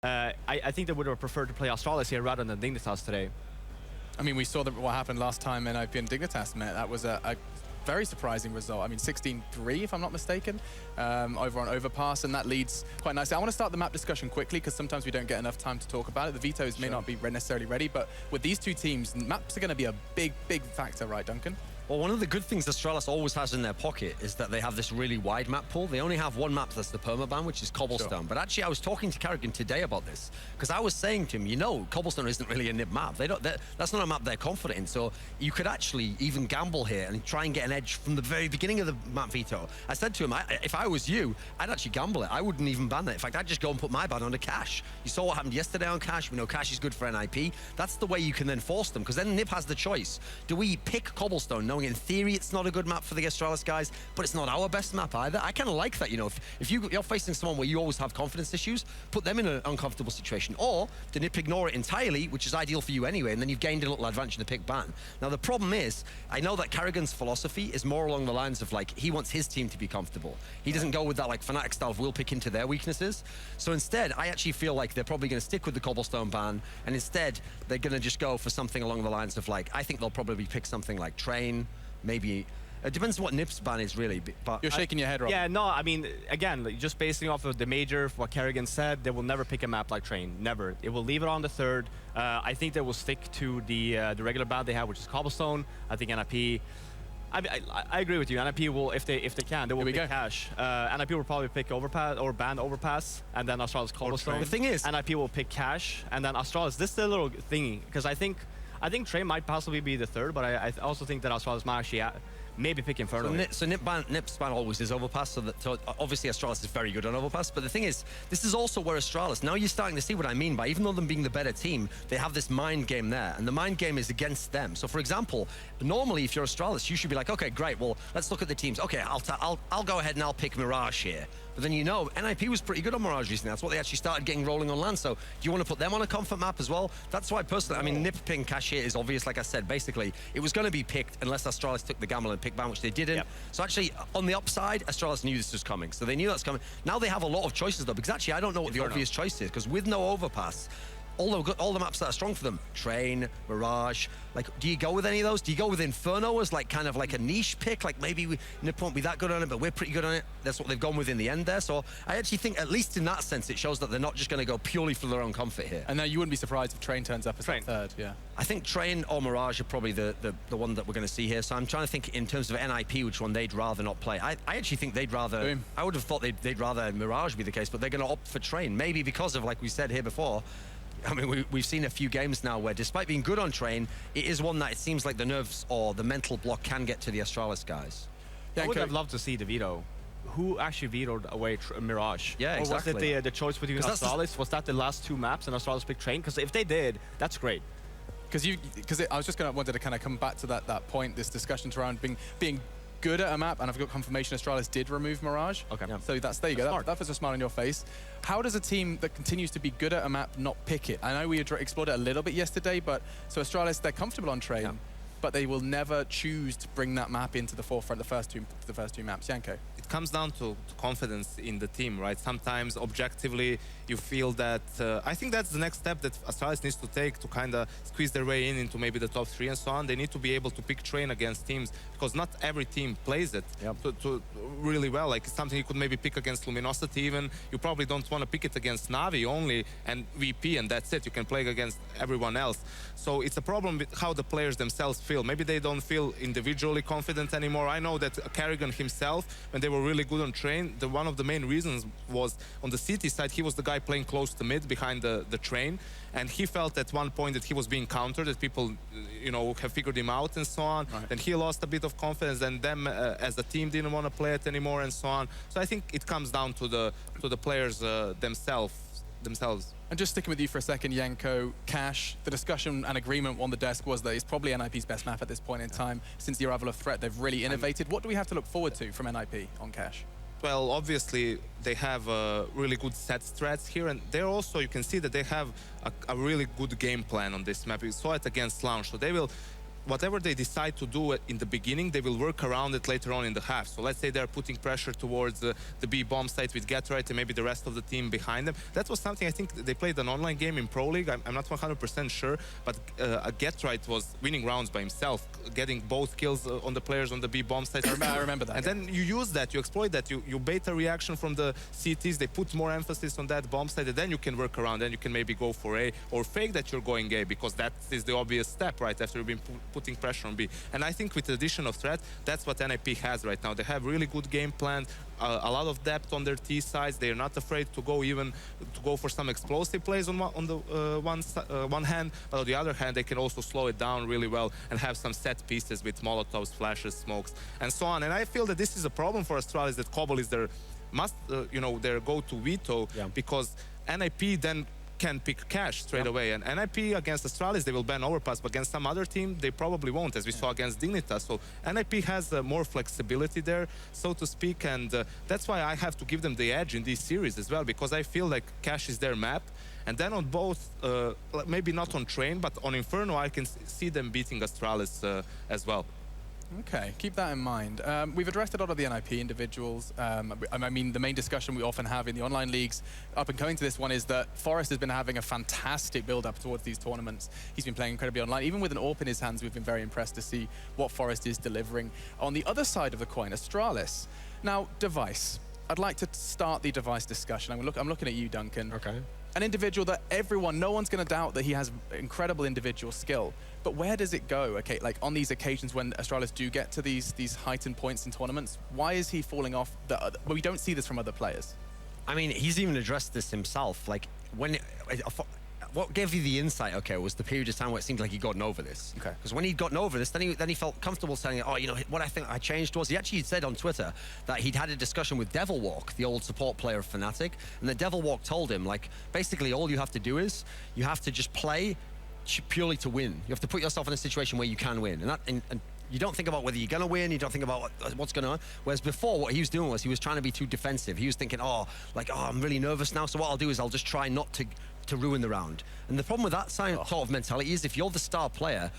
I think they would have preferred to play Astralis here rather than Dignitas today. I mean, we saw what happened last time NiP and Dignitas met. That was a very surprising result. I mean, 16-3, if I'm not mistaken, over on Overpass, and that leads quite nicely. I want to start the map discussion quickly, because sometimes we don't get enough time to talk about it. The vetoes may not be necessarily ready, but with these two teams, maps are going to be a big, big factor, right, Duncan? Well, one of the good things Astralis always has in their pocket is that they have this really wide map pool. They only have one map that's the permaban, which is Cobblestone. Sure. But actually, I was talking to Carrigan today about this, because I was saying to him, you know, Cobblestone isn't really a NiP map. That's not a map they're confident in. So you could actually even gamble here and try and get an edge from the very beginning of the map veto. I said to him, if I was you, I'd actually gamble it. I wouldn't even ban it. In fact, I'd just go and put my ban onto Cash. You saw what happened yesterday on Cash. We know Cash is good for NiP. That's the way you can then force them, because then NiP has the choice. Do we pick Cobblestone, knowing in theory it's not a good map for the Astralis guys, but it's not our best map either? I kind of like that, you know, if you're facing someone where you always have confidence issues, put them in an uncomfortable situation. Or the NiP ignore it entirely, which is ideal for you anyway, and then you've gained a little advantage in the pick ban. Now the problem is, I know that Carrigan's philosophy is more along the lines of like, he wants his team to be comfortable. He doesn't go with that like Fnatic style of we'll pick into their weaknesses. So instead, I actually feel like they're probably going to stick with the Cobblestone ban, and instead they're going to just go for something along the lines of like, I think they'll probably pick something like Train, maybe. It depends on what NiP's ban is, really. But you're shaking your head, Rob. Yeah, no, I mean, again, just basing off of the major, what Carrigan said, they will never pick a map like Train. Never. It will leave it on the third. I think they will stick to the regular ban they have, which is Cobblestone. I think NiP. I agree with you. NiP will, if they can, they will pick Cash. NiP will probably pick Overpass or ban Overpass, and then Astralis Cobblestone. The thing is, NiP will pick Cash, and then Astralis. This is a little thingy, because I think Train might possibly be the third, but I also think that Astralis might actually maybe pick Inferno. So NiP's ban always is Overpass, so obviously Astralis is very good on Overpass, but the thing is, this is also where Astralis, now you're starting to see what I mean by, even though them being the better team, they have this mind game there, and the mind game is against them. So for example, normally if you're Astralis, you should be like, okay, great, well, let's look at the teams. Okay, I'll go ahead and I'll pick Mirage here. But then you know, NiP was pretty good on Mirage recently. That's what they actually started getting rolling on land. So do you want to put them on a comfort map as well? That's why personally, I mean, NiP picking Cash here is obvious. Like I said, basically, it was going to be picked unless Astralis took the gamble and picked ban, which they didn't. Yep. So actually, on the upside, Astralis knew this was coming. So they knew that's coming. Now they have a lot of choices though, because actually I don't know what the obvious choice is, because with no Overpass, all the maps that are strong for them, Train, Mirage, like, do you go with any of those? Do you go with Inferno as like kind of like a niche pick? Like maybe NiP won't be that good on it, but we're pretty good on it. That's what they've gone with in the end there. So I actually think, at least in that sense, it shows that they're not just going to go purely for their own comfort here. And now you wouldn't be surprised if Train turns up as third, yeah. I think Train or Mirage are probably the one that we're going to see here. So I'm trying to think in terms of NiP, which one they'd rather not play. I actually think they'd rather, Boom. I would have thought they'd rather Mirage be the case, but they're going to opt for Train. Maybe because of, like we said here before, I mean, we've seen a few games now where, despite being good on Train, it is one that it seems like the nerves or the mental block can get to the Astralis guys. I would have loved to see the veto. Who actually vetoed away Mirage? Yeah, exactly. Or was it the choice between Astralis? Was that the last two maps and Astralis picked Train? Because if they did, that's great. Because I was just wanted to kind of come back to that point, this discussion around being good at a map, and I've got confirmation Astralis did remove Mirage. Okay. Yeah. So there you go. That was a smile on your face. How does a team that continues to be good at a map not pick it? I know we explored it a little bit yesterday, but so Astralis, they're comfortable on Train, but they will never choose to bring that map into the forefront the first two maps. Yanko. It comes down to confidence in the team, right? Sometimes objectively you feel that I think that's the next step that Astralis needs to take to kind of squeeze their way into maybe the top 3 and so on. They need to be able to pick Train against teams, because not every team plays it to really well. Like, it's something you could maybe pick against Luminosity even. You probably don't want to pick it against Na'Vi only and VP, and that's it. You can play against everyone else. So it's a problem with how the players themselves feel. Maybe they don't feel individually confident anymore. I know that Carrigan himself, when they were really good on Train, one of the main reasons was on the CT side, he was the guy playing close to mid behind the Train, and he felt at one point that he was being countered, that people, you know, have figured him out and so on. Right. Then he lost a bit of confidence, and them as a team didn't want to play it anymore and so on. So I think it comes down to the players themselves. And just sticking with you for a second, Yanko, Cash, the discussion and agreement on the desk was that it's probably NiP's best map at this point in time. Since the arrival of Threat, they've really innovated. What do we have to look forward to from NiP on Cash? Well, obviously, they have really good set strats here, and they're also, you can see that they have a really good game plan on this map. We saw it against Launch, so they will whatever they decide to do in the beginning, they will work around it later on in the half. So let's say they're putting pressure towards the B bomb site with GetRight and maybe the rest of the team behind them. That was something, I think they played an online game in Pro League. I'm not 100% sure, but GetRight was winning rounds by himself, getting both kills on the players on the B bomb site. I remember that. And then you use that, you exploit that, you bait a reaction from the CTs, they put more emphasis on that bomb site, and then you can work around, then you can maybe go for A or fake that you're going A, because that is the obvious step, right, after you've been putting pressure on B. And I think with the addition of threat, that's what NiP has right now. They have really good game plan, a lot of depth on their T sides. They're not afraid to go for some explosive plays on one hand, but on the other hand, they can also slow it down really well and have some set pieces with Molotovs, flashes, smokes, and so on. And I feel that this is a problem for Astralis, that Cobble is their their go-to veto, because NiP then can pick cash straight away. And NiP against Astralis, they will ban overpass, but against some other team, they probably won't, as we saw against Dignitas. So NiP has more flexibility there, so to speak, and that's why I have to give them the edge in this series as well, because I feel like cash is their map. And then on both, maybe not on Train, but on Inferno, I can see them beating Astralis as well. Okay, keep that in mind. We've addressed a lot of the NiP individuals. I mean, the main discussion we often have in the online leagues up and coming to this one is that Forest has been having a fantastic build-up towards these tournaments. He's been playing incredibly online. Even with an AWP in his hands, we've been very impressed to see what Forest is delivering. On the other side of the coin, Astralis. Now, Device. I'd like to start the Device discussion. I'm looking at you, Duncan. Okay. An individual that no one's going to doubt that he has incredible individual skill. But where does it go? Okay, like on these occasions when Astralis do get to these heightened points in tournaments, why is he falling off? Well, we don't see this from other players. I mean, he's even addressed this himself. Like, what gave you the insight, okay, was the period of time where it seemed like he'd gotten over this. Okay. Because when he'd gotten over this, then he felt comfortable saying, oh, you know, what I think I changed was, he actually said on Twitter that he'd had a discussion with Devilwalk, the old support player of Fnatic, and that Devilwalk told him, like, basically all you have to do is, you have to just play purely to win. You have to put yourself in a situation where you can win. And you don't think about whether you're going to win, you don't think about what's going on. Whereas before, what he was doing was he was trying to be too defensive. He was thinking, oh, I'm really nervous now, so what I'll do is I'll just try not to ruin the round. And the problem with that sort of mentality is if you're the star player,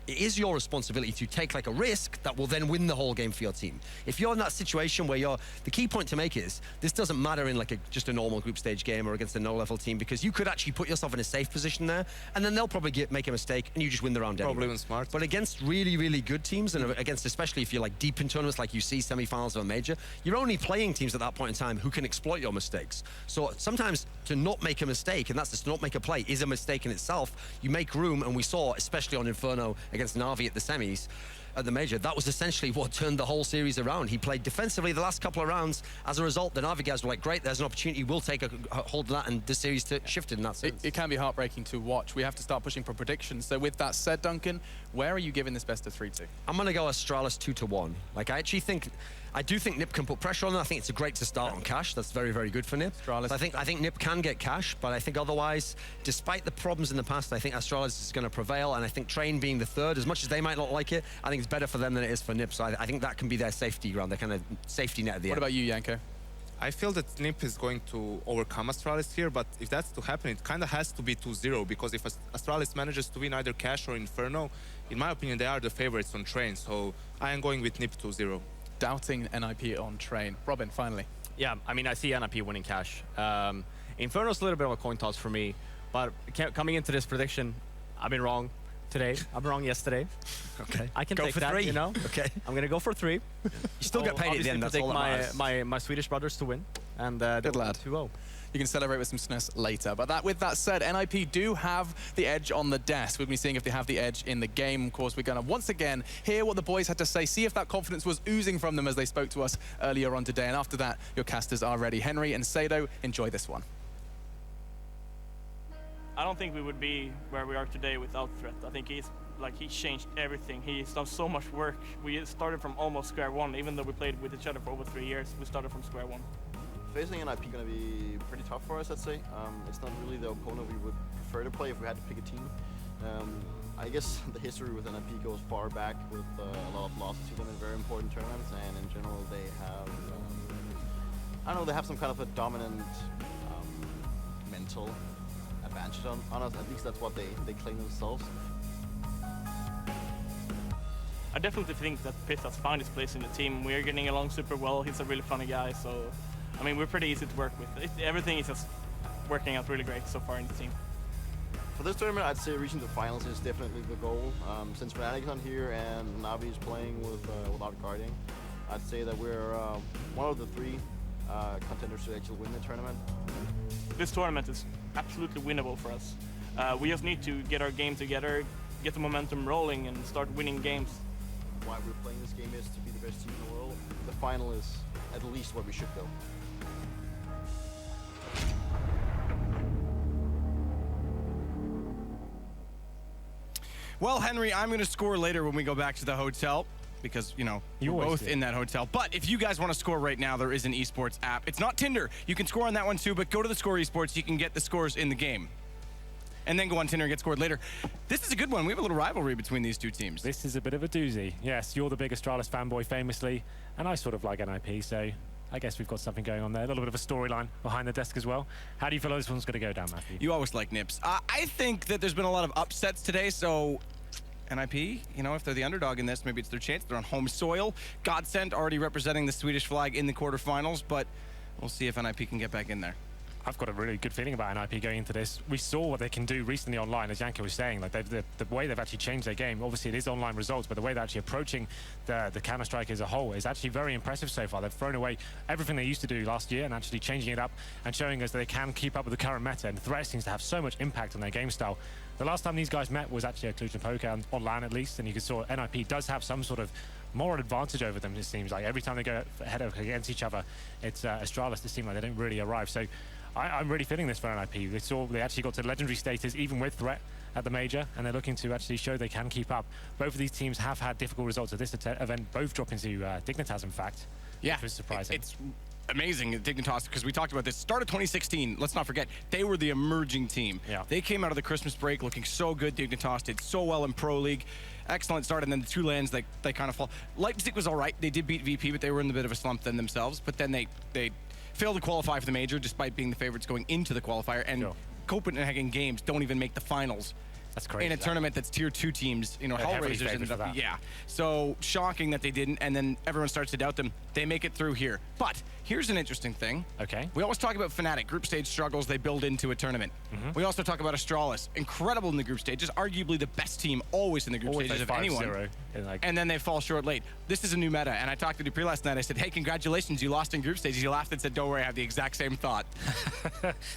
it is your responsibility to take like a risk that will then win the whole game for your team. If you're in that situation where the key point to make is, this doesn't matter in like just a normal group stage game or against a no-level team, because you could actually put yourself in a safe position there, and then they'll probably make a mistake and you just win the round anyway. Probably even smart. But against really, really good teams, and against, especially if you're like deep in tournaments like you see semi-finals of a major, you're only playing teams at that point in time who can exploit your mistakes. So sometimes to not make a mistake, and that's just to not make a play, is a mistake in itself. You make room, and we saw, especially on Inferno against Na'Vi at the semis, at the major, that was essentially what turned the whole series around. He played defensively the last couple of rounds. As a result, the Na'Vi guys were like, great, there's an opportunity, we'll take a hold of that, and the series shifted in that sense. It can be heartbreaking to watch. We have to start pushing for predictions. So with that said, Duncan, where are you giving this best of 3 to? I'm going to go Astralis 2-1. Like, I do think NiP can put pressure on them. I think it's great to start on cash. That's very, very good for NiP. Astralis. I think NiP can get cash, but I think otherwise, despite the problems in the past, I think Astralis is going to prevail, and I think Train being the third, as much as they might not like it, I think it's better for them than it is for NiP. So I think that can be their safety ground, their kind of safety net at the end. What about you, Yanko? I feel that NiP is going to overcome Astralis here, but if that's to happen, it kind of has to be 2-0, because if Astralis manages to win either Cash or Inferno, in my opinion, they are the favorites on Train, so I am going with NiP 2-0. Doubting NiP on Train. Robin, finally. Yeah, I mean, I see NiP winning Cash. Inferno's a little bit of a coin toss for me, but coming into this prediction, I've been wrong today. I've been wrong yesterday. Okay. I can go take for that, 3. you know? Okay. I'm going to go for 3. You still get paid at the end, that's all that matters. my Swedish brothers to win, and Good lad. 2-0. You can celebrate with some SNES later. But with that said, NiP do have the edge on the desk. We're going to be seeing if they have the edge in the game. Of course, we're going to once again hear what the boys had to say, see if that confidence was oozing from them as they spoke to us earlier on today. And after that, your casters are ready. Henry and Sado, enjoy this one. I don't think we would be where we are today without Threat. I think he's changed everything. He's done so much work. We started from almost square one, even though we played with each other for over 3 years. We started from square one. Facing NiP going to be pretty tough for us, I'd say. It's not really the opponent we would prefer to play if we had to pick a team. I guess the history with NiP goes far back with a lot of losses to them in very important tournaments, and in general they have, I don't know, they have some kind of a dominant mental advantage on us. At least that's what they claim themselves. I definitely think that Pith has found his place in the team. We're getting along super well. He's a really funny guy, so I mean, we're pretty easy to work with. Everything is just working out really great so far in the team. For this tournament, I'd say reaching the finals is definitely the goal. Since Fnatic's not here and Navi is playing without guarding, I'd say that we're one of the 3 contenders to actually win the tournament. This tournament is absolutely winnable for us. We just need to get our game together, get the momentum rolling, and start winning games. Why we're playing this game is to be the best team in the world. The final is at least where we should go. Well, Henry, I'm going to score later when we go back to the hotel because, you know, we're both in that hotel. But if you guys want to score right now, there is an esports app. It's not Tinder. You can score on that one too, but go to the Score Esports. You can get the scores in the game. And then go on Tinder and get scored later. This is a good one. We have a little rivalry between these 2 teams. This is a bit of a doozy. Yes, you're the big Astralis fanboy famously, and I sort of like NiP, so I guess we've got something going on there. A little bit of a storyline behind the desk as well. How do you feel like this one's going to go down, Matthew? You always like nips. I think that there's been a lot of upsets today, so NiP, you know, if they're the underdog in this, maybe it's their chance. They're on home soil. Godsend already representing the Swedish flag in the quarterfinals, but we'll see if NiP can get back in there. I've got a really good feeling about NiP going into this. We saw what they can do recently online, as Janko was saying. Like the way they've actually changed their game. Obviously, it is online results, but the way they're actually approaching the Counter-Strike as a whole is actually very impressive so far. They've thrown away everything they used to do last year and actually changing it up and showing us that they can keep up with the current meta. And Threat seems to have so much impact on their game style. The last time these guys met was actually at Cluj and Poker on LAN at least, and you saw NiP does have some sort of moral advantage over them. It seems like every time they go head over against each other, it's Astralis. It seems like they don't really arrive. So I'm really feeling this for NiP. They actually got to legendary status even with Threat at the major, and they're looking to actually show they can keep up. Both of these teams have had difficult results at this event, both dropping to Dignitas, in fact. Yeah, which was surprising. It's amazing at Dignitas, because we talked about this. Start of 2016, let's not forget, they were the emerging team. Yeah. They came out of the Christmas break looking so good. Dignitas did so well in Pro League. Excellent start, and then the 2 lands, they kind of fall. Leipzig was all right. They did beat VP, but they were in a bit of a slump then themselves. But then they failed to qualify for the major, despite being the favorites going into the qualifier. And Copenhagen Games don't even make the finals. That's crazy. In a tournament that's tier 2 teams, you know, Hellraisers ended up. Yeah. So shocking that they didn't, and then everyone starts to doubt them. They make it through here. But here's an interesting thing. Okay. We always talk about Fnatic, group stage struggles they build into a tournament. We also talk about Astralis, incredible in the group stages, arguably the best team always in the group stages of anyone. And then they fall short late. This is a new meta, and I talked to Dupree last night. I said, hey, congratulations, you lost in group stages. He laughed and said, don't worry, I have the exact same thought.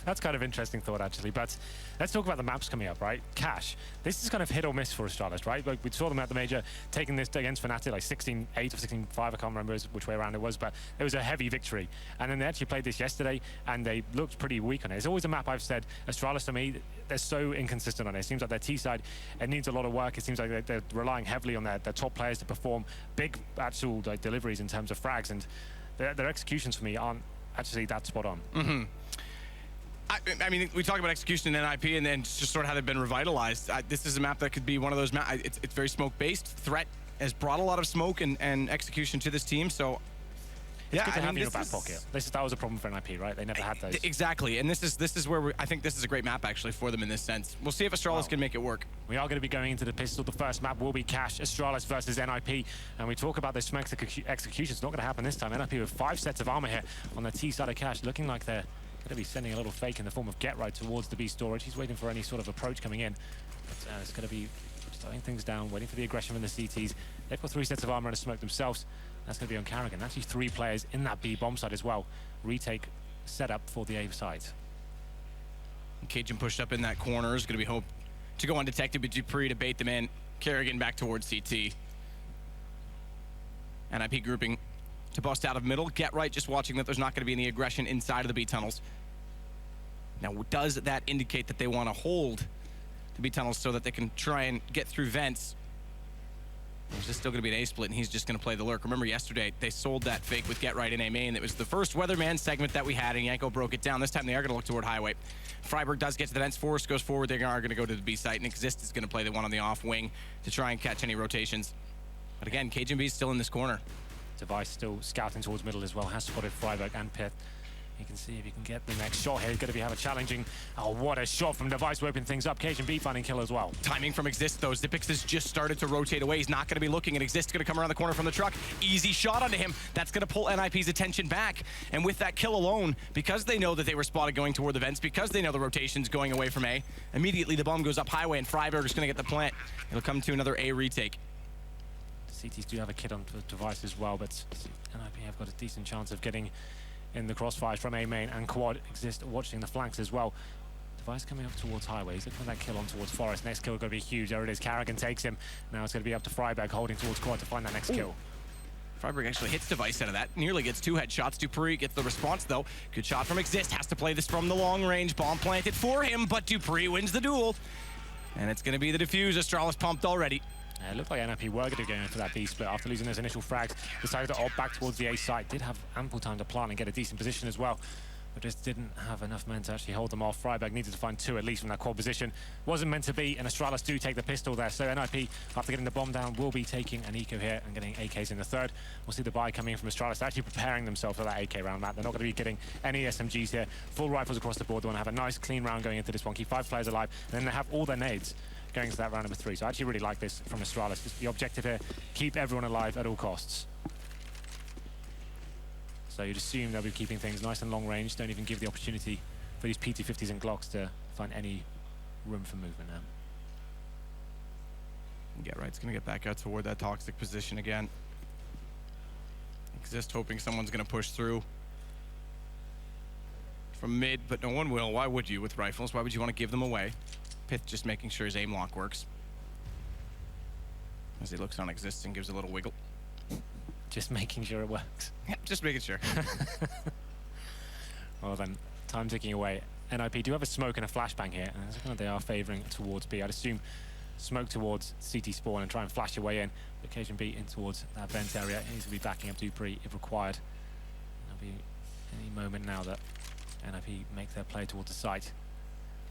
That's kind of interesting thought, actually. But let's talk about the maps coming up, right? Cash. This is kind of hit or miss for Astralis, right? Like we saw them at the major taking this against Fnatic, like 16-8 or 16-5, I can't remember which way around it was, but it was a heavy victory. And then they actually played this yesterday, and they looked pretty weak on it. It's always a map I've said, Astralis, to me, they're so inconsistent on it. It seems like their T side, it needs a lot of work. It seems like they're relying heavily on their top players to perform big actual deliveries in terms of frags, and their executions for me aren't actually that spot on. I mean, we talk about execution in NiP and then just sort of how they've been revitalized. This is a map that could be one of those maps. It's very smoke-based. Threat has brought a lot of smoke and execution to this team, so it's good to have in your back pocket. That was a problem for NiP, right? They never had those. Exactly, and this is where I think this is a great map actually for them in this sense. We'll see if Astralis can make it work. We are going to be going into the pistol. The first map will be Cash, Astralis versus NiP, and we talk about this smack execution. It's not going to happen this time. NiP with 5 sets of armor here on the T side of Cash, looking like they're going to be sending a little fake in the form of Get Right towards the B storage. He's waiting for any sort of approach coming in. But it's going to be slowing things down, waiting for the aggression from the CTs. They've got 3 sets of armor and a smoke themselves. That's going to be on Carrigan. Actually 3 players in that B bomb side as well. Retake set up for the A side. Cajun pushed up in that corner. Is going to be hope to go undetected, but Dupree to bait them in. Carrigan back towards CT. NiP grouping to bust out of middle. Get Right, just watching that there's not going to be any aggression inside of the B tunnels. Now, does that indicate that they want to hold the B tunnels so that they can try and get through vents? Or is this still going to be an A split and he's just going to play the lurk? Remember yesterday, they sold that fake with Get Right in A main. It was the first Weatherman segment that we had, and Yanko broke it down. This time they are going to look toward Highway. Freiburg does get to the vents. Forrest goes forward. They are going to go to the B site, and Exist is going to play the one on the off wing to try and catch any rotations. But again, Cajun B is still in this corner. Device still scouting towards middle as well, has spotted Freiburg and Pith. He can see if he can get the next shot here. He's going to have a challenging... Oh, what a shot from Device to open things up. KGB finding kill as well. Timing from Exist, though. Xyp9x has just started to rotate away. He's not going to be looking, and Exist is going to come around the corner from the truck. Easy shot onto him. That's going to pull NiP's attention back. And with that kill alone, because they know that they were spotted going toward the vents, because they know the rotation's going away from A, immediately the bomb goes up highway, and Freiberger's going to get the plant. It'll come to another A retake. CTs do have a kit on the Device as well, but NiP have got a decent chance of getting in the crossfires from A main, and Quad Exist watching the flanks as well. Device coming up towards highway. He's looking for that kill on towards Forest. Next kill going to be huge. There it is. Carrigan takes him. Now it's going to be up to Freiberg holding towards Quad to find that next kill. Freiberg actually hits Device out of that. Nearly gets 2 headshots. Dupree gets the response, though. Good shot from Exist. Has to play this from the long range. Bomb planted for him, but Dupree wins the duel. And it's going to be the defuse. Astralis pumped already. It looked like NiP were going to go in for that B split after losing those initial frags. Decided to opt back towards the A site. Did have ample time to plant and get a decent position as well, but just didn't have enough men to actually hold them off. Freiberg needed to find 2 at least from that quad position. Wasn't meant to be, and Astralis do take the pistol there. So NiP, after getting the bomb down, will be taking an eco here and getting AKs in the third. We'll see the buy coming in from Astralis. They're actually preparing themselves for that AK round, Matt. They're not going to be getting any SMGs here. Full rifles across the board. They want to have a nice, clean round going into this one. Keep 5 players alive, and then they have all their nades going to that round number 3. So I actually really like this from Astralis. Just the objective here, keep everyone alive at all costs. So you'd assume they'll be keeping things nice and long range. Don't even give the opportunity for these P250s and Glocks to find any room for movement now. Yeah, right. It's going to get back out toward that toxic position again. Exist hoping someone's going to push through from mid, but no one will. Why would you with rifles? Why would you want to give them away? Pith just making sure his aim lock works. As he looks on Exist and gives a little wiggle. Just making sure it works. Yeah, just making sure. Well then, time ticking away. NiP do have a smoke and a flashbang here, and they are favouring towards B. I'd assume smoke towards CT spawn and try and flash your way in. Occasion B in towards that vent area. He needs to be backing up Dupree if required. There'll be any moment now that NiP make their play towards the site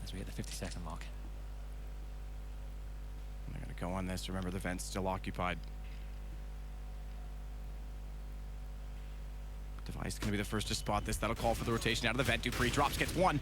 as we hit the 50-second mark. They're going to go on this. Remember, the vent's still occupied. Device going to be the first to spot this. That'll call for the rotation out of the vent. Dupree drops, gets 1.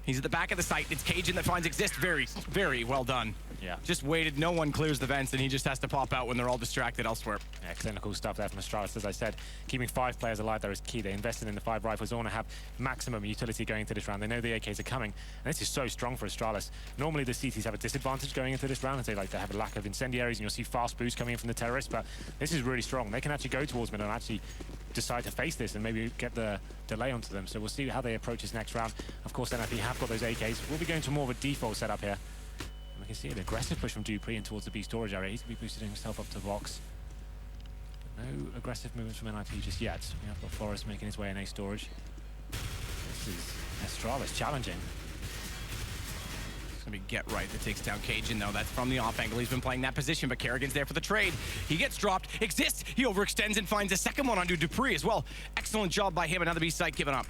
He's at the back of the site. It's Cajun that finds Exist. Very, very well done. Yeah. Just waited. No one clears the vents, and he just has to pop out when they're all distracted elsewhere. Yeah, clinical stuff there from Astralis. As I said, keeping 5 players alive there is key. They invested in the 5 rifles. They want to have maximum utility going into this round. They know the AKs are coming, and this is so strong for Astralis. Normally the CTs have a disadvantage going into this round, as they have a lack of incendiaries, and you'll see fast boosts coming in from the terrorists, but this is really strong. They can actually go towards mid and actually decide to face this and maybe get the delay onto them. So we'll see how they approach this next round. Of course, NiP have got those AKs. We'll be going to more of a default setup here. And we can see an aggressive push from Dupree in towards the B storage area. He's going to be boosting himself up to the box. But no aggressive movements from NiP just yet. We have got Forest making his way in A storage. This is Astralis challenging. It's going to be Get Right that takes down Cajun, though. That's from the off angle. He's been playing that position, but Kerrigan's there for the trade. He gets dropped. Exist. He overextends and finds a second one onto Dupree as well. Excellent job by him. Another B site given up.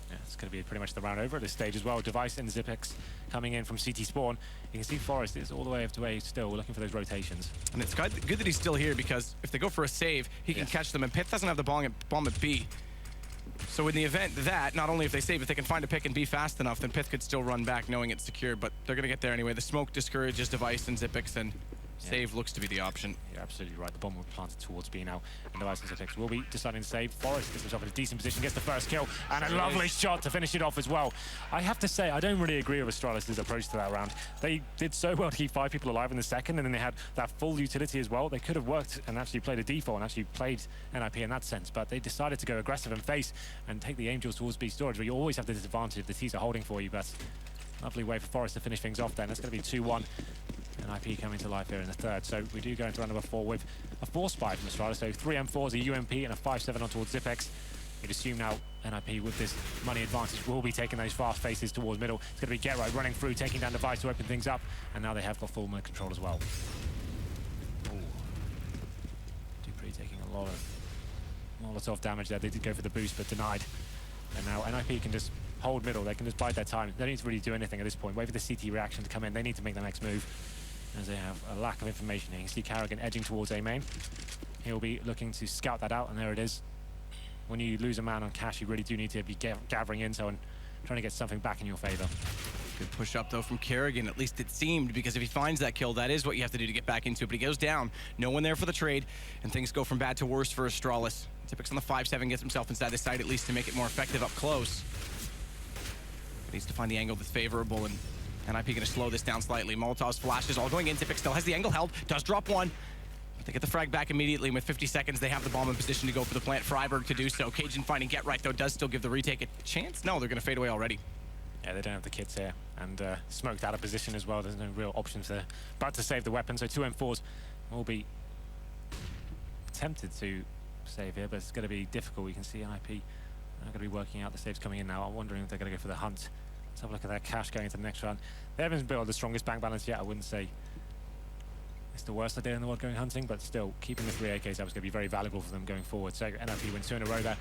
Yeah, it's going to be pretty much the round over at this stage as well. Device and Xyp9x coming in from CT spawn. You can see Forest is all the way up to A still looking for those rotations. And it's good that he's still here, because if they go for a save, he can catch them. And Pith doesn't have the bomb at B. So in the event that, not only if they save, if they can find a pick and be fast enough, then Pith could still run back knowing it's secure, but they're going to get there anyway. The smoke discourages Device and Xyp9x, and save looks to be the option. You're absolutely right. The bomb will be planted towards B now, and Device and Xyp9x will be deciding to save. Forest gets himself in a decent position, gets the first kill, and a lovely shot to finish it off as well. I have to say, I don't really agree with Astralis' approach to that round. They did so well to keep 5 people alive in the second, and then they had that full utility as well. They could have worked and actually played a default and actually played NiP in that sense, but they decided to go aggressive and face and take the Angels towards B storage, where you always have the disadvantage if the T's are holding for you. But lovely way for Forest to finish things off then. That's going to be 2-1. NiP coming to life here in the third. So we do go into round number 4 with a 4 spy from Astralis. So 3 M4s, a UMP, and a 5-7 on towards Xyp9x. You'd assume now NiP with this money advantage will be taking those fast faces towards middle. It's going to be Get Right running through, taking down Device to open things up. And now they have got full mode control as well. Ooh. Dupree taking a lot of Molotov damage there. They did go for the boost, but denied. And now NiP can just hold middle. They can just bide their time. They don't need to really do anything at this point. Wait for the CT reaction to come in. They need to make the next move, as they have a lack of information here. You can see Carrigan edging towards A main. He'll be looking to scout that out, and there it is. when you lose a man on cash, you really do need to be gathering intel and trying to get something back in your favor. Good push up, though, from Kerrigan. At least it seemed, because if he finds that kill, that is what you have to do to get back into it. But he goes down. No one there for the trade, and things go from bad to worse for Astralis. Typix on the 5-7 gets himself inside the site, at least to make it more effective up close. But needs to find the angle that's favorable, and NiP going to slow this down slightly. Molotov's flashes all going in. Typix still has the angle held, does drop one. But they get the frag back immediately, and with 50 seconds, they have the bomb in position to go for the plant. Freiburg to do so. Cajun finding Get Right, though, does still give the retake a chance. No, they're going to fade away already. Yeah, they don't have the kits here, and smoked out of position as well. There's no real options there. But to save the weapon, so 2 M4s will be tempted to save here, but it's going to be difficult. You can see NiP are going to be working out the saves coming in now. I'm wondering if they're going to go for the hunt. Let's have a look at their cash going into the next round. They haven't built the strongest bank balance yet. I wouldn't say it's the worst idea in the world going hunting, but still, keeping the 3 AKs up is going to be very valuable for them going forward. So NiP wins 2 in a row there,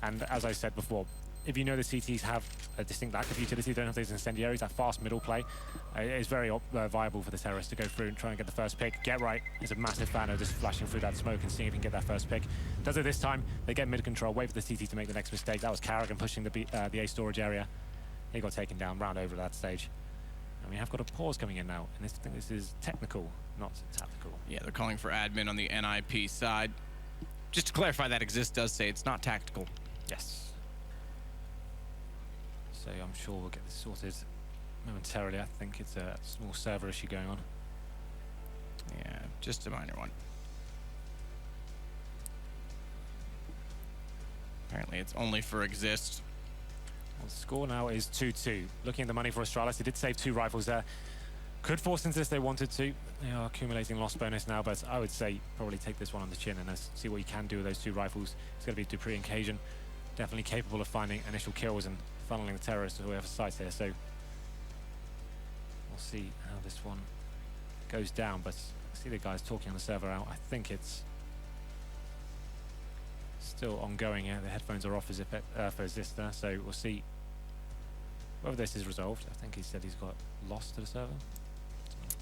and as I said before, if you know the CTs have a distinct lack of utility, don't have those incendiaries, that fast middle play is very viable for the terrorists to go through and try and get the first pick. Get Right is a massive fan of just flashing through that smoke and seeing if he can get that first pick. Does it this time. They get mid-control, wait for the CT to make the next mistake. That was Kerrigan pushing the A storage area. He got taken down, round over at that stage. And we have got a pause coming in now, and I think this is technical, not tactical. Yeah, they're calling for admin on the NiP side. Just to clarify, that Exist does say it's not tactical. Yes. So I'm sure we'll get this sorted momentarily. I think it's a small server issue going on. Yeah, just a minor one. Apparently it's only for Exist. Well, the score now is 2-2. Looking at the money for Astralis, they did save 2 rifles there. Could force into this if they wanted to. They are accumulating loss bonus now, but I would say probably take this one on the chin and see what you can do with those 2 rifles. It's going to be Dupree and Cajun. Definitely capable of finding initial kills and funneling the terrorists who have sights here, so we'll see how this one goes down. But I see the guys talking on the server out. I think it's still ongoing here. The headphones are off as if for Zista, so we'll see whether this is resolved. I think he said he's got lost to the server.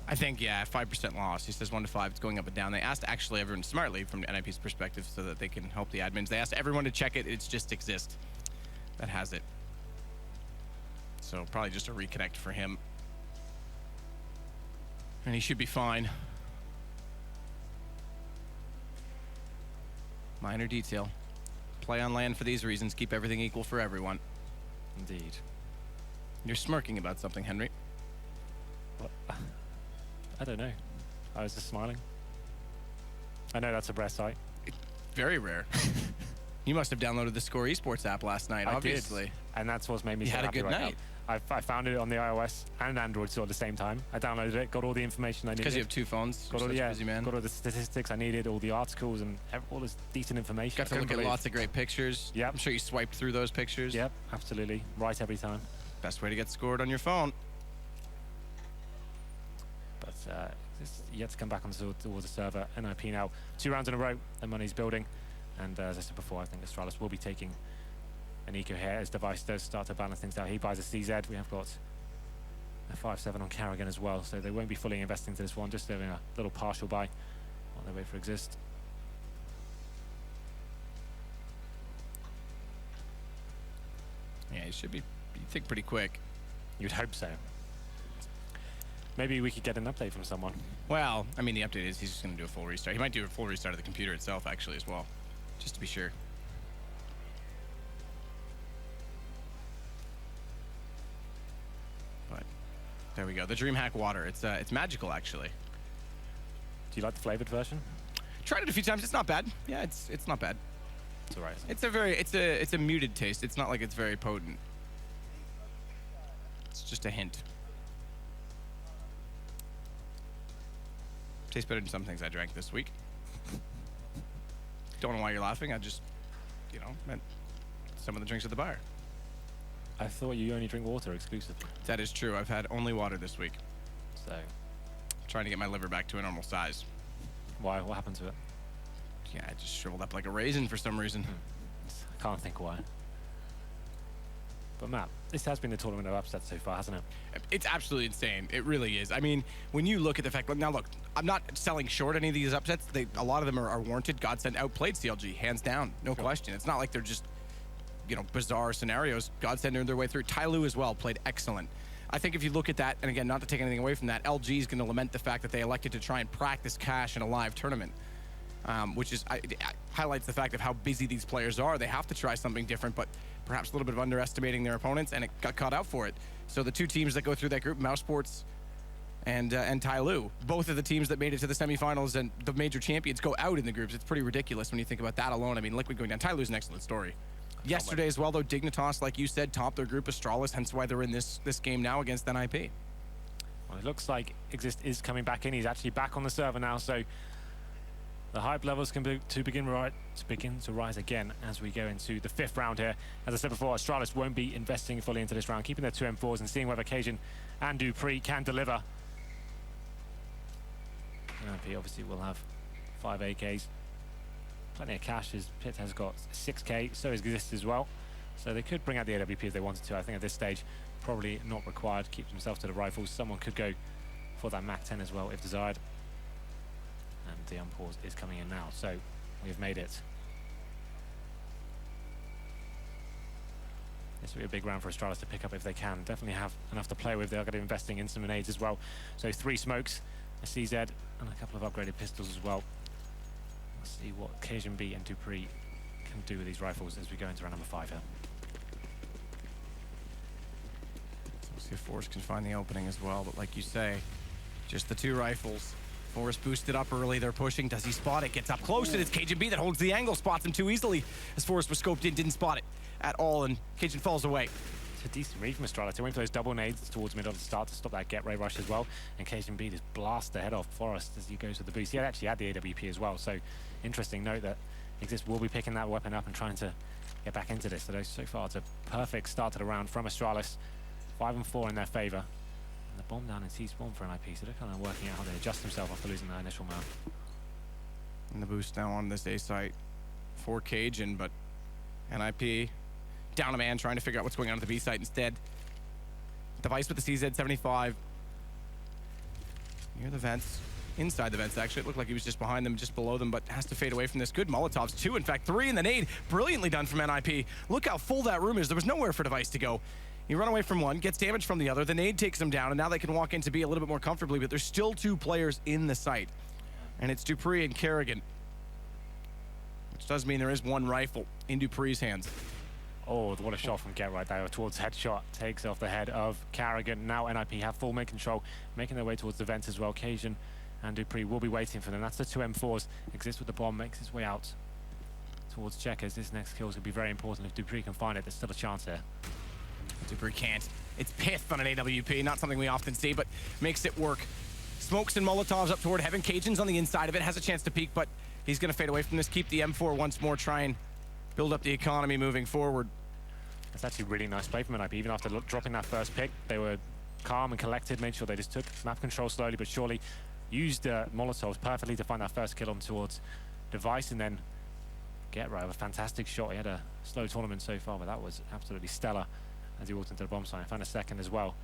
I think, yeah, 5% loss. He says 1 to 5. It's going up and down. They asked actually everyone smartly from NiP's perspective so that they can help the admins. They asked everyone to check it. It's just Exist that has it. So probably just a reconnect for him. And he should be fine. Minor detail. Play on land for these reasons. Keep everything equal for everyone. Indeed. You're smirking about something, Henry. What? I don't know. I was just smiling. I know that's a rare sight. Very rare. You must have downloaded the Score Esports app last night, obviously. Did. And that's what's made me so happy. You had a good night. I found it on the iOS and Android still at the same time. I downloaded it, got all the information I needed. Because you have 2 phones. Got all, busy man. Got all the statistics I needed, all the articles, and all this decent information. Got to look at lots of great pictures. Yep. I'm sure you swiped through those pictures. Yep, absolutely. Right every time. Best way to get scored on your phone. But it's yet to come back onto the server. NiP now 2 rounds in a row. The money's building. And as I said before, I think Astralis will be taking an eco here as Device does start to balance things out. He buys a CZ. We have got a 5-7 on Kerrigan as well, so they won't be fully investing into this one, just doing a little partial buy while they wait for Exist. Yeah, it should be, you think, pretty quick. You'd hope so. Maybe we could get an update from someone. Well, I mean, the update is he's just going to do a full restart. He might do a full restart of the computer itself, actually, as well, just to be sure. But there we go. The DreamHack water. It's magical, actually. Do you like the flavored version? Tried it a few times. It's not bad. Yeah, it's not bad. It's alright. It's a muted taste. It's not like it's very potent. It's just a hint. Tastes better than some things I drank this week. Don't know why you're laughing. I just, meant some of the drinks at the bar. I thought you only drink water exclusively. That is true. I've had only water this week. So, trying to get my liver back to a normal size. Why? What happened to it? Yeah, it just shriveled up like a raisin for some reason. I can't think why. But Matt, this has been the tournament of upsets so far, hasn't it? It's absolutely insane. It really is. I mean, when you look at the fact, now look, I'm not selling short any of these upsets. A lot of them are warranted. Godsend outplayed CLG, hands down, no question. It's not like they're just, you know, bizarre scenarios. Godsend earned their way through. Tyloo as well played excellent. I think if you look at that, and again, not to take anything away from that, LG is going to lament the fact that they elected to try and practice cash in a live tournament, which is highlights the fact of how busy these players are. They have to try something different, but perhaps a little bit of underestimating their opponents, and it got caught out for it. So the two teams that go through that group, Mousesports and Tyloo, both of the teams that made it to the semifinals and the major champions go out in the groups. It's pretty ridiculous when you think about that alone. I mean, Liquid going down. Tyloo's an excellent story. Yesterday as well, though, Dignitas, like you said, topped their group, Astralis, hence why they're in this game now against NiP. Well, it looks like Exist is coming back in. He's actually back on the server now, so the hype levels can begin to rise again as we go into the 5th round here. As I said before, Astralis won't be investing fully into this round, keeping their 2 M4s and seeing whether Cajun and Dupree can deliver. NiP obviously will have 5 AKs. Plenty of cash. His Pit has got 6k, so Exist as well. So they could bring out the AWP if they wanted to. I think at this stage, probably not required. Keep themselves to the rifles. Someone could go for that Mac 10 as well if desired. And the unpause is coming in now, so we've made it. This will be a big round for Astralis to pick up if they can. Definitely have enough to play with. They are going to be investing in some grenades as well. So 3 smokes, a CZ, and a couple of upgraded pistols as well. Let's see what Cajun B and Dupree can do with these rifles as we go into round number 5 here. We'll see if Forrest can find the opening as well, but like you say, just the 2 rifles. Forrest boosted up early, they're pushing. Does he spot it? Gets up close, and it's Cajun B that holds the angle, spots him too easily. As Forrest was scoped in, didn't spot it at all, and Cajun falls away. It's a decent read from Astralis. They went for those double nades towards middle to start to stop that get ray rush as well. And Cajun B just blasts the head off Forrest as he goes with the boost. He actually had the AWP as well, so interesting note that Exist will be picking that weapon up and trying to get back into this. So far, it's a perfect start to the round from Astralis. 5 and 4 in their favor. And the bomb down in T-spawn for NiP, so they're kind of working out how they adjust themselves after losing that initial map. And the boost now on this A site for Cajun, but NiP down a man trying to figure out what's going on at the B site instead. Device with the CZ-75 near the vents. Inside the vents, actually. It looked like he was just behind them, just below them, but has to fade away from this. Good Molotovs, 2, in fact, 3 in the nade. Brilliantly done from NiP. Look how full that room is. There was nowhere for Device to go. You run away from one, gets damage from the other. The nade takes him down, and now they can walk into B a little bit more comfortably, but there's still 2 players in the site. And it's Dupree and Kerrigan, which does mean there is 1 rifle in Dupree's hands. Oh, what a shot from Get right there towards headshot. Takes off the head of Kerrigan. Now NiP have full main control, making their way towards the vents as well. Cajun and Dupree will be waiting for them. That's the 2 M4s. Exist with the bomb, makes his way out towards Checkers. This next kill is going to be very important. If Dupree can find it, there's still a chance here. Dupree can't. It's pith on an AWP, not something we often see, but makes it work. Smokes and Molotovs up toward heaven. Cajun's on the inside of it, has a chance to peek, but he's going to fade away from this. Keep the M4 once more, try and build up the economy moving forward. That's actually really nice play from NiP. Even after dropping that first pick, they were calm and collected, made sure they just took map control slowly but surely, used Molotovs perfectly to find that first kill on towards Device, and then Get right with a fantastic shot. He had a slow tournament so far, but that was absolutely stellar as he walked into the bomb site. Found a second as well.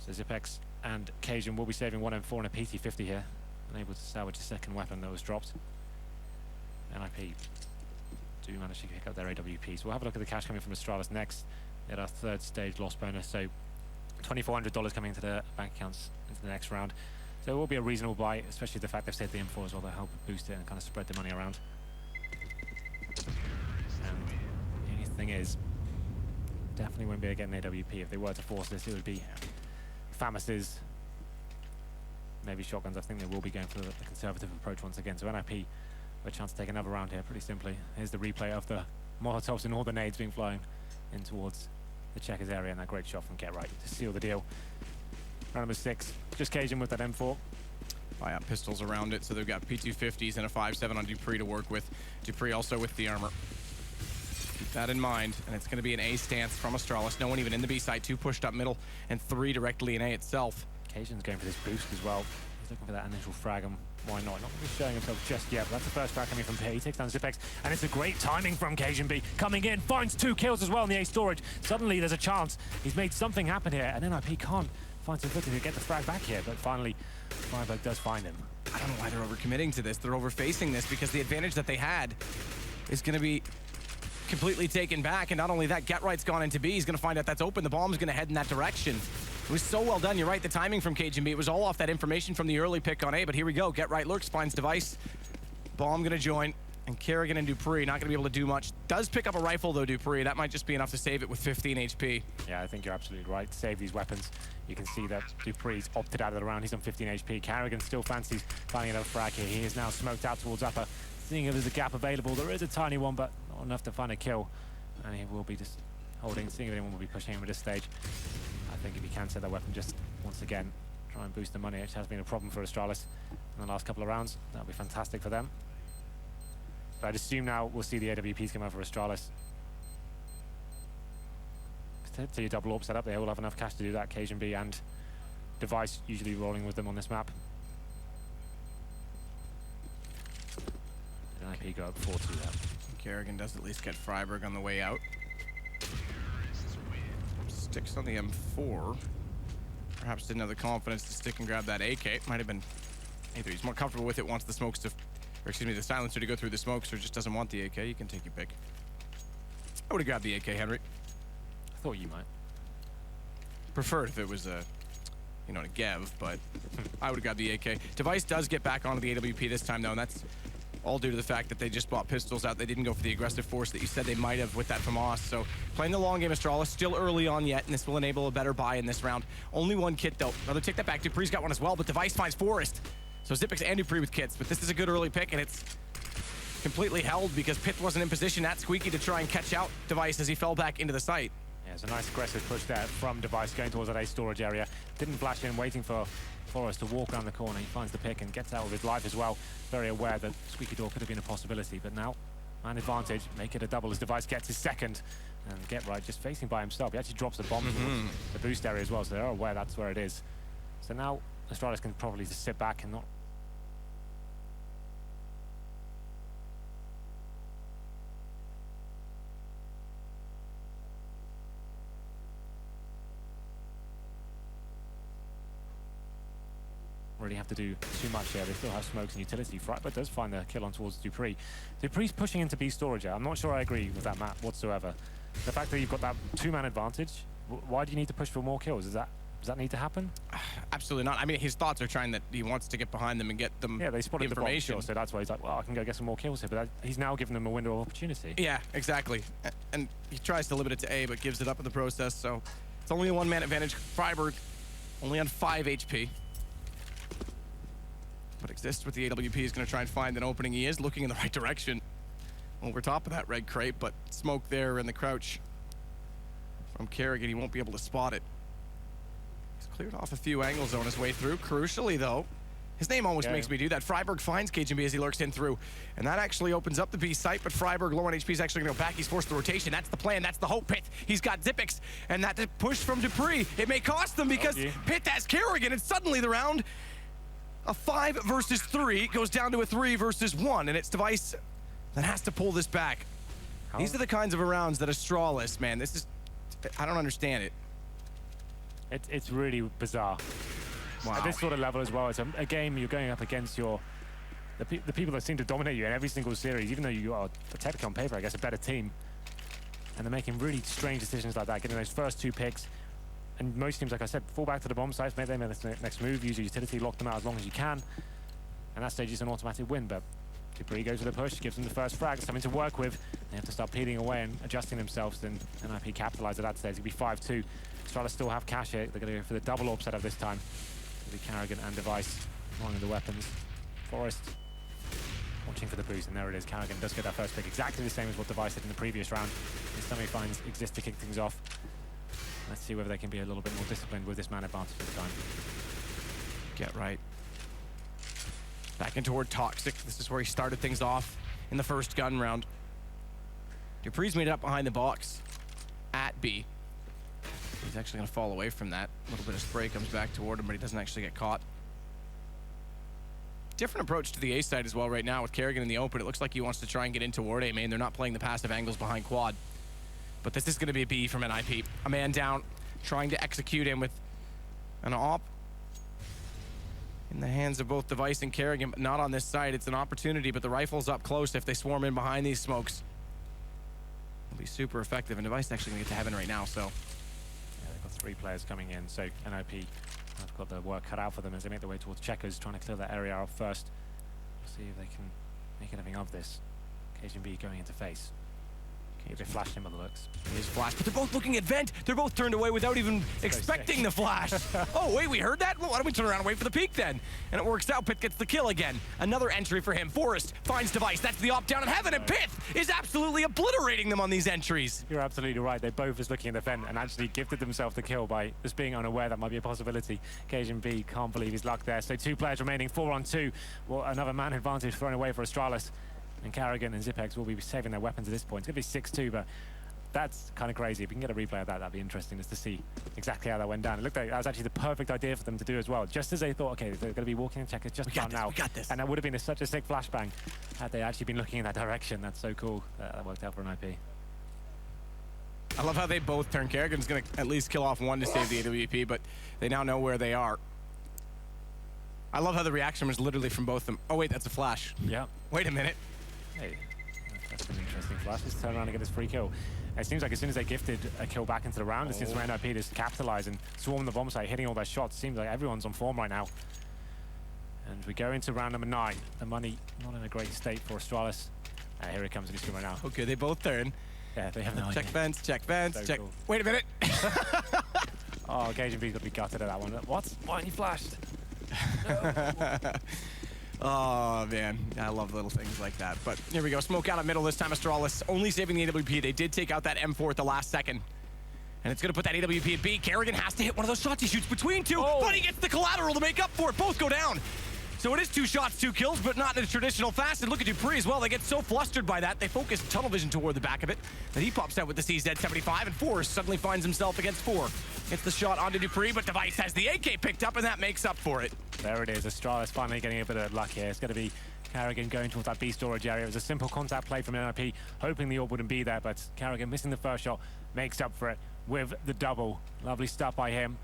So Zipex and Cajun will be saving 1 M4 and a PT-50 here, unable to salvage a second weapon that was dropped. NiP do manage to pick up their AWP. So we'll have a look at the cash coming from Astralis next. They had our 3rd stage loss bonus, so $2,400 coming into the bank accounts into the next round. So it will be a reasonable buy, especially the fact they've saved the M4 as well. They'll help boost it and kind of spread the money around. And the only thing is, definitely won't be able to get an AWP. If they were to force this, it would be FAMAS's, maybe shotguns. I think they will be going for the conservative approach once again. So NiP a chance to take another round here pretty simply. Here's the replay of the Molotovs and all the nades being flying in towards the Checkers area, and that great shot from Get Right to seal the deal. Round number 6, just Cajun with that M4. Buy out pistols around it, so they've got P250s and a 5.7 on Dupree to work with. Dupree also with the armor. Keep that in mind, and it's going to be an A stance from Astralis. No one even in the B side. 2 pushed up middle, and 3 directly in A itself. Cajun's going for this boost as well. He's looking for that initial frag, and why not? Not going to be showing himself just yet, but that's the first frag coming from P. He takes down Zipex, and it's a great timing from KGB. Coming in, finds 2 kills as well in the A storage. Suddenly there's a chance. He's made something happen here, and NiP can't find some footing to get the frag back here, but finally, Firebug does find him. I don't know why they're overcommitting to this. They're overfacing this because the advantage that they had is going to be completely taken back. And not only that, GetRight's gone into B. He's going to find out that's open. The bomb's going to head in that direction. It was so well done. You're right, the timing from KGB. It was all off that information from the early pick on A, but here we go. GetRight lurks, finds device. Bomb going to join. And Kerrigan and Dupree not going to be able to do much. Does pick up a rifle, though, Dupree. That might just be enough to save it with 15 HP. Yeah, I think you're absolutely right. Save these weapons. You can see that Dupree's opted out of the round. He's on 15 HP. Kerrigan still fancies finding another frag here. He is now smoked out towards upper. Seeing if there's a gap available. There is a tiny one, but not enough to find a kill. And he will be just holding, seeing if anyone will be pushing him at this stage. I think if he can set that weapon just once again, try and boost the money, which has been a problem for Astralis in the last couple of rounds. That'll be fantastic for them. But I'd assume now we'll see the AWPs come out for Astralis. To your double AWP setup, they will have enough cash to do that. KGB and Device usually rolling with them on this map. And NiP go up 4-2 there. Kerrigan does at least get Freiburg on the way out. Sticks on the M4. Perhaps didn't have the confidence to stick and grab that AK. Might have been either he's more comfortable with it, wants the smokes to, or excuse me, the silencer to go through the smokes, or just doesn't want the AK. You can take your pick. I would have grabbed the AK, Henry. I thought you might. Preferred if it was a, you know, a Gev, but I would have grabbed the AK. Device does get back onto the AWP this time, though, and that's all due to the fact that they just bought pistols out. They didn't go for the aggressive force that you said they might have with that from Oz. So playing the long game, Astralis, still early on yet, and this will enable a better buy in this round. Only 1 kit, though. Now, take that back. Dupree's got one as well, but Device finds Forest. So Zipex and Dupree with kits, but this is a good early pick, and it's completely held because Pith wasn't in position at Squeaky to try and catch out Device as he fell back into the site. Yeah, it's a nice aggressive push there from Device going towards that A storage area. Didn't flash in, waiting for Forrest to walk around the corner. He finds the pick and gets out with his life as well. Very aware that Squeaky Door could have been a possibility, but now, man advantage, make it a double as Device gets his second. And GetRight just facing by himself. He actually drops the bomb towards the boost area as well, so they're aware that's where it is. So now Astralis can probably just sit back and not really have to do too much here. They still have smokes and utility. But does find the kill on towards Dupree. Dupree's pushing into B storage here. I'm not sure I agree with that map whatsoever. The fact that you've got that 2-man advantage, why do you need to push for more kills? Does that need to happen? Absolutely not. I mean, his thoughts are trying that he wants to get behind them and get them they spotted information. The bomb, so that's why he's like, well, I can go get some more kills here. But he's now given them a window of opportunity. Yeah, exactly. And he tries to limit it to A, but gives it up in the process. So it's only a 1-man advantage. Freiburg only on 5 HP. But exists with the AWP is going to try and find an opening. He is looking in the right direction over top of that red crate, but smoke there in the crouch from Kerrigan. He won't be able to spot it. He's cleared off a few angles on his way through. Crucially, though, his name almost makes me do that. Freiburg finds KGB as he lurks in through, and that actually opens up the B site, but Freiburg, low on HP, is actually going to go back. He's forced the rotation. That's the plan. That's the hope. Pith, he's got Zipex, and that push from Dupree, it may cost them because Pith has Kerrigan, and suddenly the round, a 5 versus 3 goes down to a 3 versus 1, and it's Device that has to pull this back. These are the kinds of rounds that Astralis, man, this is, I don't understand it. It's really bizarre. Wow. At this sort of level as well, it's a game you're going up against the people that seem to dominate you in every single series, even though you are, technically on paper, I guess, a better team. And they're making really strange decisions like that, getting those first 2 picks. And most teams, like I said, fall back to the bomb sites, make them the next move, use your utility, lock them out as long as you can. And that stage is an automatic win, but Dupree goes with the push, gives them the first frag, something to work with. They have to start peeling away and adjusting themselves, then NiP capitalize at that stage. It's going to be 5-2. Astralis still have cash here. They're going to go for the double AWP setup this time. It'll be Kerrigan and Device, one of the weapons. Forrest watching for the boost, and there it is. Kerrigan does get that first pick, exactly the same as what Device did in the previous round. This time he finds Exist to kick things off. Let's see whether they can be a little bit more disciplined with this man advantage this time. GetRight. Back in toward Toxic. This is where he started things off in the first gun round. Dupree's made it up behind the box at B. He's actually going to fall away from that. A little bit of spray comes back toward him, but he doesn't actually get caught. different approach to the A side as well right now with Kerrigan in the open. It looks like he wants to try and get in toward A main. They're not playing the passive angles behind quad. But this is going to be a B from NiP. A man down, trying to execute him with an op in the hands of both Device and Kerrigan, but not on this side. It's an opportunity, but the rifle's up close. If they swarm in behind these smokes, it'll be super effective. And Device actually going to get to heaven right now, so. Yeah, they've got 3 players coming in, so NiP have got the work cut out for them as they make their way towards Checkers, trying to clear that area out first. We'll see if they can make anything of this. KGB going into face. Keep it flashed him by the looks. Here's flash, but they're both looking at vent. They're both turned away without even expecting the flash. Oh, wait, we heard that? Well, why don't we turn around and wait for the peek then? And it works out. Pith gets the kill again. Another entry for him. Forrest finds Device. That's the op down in heaven, and Pith is absolutely obliterating them on these entries. You're absolutely right. They both was looking at the vent and actually gifted themselves the kill by just being unaware that might be a possibility. KGB can't believe his luck there. So 2 players remaining, 4 on 2. Well, another man advantage thrown away for Astralis. And Kerrigan and Zipex will be saving their weapons at this point. It's going to be 6-2, but that's kind of crazy. If we can get a replay of that, that'd be interesting just to see exactly how that went down. It looked like that was actually the perfect idea for them to do as well. Just as they thought, okay, they're going to be walking in Checkers just about now. We got this. And that would have been such a sick flashbang had they actually been looking in that direction. That's so cool. That worked out for NiP. I love how they both turn. Kerrigan's going to at least kill off one to save the AWP, but they now know where they are. I love how the reaction was literally from both of them. Oh, wait, that's a flash. Yeah. Wait a minute. Hey, that's an interesting flash. Just turn around and get this free kill. It seems like as soon as they gifted a kill back into the round, it seems like NiP just capitalize and swarm the bomb site, hitting all their shots. Seems like everyone's on form right now. And we go into round number 9. The money not in a great state for Astralis. Here it comes in the screen right now. Okay, they both turn. Yeah, they have no Check idea. vents, check vents, So check. cool. Wait a minute. Oh, KGB's got to be gutted at that one. What? Why aren't you flashed? Oh, man. I love little things like that. But here we go. Smoke out at middle this time. Astralis only saving the AWP. They did take out that M4 at the last second. And it's going to put that AWP at B. Kerrigan has to hit one of those shots. He shoots between 2, but he gets the collateral to make up for it. Both go down. So it is 2 shots, 2 kills, but not in a traditional fashion. Look at Dupree as well. They get so flustered by that. They focus tunnel vision toward the back of it. Then he pops out with the CZ75, and Forrest suddenly finds himself against 4. Gets the shot onto Dupree, but Device has the AK picked up, and that makes up for it. There it is. Astralis finally getting a bit of luck here. It's going to be Kerrigan going towards that B storage area. It was a simple contact play from NiP, hoping the orb wouldn't be there, but Kerrigan missing the first shot makes up for it with the double. Lovely stuff by him.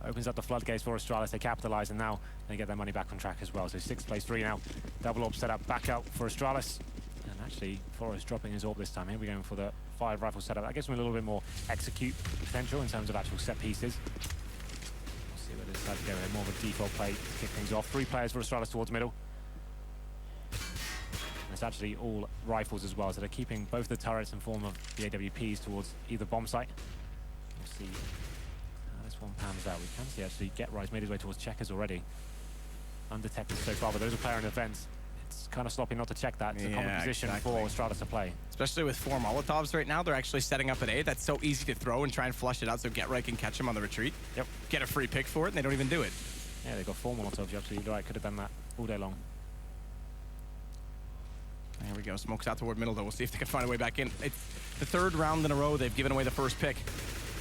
Opens up the floodgates for Astralis. They capitalize, and now they get their money back on track as well. So 6 plays 3 now. Double orb set up back out for Astralis. And actually, Forrest dropping his orb this time. Here we're going for the 5 rifle setup. That gives him a little bit more execute potential in terms of actual set pieces. We'll see where this decides to go here. More of a default play to kick things off. 3 players for Astralis towards middle. And it's actually all rifles as well, so they're keeping both the turrets in form of the AWPs towards either bomb site. We'll see how this one pans out. We can see actually GetRight's made his way towards Checkers already. Undetected so far, but there's a player in events. It's kind of sloppy not to check that. It's a common position for Astralis to play. Especially with 4 Molotovs right now, they're actually setting up at A. That's so easy to throw and try and flush it out so GetRight can catch him on the retreat. Yep. Get a free pick for it, and they don't even do it. Yeah, they've got 4 Molotovs. You're absolutely right. Could have done that all day long. There we go. Smokes out toward middle, though. We'll see if they can find a way back in. It's the 3rd round in a row they've given away the first pick.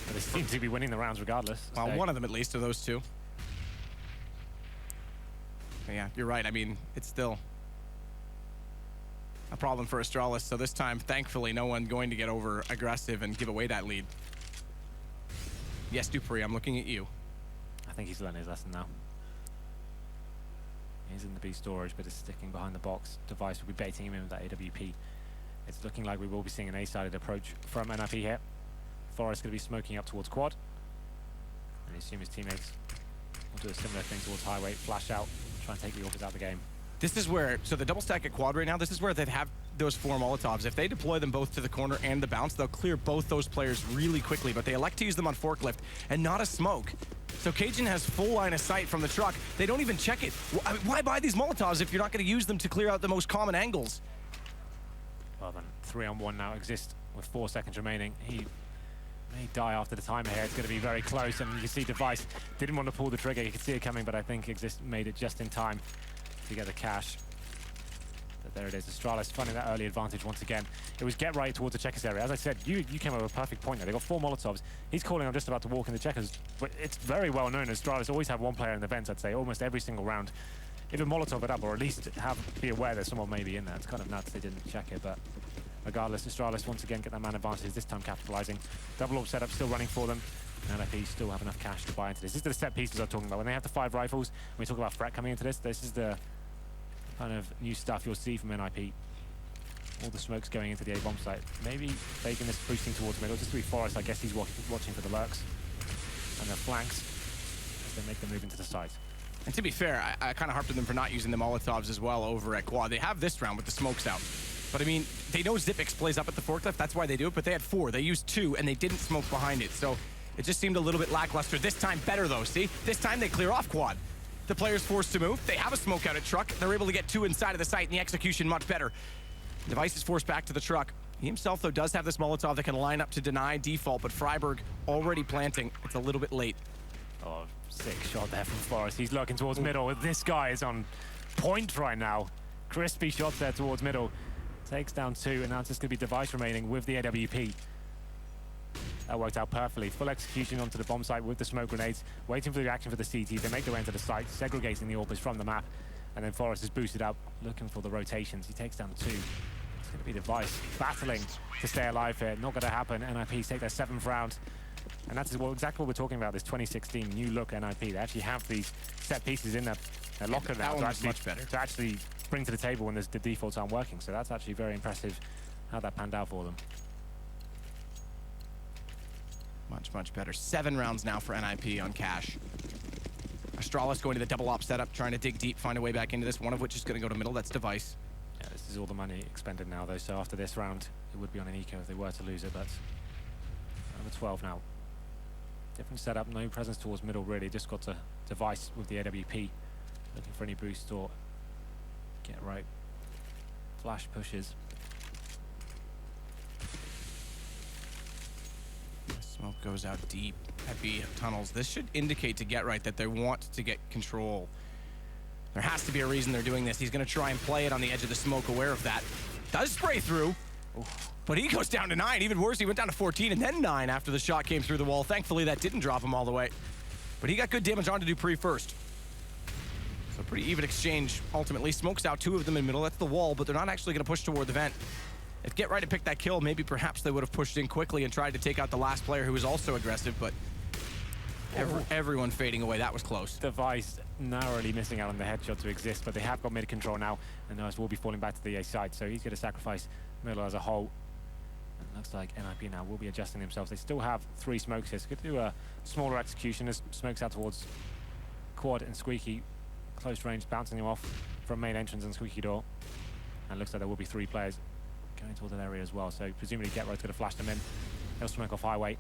But they seem to be winning the rounds regardless. Well, so. one of them at least of those 2. But yeah, you're right. I mean, it's still a problem for Astralis. So this time, thankfully, no one going to get over aggressive and give away that lead. Yes, Dupree, I'm looking at you. I think he's learned his lesson now. He's in the B storage, but is sticking behind the box. Device will be baiting him in with that AWP. It's looking like we will be seeing an A-sided approach from NiP here. Forrest going to be smoking up towards quad. And I assume his teammates will do a similar thing towards highway, flash out, try and take the orbits out of the game. This is where, so the double stack at quad right now, this is where they'd have those 4 Molotovs. If they deploy them both to the corner and the bounce, they'll clear both those players really quickly, but they elect to use them on forklift and not a smoke. So Cajun has full line of sight from the truck. They don't even check it. I mean, why buy these Molotovs if you're not going to use them to clear out the most common angles? Well then, 3-on-1 now exists with 4 seconds remaining. He may die after the timer here. It's going to be very close, and you can see Device didn't want to pull the trigger. You could see it coming, but I think Exist made it just in time to get the cash. But there it is. Astralis finding that early advantage once again. It was GetRight towards the Checkers area. As I said, you came up with a perfect point there. They got 4 Molotovs. He's calling on just about to walk in the Checkers, but it's very well known Astralis always have 1 player in the vents, I'd say, almost every single round. either Molotov it up or at least be aware that someone may be in there. It's kind of nuts they didn't check it, but regardless, Astralis once again get that man advantage, this time capitalizing. Double AWP setup still running for them. And NiP still have enough cash to buy into this. This is the set pieces I'm talking about. When they have the 5 rifles, when we talk about threat coming into this is the kind of new stuff you'll see from NiP. All the smokes going into the A-bomb site. Maybe faking this, boosting towards middle. Just to be Forest, I guess he's watching for the lurks and their flanks as they make the move into the site. And to be fair, I kind of harped on them for not using the Molotovs as well over at Quad. They have this round with the smokes out. But I mean, they know Zipix plays up at the forklift, that's why they do it, but they had 4. They used 2, and they didn't smoke behind it. So it just seemed a little bit lackluster. This time better, though, see? This time they clear off Quad. The player's forced to move. They have a smoke out at truck. They're able to get 2 inside of the site, and the execution much better. Device is forced back to the truck. He himself, though, does have this Molotov that can line up to deny default, but Freiburg already planting. It's a little bit late. Oh, sick shot there from Forest. He's looking towards middle. This guy is on point right now. Crispy shots there towards middle. Takes down 2, and now it's just going to be Device remaining with the AWP. That worked out perfectly. Full execution onto the bomb site with the smoke grenades. Waiting for the reaction for the CT. They make their way into the site, segregating the AWPers from the map. And then Forest is boosted up, looking for the rotations. He takes down 2. It's going to be Device battling to stay alive here. Not going to happen. NiP take their 7th round. And that's exactly what we're talking about, this 2016 new look NiP. They actually have these set pieces in their locker now to actually bring to the table when the defaults aren't working. So that's actually very impressive how that panned out for them. Much, much better. 7 rounds now for NiP on cash. Astralis going to the double op setup, trying to dig deep, find a way back into this, one of which is going to go to middle. That's Device. Yeah, this is all the money expended now, though. So after this round, it would be on an eco if they were to lose it. But number 12 now. Different setup, no presence towards middle, really. Just got to Device with the AWP. Looking for any boost or get right. Flash pushes. Smoke goes out deep at B tunnels. This should indicate to Get Right that they want to get control. There has to be a reason they're doing this. He's going to try and play it on the edge of the smoke, aware of that. Does spray through, but he goes down to 9. Even worse, he went down to 14 and then 9 after the shot came through the wall. Thankfully, that didn't drop him all the way. But he got good damage onto Dupree first. So pretty even exchange, ultimately. Smokes out 2 of them in middle. That's the wall, but they're not actually going to push toward the vent. If Get Right had picked that kill, maybe perhaps they would have pushed in quickly and tried to take out the last player who was also aggressive, but everyone fading away. That was close. Device narrowly missing out on the headshot to exist, but they have got mid control now, and Nurse will be falling back to the A side, so he's going to sacrifice middle as a whole. And it looks like NiP now will be adjusting themselves. They still have 3 smokes here, so could do a smaller execution as smokes out towards Quad and Squeaky. Close range, bouncing him off from main entrance and Squeaky door. And it looks like there will be 3 players going towards that area as well, so presumably Get Right's going to flash them in. They'll smoke off highway,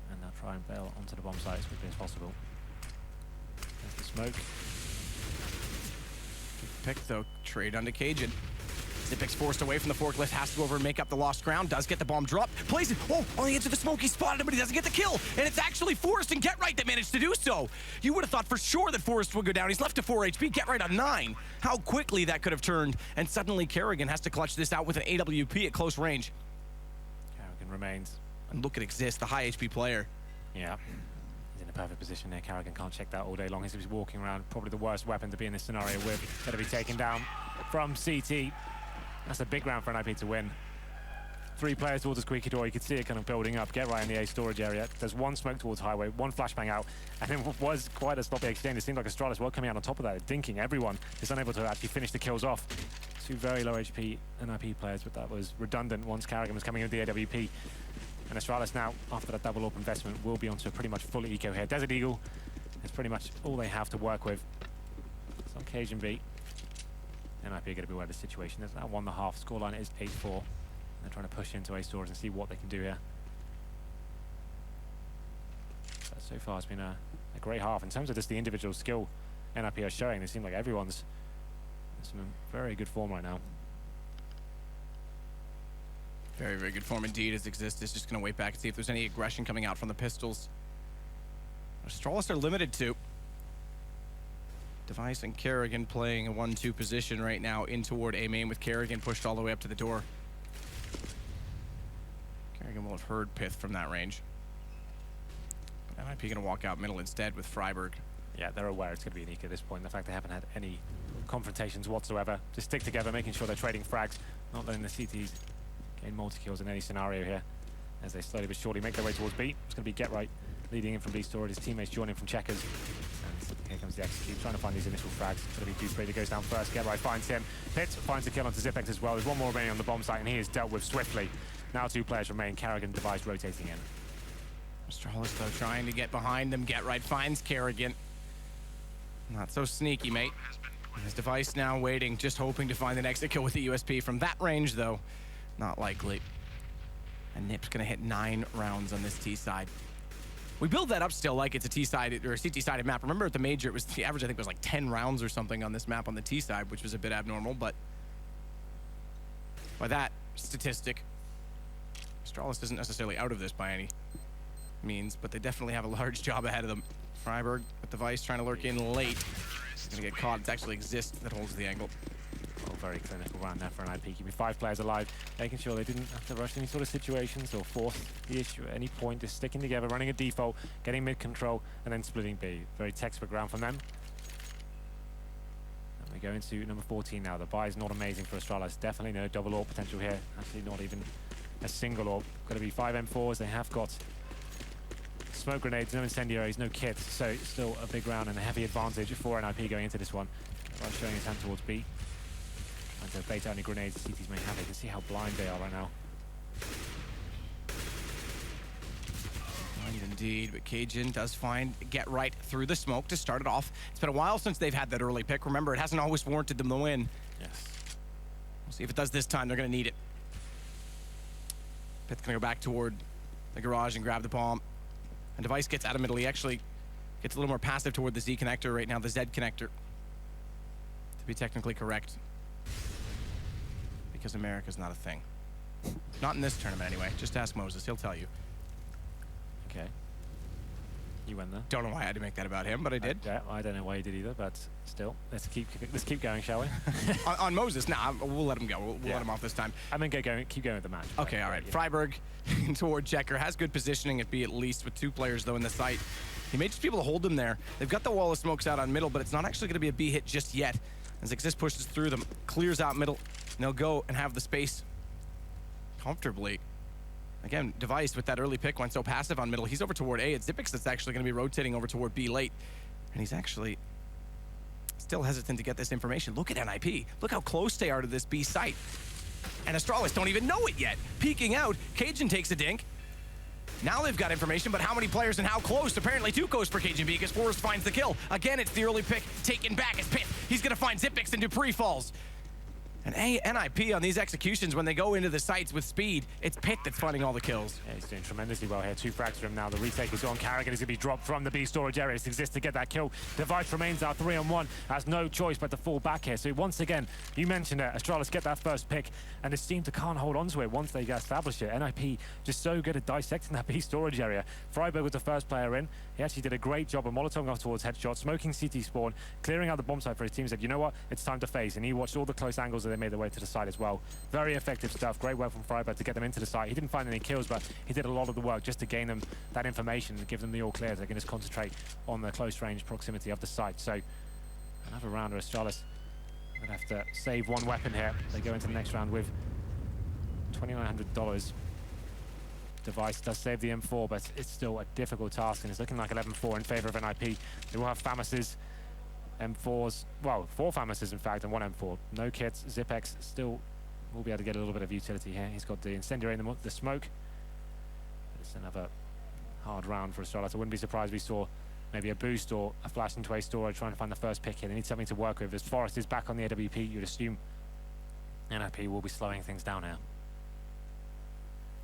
and they'll try and bail onto the bomb site as quickly as possible. There's the smoke. Good pick, though. Trade onto Cajun. Zipix forced away from the forklift, has to go over and make up the lost ground, does get the bomb drop, plays it, on the edge of the smoke, he spotted him, but he doesn't get the kill, and it's actually Forrest and Get Right that managed to do so. You would have thought for sure that Forrest would go down. He's left to 4 HP, Get Right on 9. How quickly that could have turned, and suddenly Kerrigan has to clutch this out with an AWP at close range. Kerrigan remains. And look at Exist, the high HP player. Yeah. He's in a perfect position there. Kerrigan can't check that all day long. He's walking around, probably the worst weapon to be in this scenario with. Going to be taken down from CT. That's a big round for NiP to win. 3 players towards the squeaky door. You can see it kind of building up. Get Right in the A storage area. There's 1 smoke towards highway, 1 flashbang out, and it was quite a sloppy exchange. It seemed like Astralis were coming out on top of that, dinking everyone. Just unable to actually finish the kills off. 2 very low HP NiP players, but that was redundant once Kerrigan was coming in with the AWP. And Astralis now, after that double up investment, will be onto a pretty much full eco here. Desert Eagle is pretty much all they have to work with. It's on Cajun B. NiP are going to be aware of the situation. There's now 1.5. Scoreline is 8-4. They're trying to push into A storage and see what they can do here. But so far it's been a great half. In terms of just the individual skill NiP are showing, it seems like everyone's in some very good form right now. Very, very good form indeed as Exist is just going to wait back and see if there's any aggression coming out from the pistols. Astralis are limited to. Device and Kerrigan playing a 1-2 position right now in toward A main with Kerrigan pushed all the way up to the door. Kerrigan will have heard Pith from that range. But NiP going to walk out middle instead with Freiburg. Yeah, they're aware it's going to be unique at this point. The fact they haven't had any confrontations whatsoever. Just stick together, making sure they're trading frags, not letting the CTs gain multi-kills in any scenario here. As they slowly but surely make their way towards B. It's going to be Get Right leading in from B storage. His teammates join in from Checkers. And here comes the execute, trying to find these initial frags. It's going to be DreamHack that goes down first. Get Right finds him. Pitt finds a kill onto Zipex as well. There's one more remaining on the bomb site, and he is dealt with swiftly. Now 2 players remain. Kerrigan, Device rotating in. Astralis, though, trying to get behind them. Get Right finds Kerrigan. Not so sneaky, mate. His Device now waiting, just hoping to find the next kill with the USP. From that range, though, not likely. And NiP's going to hit 9 rounds on this T side. We build that up still like it's a T-sided or a CT-sided map. Remember at the major, it was the average, I think, was like 10 rounds or something on this map on the T side, which was a bit abnormal, but by that statistic, Astralis isn't necessarily out of this by any means, but they definitely have a large job ahead of them. Freiburg with Device trying to lurk in late. He's going to get caught. It's actually Exist that holds the angle. Oh, very clinical round there for an NiP, keeping 5 players alive, making sure they didn't have to rush any sort of situations or force the issue at any point, just sticking together, running a default, getting mid control, and then splitting B. Very textbook round from them. And we go into number 14 now. The buy is not amazing for Astralis. Definitely no double AWP potential here. Actually, not even a single AWP. Got to be 5 M4s. They have got smoke grenades, no incendiaries, no kits, so still a big round and a heavy advantage for NiP going into this one. Showing his hand towards B. And to bait out any grenades the CTs may have. You can see how blind they are right now. Blind indeed, but Cajun does find Get Right through the smoke to start it off. It's been a while since they've had that early pick. Remember, it hasn't always warranted them the win. Yes. We'll see if it does this time. They're going to need it. Pitt's going to go back toward the garage and grab the bomb. And Device gets out of middle. He actually gets a little more passive toward the Z connector right now, the Z connector, to be technically correct. Because America's not a thing. Not in this tournament anyway. Just ask Moses, he'll tell you. Okay. You went there. Don't know why I had to make that about him, but I did. Yeah, I don't know why you did either, but still, let's keep going, shall we? on Moses, nah, we'll let him go. We'll let him off this time. I mean, keep going with the match. Okay, all right. Freiburg toward Checker has good positioning at B at least, with 2 players though in the site. He may just be able to hold him there. They've got the wall of smokes out on middle, but it's not actually going to be a B hit just yet. As Exist pushes through them, clears out middle, and they'll go and have the space comfortably. Again, Device with that early pick went so passive on middle. He's over toward A. It's Zipex that's actually going to be rotating over toward B late. And he's actually still hesitant to get this information. Look at NiP. Look how close they are to this B site. And Astralis don't even know it yet. Peeking out, Cajun takes a dink. Now they've got information, but how many players and how close? Apparently 2 goes for Cajun B because Forrest finds the kill. Again, it's the early pick taken back as Pitt. He's going to find Zipex and Dupree falls. And NiP on these executions, when they go into the sites with speed, it's Pitt that's finding all the kills. Yeah, he's doing tremendously well here. 2 frags for him now. The retake is on. Kerrigan is going to be dropped from the B storage area. It exists to get that kill. Device remains our 3-on-1. Has no choice but to fall back here. So once again, you mentioned it, Astralis get that first pick, and it seemed to can't hold on to it once they establish it. NiP just so good at dissecting that B storage area. Freiburg was the first player in. He actually did a great job of molotoving off towards headshot, smoking CT spawn, clearing out the bomb site for his team. Said, you know what, it's time to face. And he watched all the close angles that they made their way to the side as well. Very effective stuff. Great work from Freiburg to get them into the site. He didn't find any kills, but he did a lot of the work just to gain them that information and give them the all clear. They can just concentrate on the close range proximity of the site. So another round of Astralis. They'll have to save 1 weapon here. They go into the next round with $2,900. Device does save the M4, but it's still a difficult task, and it's looking like 11-4 in favor of NiP. They will have Famises, M4s, well, 4 Famises in fact, and 1 M4. No kits. Zipex still will be able to get a little bit of utility here. He's got the incendiary in the smoke. It's another hard round for Astralis. I wouldn't be surprised if we saw maybe a boost or a flash into a storage trying to find the first pick here. They need something to work with. As Forrest is back on the AWP, you'd assume NiP will be slowing things down here.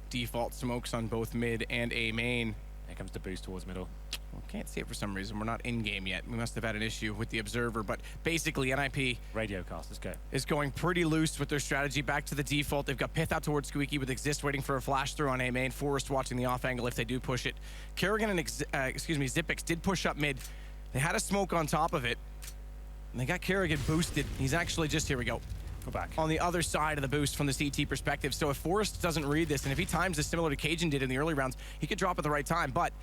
Default smokes on both mid and A main. Here comes the boost towards middle. Well, can't see it for some reason. We're not in game yet. We must have had an issue with the observer, but basically NiP radio cast, let's go. Is going pretty loose with their strategy. Back to the default. They've got Pith out towards QIWI with Exist waiting for a flash through on A main. Forrest watching the off angle if they do push it. Kerrigan and Zipex did push up mid. They had a smoke on top of it, and they got Kerrigan boosted. He's actually just, here we go. Go back. On the other side of the boost from the CT perspective. So if Forrest doesn't read this, and if he times this similar to Cajun did in the early rounds, he could drop at the right time. But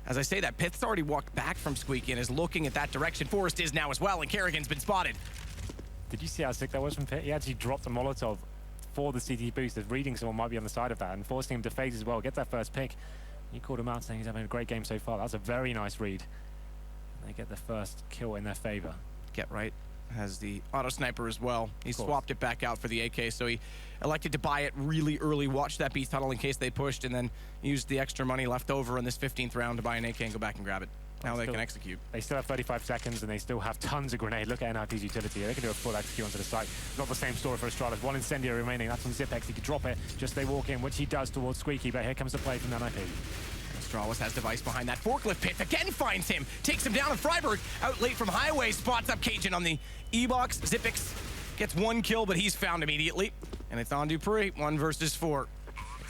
As I say that, Pith's already walked back from Squeaky and is looking at that direction. Forrest is now as well, and Kerrigan's been spotted. Did you see how sick that was from Pith? He actually dropped a Molotov for the CT boost, as reading someone might be on the side of that and forcing him to phase as well, get that first pick. He called him out saying he's having a great game so far. That's a very nice read. And they get the first kill in their favor. Get right. Has the auto sniper as well. He swapped it back out for the AK, so he elected to buy it really early, watch that B tunnel in case they pushed, and then used the extra money left over in this 15th round to buy an AK and go back and grab it. Now they can execute. They still have 35 seconds and they still have tons of grenade. Look at NiP's utility. They can do a full execute onto the site. Not the same story for Astralis. One incendiary remaining. That's on Zipex. He could drop it. Just they walk in, which he does towards Squeaky, but here comes the play from NiP. Astralis has device behind that forklift. Pit again finds him, takes him down, and Freiburg out late from Highway spots up Cajun on the E-box. Zipex gets one kill, but he's found immediately. And it's on Dupree, 1 versus 4.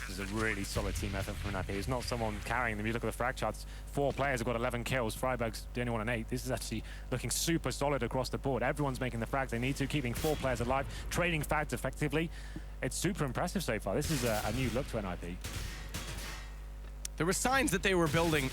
This is a really solid team effort from NiP. He's not someone carrying them. You look at the frag charts, 4 players have got 11 kills. Freiburg's the only one on 8. This is actually looking super solid across the board. Everyone's making the frags they need to, keeping 4 players alive, trading frags effectively. It's super impressive so far. This is a new look to NiP. There were signs that they were building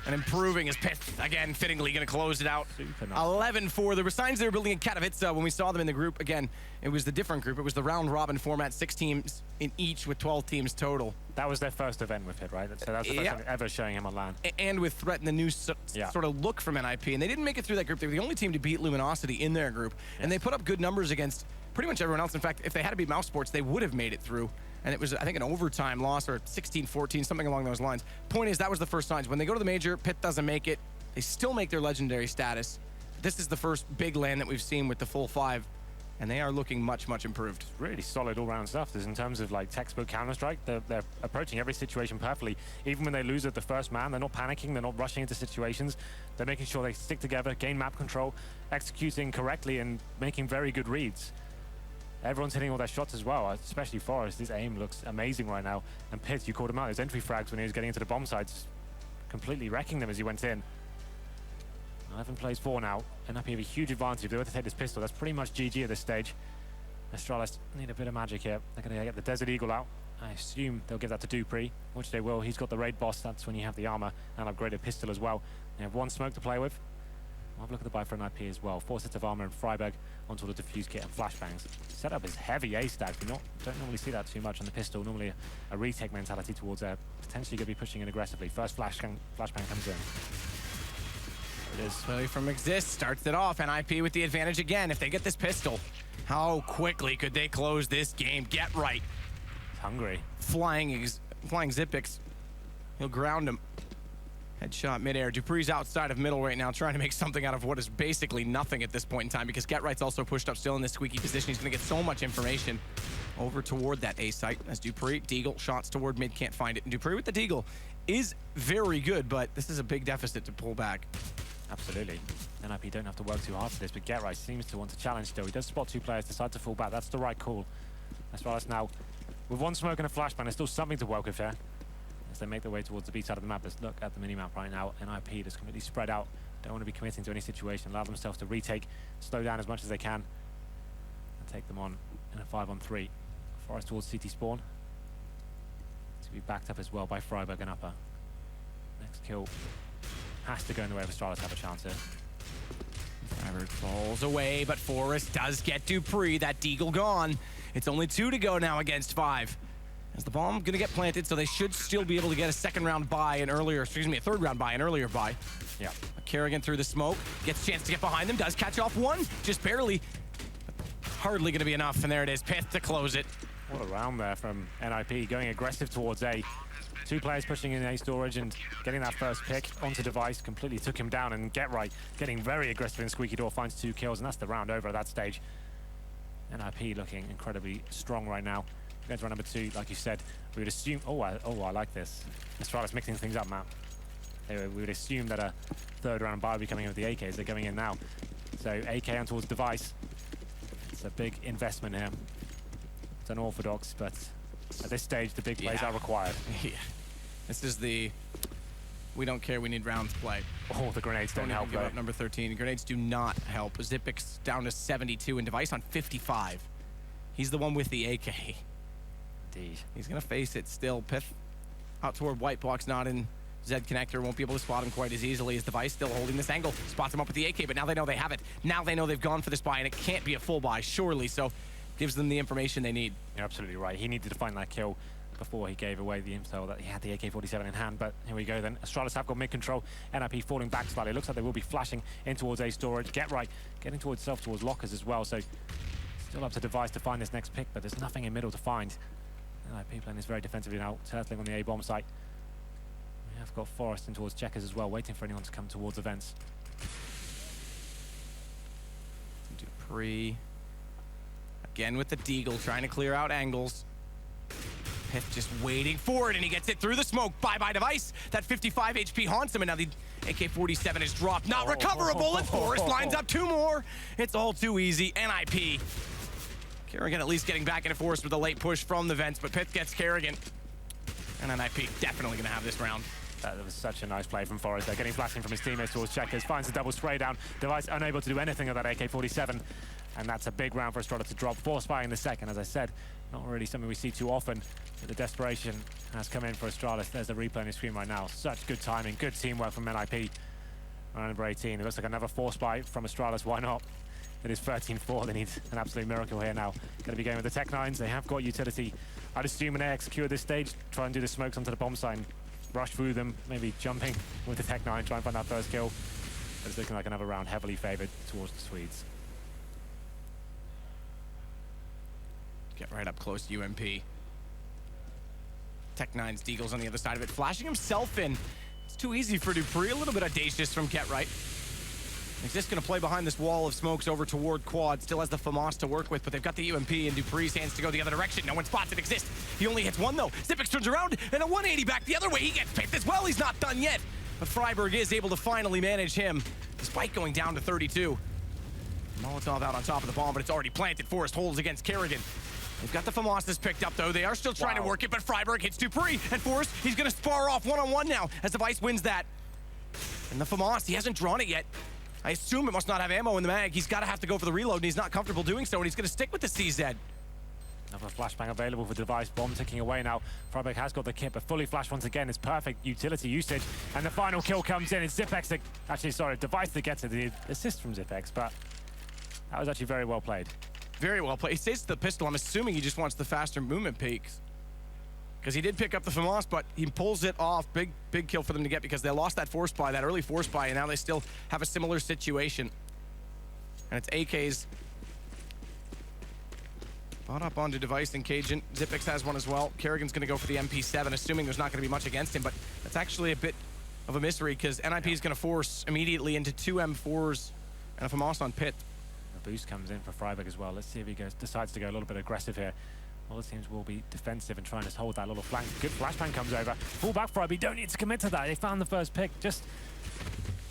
and improving as Pith, again, fittingly going to close it out. 11-4. There were signs they were building in Katowice when we saw them in the group. Again, it was the different group. It was the round-robin format, 6 teams in each with 12 teams total. That was their first event with it, right? So that's the first time ever showing him on LAN. And with Threat and the new sort of look from NiP. And they didn't make it through that group. They were the only team to beat Luminosity in their group. Yes. And they put up good numbers against pretty much everyone else. In fact, if they had to beat Mouse Sports, they would have made it through. And it was, I think, an overtime loss or 16-14, something along those lines. Point is, that was the first signs. When they go to the major, Pith doesn't make it. They still make their legendary status. This is the first big LAN that we've seen with the full 5. And they are looking much, much improved. Really solid all-round stuff. There's in terms of like textbook Counter-Strike, they're approaching every situation perfectly. Even when they lose at the first man, they're not panicking, they're not rushing into situations. They're making sure they stick together, gain map control, executing correctly and making very good reads. Everyone's hitting all their shots as well, especially Forrest. His aim looks amazing right now. And Pith, you called him out, his entry frags when he was getting into the bomb sites, completely wrecking them as he went in. 11 plays 4 now. NiP have a huge advantage. If they were to take this pistol, that's pretty much GG at this stage. Astralis need a bit of magic here. They're going to get the Desert Eagle out. I assume they'll give that to Dupree, which they will. He's got the raid boss. That's when you have the armor and upgraded pistol as well. They have 1 smoke to play with. I'll have a look at the buy for NiP as well. 4 sets of armor and Freiburg onto the diffuse kit and flashbangs. Setup is heavy A stack. We don't normally see that too much on the pistol. Normally a retake mentality towards potentially going to be pushing in aggressively. First flashbang comes in. There it is. Play from Exist starts it off. NiP with the advantage again. If they get this pistol, how quickly could they close this game? Get right. He's hungry. Flying Zipex. He'll ground him. Headshot midair. Dupree's outside of middle right now, trying to make something out of what is basically nothing at this point in time because Get Right's also pushed up still in this squeaky position. He's going to get so much information over toward that A site as Dupree. Deagle shots toward mid, can't find it. And Dupree with the Deagle is very good, but this is a big deficit to pull back. Absolutely. NiP don't have to work too hard for this, but Get Right seems to want to challenge still. He does spot 2 players, decide to fall back. That's the right call. Astralis now with 1 smoke and a flashbang. There's still something to work with here. As they make their way towards the B side of the map, let's look at the mini-map right now. NiP just completely spread out. Don't want to be committing to any situation. Allow themselves to retake, slow down as much as they can, and take them on in a 5-on-3. Forest towards CT spawn. To be backed up as well by Freiburg and Upper. Next kill has to go in the way of Astralis to have a chance here. Freiburg falls away, but Forrest does get Dupree. That Deagle gone. It's only 2 to go now against 5. As the bomb gonna get planted, so they should still be able to get a 2nd round buy, a 3rd round buy, an earlier buy. Yeah. Kerrigan through the smoke, gets a chance to get behind them, does catch off 1, just barely. Hardly gonna be enough, and there it is, Pith to close it. What a round there from NiP, going aggressive towards A. 2 players pushing in A storage and getting that first pick onto device, completely took him down, and Get Right getting very aggressive in Squeaky Door, finds 2 kills, and that's the round over at that stage. NiP looking incredibly strong right now. Going to round number 2, like you said, we would assume. I like this. Astralis mixing things up, Matt. We would assume that a 3rd round buy would be coming in with the AKs. They're going in now. So AK on towards device. It's a big investment here. It's unorthodox, but at this stage, the big plays are required. Yeah. This is the we don't care, we need rounds play. Oh, the grenades don't help. Give up number 13. Grenades do not help. Zipex down to 72 and device on 55. He's the one with the AK. Indeed. He's going to face it still. Pith out toward white box, not in Zed connector won't be able to spot him quite as easily as Device still holding this angle. Spots him up with the AK, but now they know they have it. Now they know they've gone for this buy, and it can't be a full buy, surely, so gives them the information they need. You're absolutely right. He needed to find that kill before he gave away the intel that he had the AK-47 in hand, but here we go then. Astralis have got mid-control, NiP falling back slightly. It looks like they will be flashing in towards A storage. Get right, getting towards self, towards lockers as well, so still up to Device to find this next pick, but there's nothing in middle to find. NiP playing this very defensively now, turtling on the A-bomb site. We have got Forest in towards checkers as well, waiting for anyone to come towards events. Dupree, again with the Deagle, trying to clear out angles. Pith just waiting for it, and he gets it through the smoke. Bye-bye Device. That 55 HP haunts him, and now the AK-47 is dropped. Not recoverable, and Forrest lines up 2 more. It's all too easy. NiP. Kerrigan at least getting back into Forrest with a late push from the vents, but Pith gets Kerrigan. And NiP definitely going to have this round. That was such a nice play from Forrest there, getting flashing from his teammates towards checkers, finds a double spray down. Device unable to do anything with that AK-47, and that's a big round for Astralis to drop. Force fire in the second, as I said, not really something we see too often, but the desperation has come in for Astralis. There's the replay on your screen right now. Such good timing, good teamwork from NiP. Round number 18, it looks like another force buy from Astralis, why not? It is 13-4, they need an absolute miracle here now. Going to be going with the Tech 9s, they have got utility. I'd assume an AXQ at this stage, try and do the smokes onto the bomb site, rush through them, maybe jumping with the Tech 9, try and find that first kill. But it's looking like another round heavily favored towards the Swedes. Get right up close to UMP. Tech 9's Deagle's on the other side of it, flashing himself in. It's too easy for Dupree, a little bit audacious from Get Right. He's just going to play behind this wall of smokes over toward Quad. Still has the FAMAS to work with, but they've got the UMP in Dupree's hands to go the other direction. No one spots it exist. He only hits one, though. Zippix turns around, and a 180 back the other way. He gets picked as well. He's not done yet. But Freiburg is able to finally manage him, despite going down to 32. Molotov out on top of the bomb, but it's already planted. Forrest holds against Kerrigan. They've got the FAMAS picked up, though. They are still trying to work it, but Freiburg hits Dupree. And Forrest, he's going to spar off one-on-one now as Device wins that. And the FAMAS, he hasn't drawn it yet. I assume it must not have ammo in the mag. He's got to have to go for the reload, and he's not comfortable doing so, and he's going to stick with the CZ. Another flashbang available for Device. Bomb ticking away now. Freiburg has got the kit, but fully flashed once again. It's perfect utility usage. And the final kill comes in. It's Zipex that... Actually, sorry, Device that gets it. The assist from Zipex, but that was actually very well played. Very well played. He stays to the pistol. I'm assuming he just wants the faster movement peaks. Because he did pick up the FAMAS, but he pulls it off. Big kill for them to get because they lost that force buy, that early force buy, and now they still have a similar situation. And it's AKs. Bought up onto Device and Cajun. Zipex has one as well. Kerrigan's going to go for the MP7, assuming there's not going to be much against him, but that's actually a bit of a mystery because NiP is going to force immediately into 2 M4s and a FAMAS on Pit. The boost comes in for Freiburg as well. Let's see if he decides to go a little bit aggressive here. All the teams will be defensive and trying to hold that little flank. Good flashbang comes over. Full back Freiburg. Don't need to commit to that. They found the first pick. Just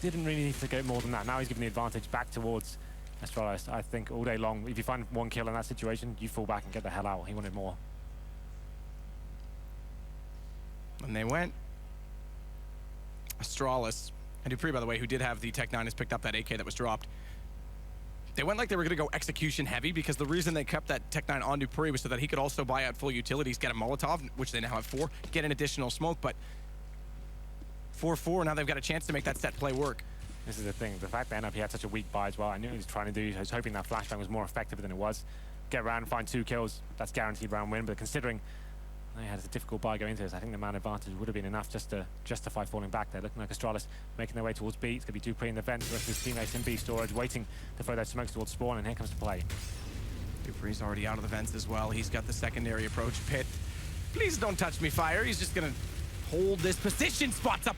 didn't really need to go more than that. Now he's giving the advantage back towards Astralis. I think all day long, if you find one kill in that situation, you fall back and get the hell out. He wanted more. And they went. Astralis. And Dupree, by the way, who did have the Tech 9, has picked up that AK that was dropped. They went like they were going to go execution heavy because the reason they kept that Tech 9 on Dupree was so that he could also buy out full utilities, get a Molotov, which they now have 4, get an additional smoke, but 4-4, now they've got a chance to make that set play work. This is the thing, the fact that NiP had such a weak buy as well, I knew what he was trying to do. I was hoping that flashbang was more effective than it was. Get around, find 2 kills, that's guaranteed round win, but considering they had a difficult buy going into this, I think the man advantage would have been enough just to justify falling back there. Looking like Astralis making their way towards B. It's going to be Dupree in the vent, the rest of his teammates in B storage, waiting to throw those smokes towards spawn, and here comes the play. Dupree's already out of the vents as well. He's got the secondary approach. Pit, please don't touch me, fire. He's just going to hold this position, spots up.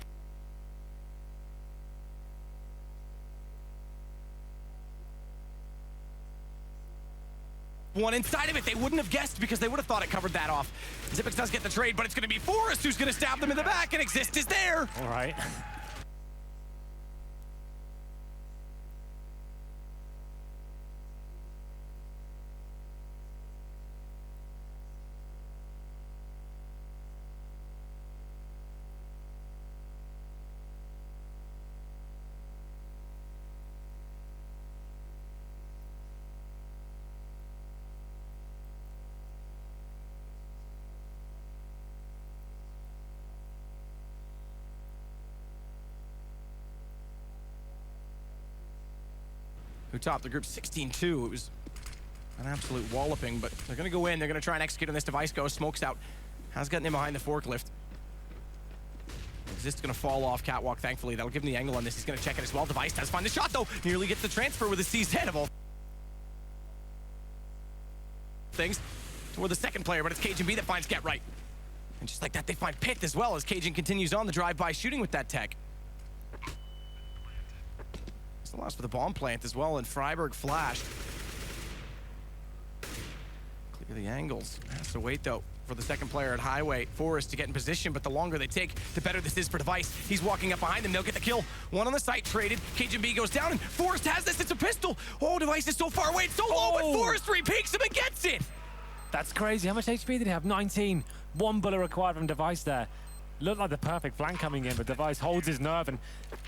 One inside of it, they wouldn't have guessed because they would have thought it covered that off. Zipex does get the trade, but it's going to be Forrest who's going to stab them in the back, and Exist is there. All right. who topped the group 16-2. It was an absolute walloping, but they're going to go in. They're going to try and execute on this. Device goes, smokes out. Has gotten in behind the forklift. Is this going to fall off catwalk? Thankfully, that'll give him the angle on this. He's going to check it as well. Device does find the shot, though. Nearly gets the transfer with a CZ of all things toward the second player, but it's KGB that finds Get Right. And just like that, they find Pith as well as Cajun continues on the drive-by shooting with that tech. It's the loss for the bomb plant as well, and Freiburg flashed. Clear the angles. Has to wait, though, for the second player at Highway, Forrest, to get in position, but the longer they take, the better this is for Device. He's walking up behind them. They'll get the kill. One on the site, traded. KGB goes down, and Forrest has this. It's a pistol. Oh, Device is so far away. It's so low, but Forrest repeaks him and gets it. That's crazy. How much HP did he have? 19. One bullet required from Device there. Looked like the perfect flank coming in, but Device holds his nerve and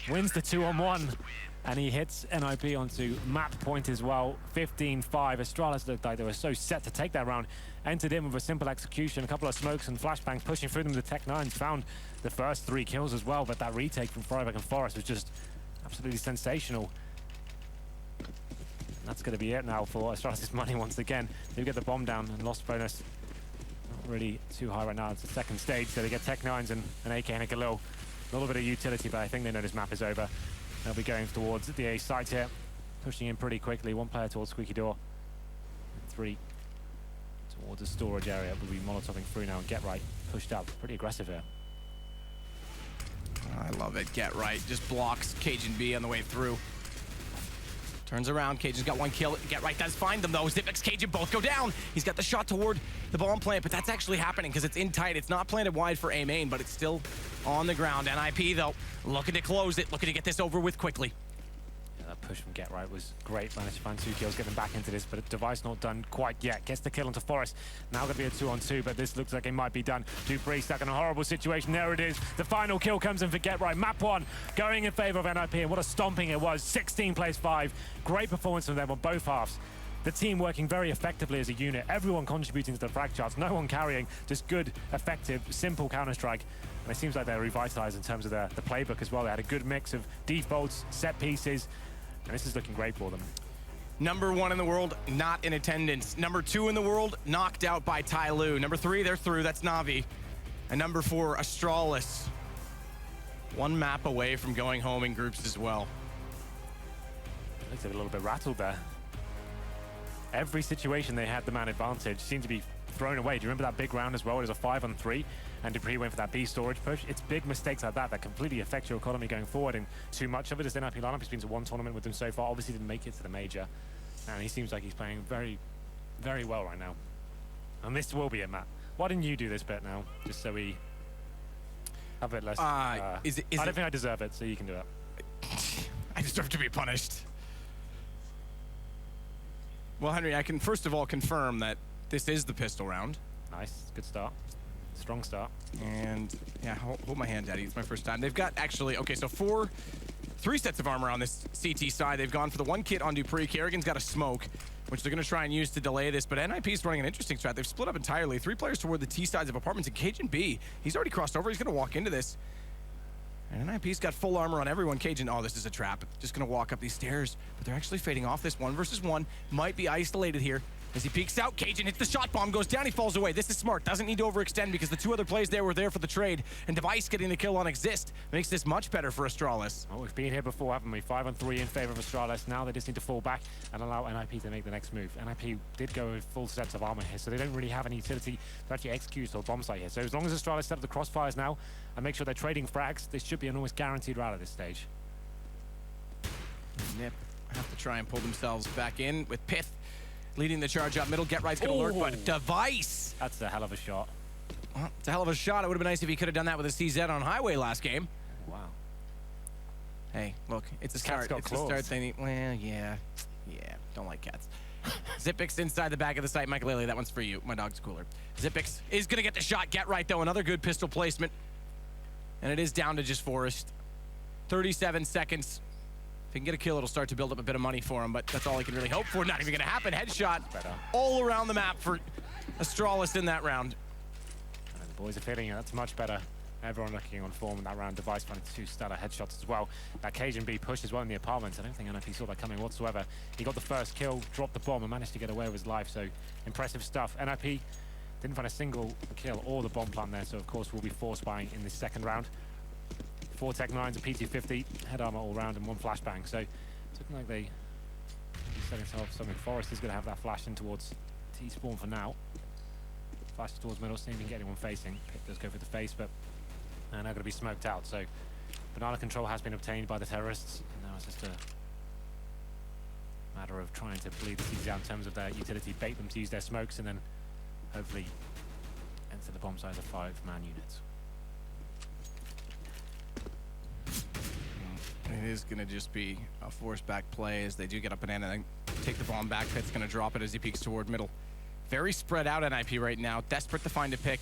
wins the 2-on-1. And he hits NiP onto map point as well. 15-5. Astralis looked like they were so set to take that round. Entered in with a simple execution, a couple of smokes and flashbangs pushing through them. The Tech 9s found the first 3 kills as well, but that retake from Freiburg and Forrest was just absolutely sensational. That's going to be it now for Astralis' money once again. They get the bomb down and lost bonus. Not really too high right now. It's the second stage, so they get Tech 9s and an AK and a Galil. A little bit of utility, but I think they know this map is over. They'll be going towards the A site here, pushing in pretty quickly. 1 player towards Squeaky Door. 3 towards the storage area. We'll be molotoving through now and Get Right pushed up. Pretty aggressive here. I love it. Get Right just blocks Cajun B on the way through. Turns around, Cajun's got 1 kill. Get Right does find them though. Xipix, Cajun both go down. He's got the shot toward the bomb plant, but that's actually happening because it's in tight. It's not planted wide for A main, but it's still on the ground. NiP though, looking to close it, looking to get this over with quickly. Yeah, that push from Get Right was great. Managed to find 2 kills, get them back into this, but Device not done quite yet. Gets the kill onto Forrest. Now going to be a 2-on-2, but this looks like it might be done. Dupree stuck in a horrible situation. There it is. The final kill comes in for Get Right. Map 1 going in favor of NiP, and what a stomping it was. 16 plays 5. Great performance from them on both halves. The team working very effectively as a unit. Everyone contributing to the frag charts. No one carrying. Just good, effective, simple Counter-Strike. And it seems like they're revitalized in terms of the playbook as well. They had a good mix of defaults, set pieces, and this is looking great for them. Number 1 in the world, not in attendance. Number 2 in the world, knocked out by Tai Lu. Number 3, they're through. That's Na'Vi. And number 4, Astralis. 1 map away from going home in groups as well. Looks a little bit rattled there. Every situation they had the man advantage seemed to be thrown away. Do you remember that big round as well? It was a 5-on-3, and Dupree went for that B storage push. It's big mistakes like that that completely affect your economy going forward, and too much of it is NiP lineup. He's been to 1 tournament with them so far. Obviously didn't make it to the major, and he seems like he's playing very, very well right now. And this will be it, Matt. Why didn't you do this bet now, just so we have a bit less? I don't think I deserve it, so you can do it. I deserve to be punished. Well, Henry, I can first of all confirm that this is the pistol round. Nice, good start. Strong start. And yeah, hold my hand, Daddy. It's my first time. They've got actually, okay, so 3 sets of armor on this CT side. They've gone for the 1 kit on Dupree. Kerrigan's got a smoke, which they're going to try and use to delay this, but NiP's running an interesting strat. They've split up entirely. 3 players toward the T sides of apartments, and Cajun B, he's already crossed over. He's going to walk into this. And NiP's got full armor on everyone. Cajun, oh, this is a trap. Just going to walk up these stairs, but they're actually fading off this 1 versus 1. Might be isolated here. As he peeks out, Cajun hits the shot bomb, goes down, he falls away. This is smart, doesn't need to overextend because the 2 other plays there were there for the trade, and Device getting the kill on Exist makes this much better for Astralis. Well, we've been here before, haven't we? 5-on-3 in favor of Astralis. Now they just need to fall back and allow NiP to make the next move. NiP did go with full sets of armor here, so they don't really have any utility to actually execute or bomb site here. So as long as Astralis set up the crossfires now and make sure they're trading frags, this should be an almost guaranteed rout at this stage. NiP have to try and pull themselves back in with Pith leading the charge up middle. Get Right's gonna lurk, but Device. That's a hell of a shot. Well, it's a hell of a shot. It would have been nice if he could have done that with a CZ on Highway last game. Wow. Hey, look, it's a start. It's a start thing. Well, yeah, don't like cats. Xipix inside the back of the site. Michael Lilly, that one's for you. My dog's cooler. Xipix is gonna get the shot. Get Right though, another good pistol placement. And it is down to just Forrest. 37 seconds. If he can get a kill, it'll start to build up a bit of money for him, but that's all he can really hope for. Not even gonna happen. Headshot all around the map for Astralis in that round. And the boys are feeling it. That's much better. Everyone looking on form in that round. Device finding 2 stellar headshots as well. That Cajun B push as well in the apartments. I don't think NiP saw that coming whatsoever. He got the first kill, dropped the bomb, and managed to get away with his life. So impressive stuff. NiP didn't find a single kill or the bomb plant there. So of course we'll be force buying in the second round. 4 Tech 9s, a P250, head armor all round, and 1 flashbang. So it's looking like they setting off something. Forrest is going to have that flash in towards T-spawn for now. Flash towards middle, seeing if he can get anyone facing. Pick does go for the face, but now going to be smoked out. So banana control has been obtained by the terrorists. And now it's just a matter of trying to bleed the CTs out in terms of their utility, bait them to use their smokes, and then hopefully enter the bomb side of 5-man units. It is going to just be a force back play as they do get up and in and then take the bomb back. Pitt's going to drop it as he peeks toward middle. Very spread out NiP right now, desperate to find a pick.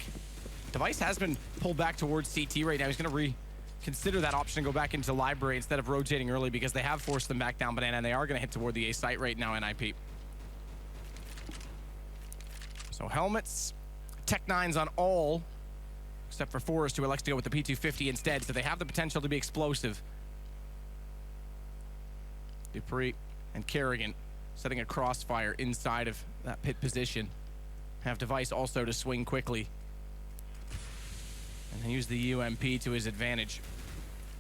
Device has been pulled back towards CT right now. He's going to reconsider that option and go back into library instead of rotating early because they have forced them back down banana and they are going to hit toward the A site right now, NiP. So helmets, Tech 9s on all, except for Forrest, who elects to go with the P250 instead, so they have the potential to be explosive. Dupree and Kerrigan setting a crossfire inside of that pit position. Have Device also to swing quickly. And then use the UMP to his advantage.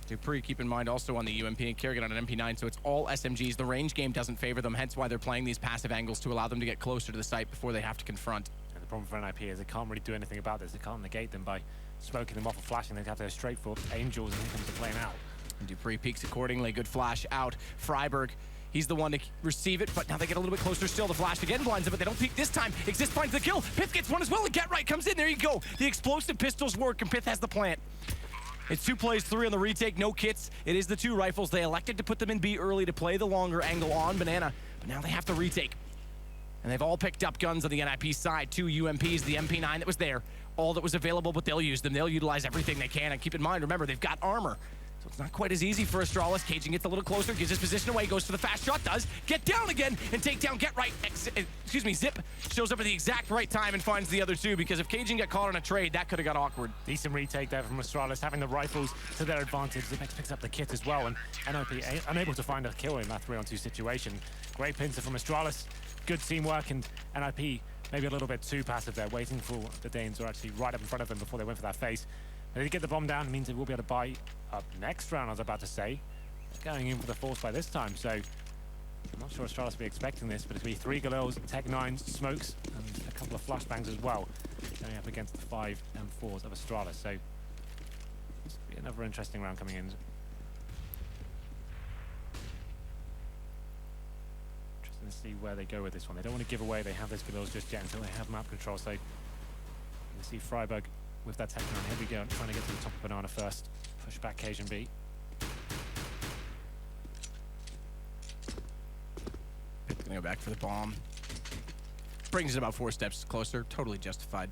Dupree, keep in mind, also on the UMP, and Kerrigan on an MP9, so it's all SMGs. The range game doesn't favor them, hence why they're playing these passive angles to allow them to get closer to the site before they have to confront. And the problem for NiP is they can't really do anything about this. They can't negate them by smoking them off or flashing. They have to go straight for Angels, and here comes the plane out. And Dupree peeks accordingly. Good flash out. Freiberg, he's the one to receive it, but now they get a little bit closer still. The flash again blinds it, but they don't peek this time. Exist finds the kill. Pith gets one as well, and Get Right comes in. There you go. The explosive pistols work, and Pith has the plant. It's 2 plays, 3 on the retake, no kits. It is the 2 rifles. They elected to put them in B early to play the longer angle on banana, but now they have to retake. And they've all picked up guns on the NiP side. 2 UMPs, the MP9 that was there. All that was available, but they'll use them. They'll utilize everything they can, and keep in mind, remember, they've got armor. So it's not quite as easy for Astralis. Cajun gets a little closer, gives his position away, goes for the fast shot, does get down again, and take down Get Right. Zip shows up at the exact right time and finds the other 2, because if Cajun got caught on a trade, that could have got awkward. Decent retake there from Astralis, having the rifles to their advantage. Zipex picks up the kit as well, and NiP unable to find a kill in that 3-on-2 situation. Great pincer from Astralis. Good teamwork, and NiP maybe a little bit too passive there, waiting for the Danes who are actually right up in front of them before they went for that face. But if they get the bomb down, it means they will be able to buy up next round, I was about to say. Going in for the force by this time, so I'm not sure Astralis will be expecting this, but it'll be 3 Galils, Tech 9s, smokes, and a couple of flashbangs as well, going up against the 5 M4s of Astralis. So this will be another interesting round coming in. Interesting to see where they go with this one. They don't want to give away they have those Galils just yet until they have map control. So you can see Freiberg with that Tech 9. Here we go, trying to get to the top of banana first. Push back Cajun B. Gonna go back for the bomb. Brings it about 4 steps closer. Totally justified.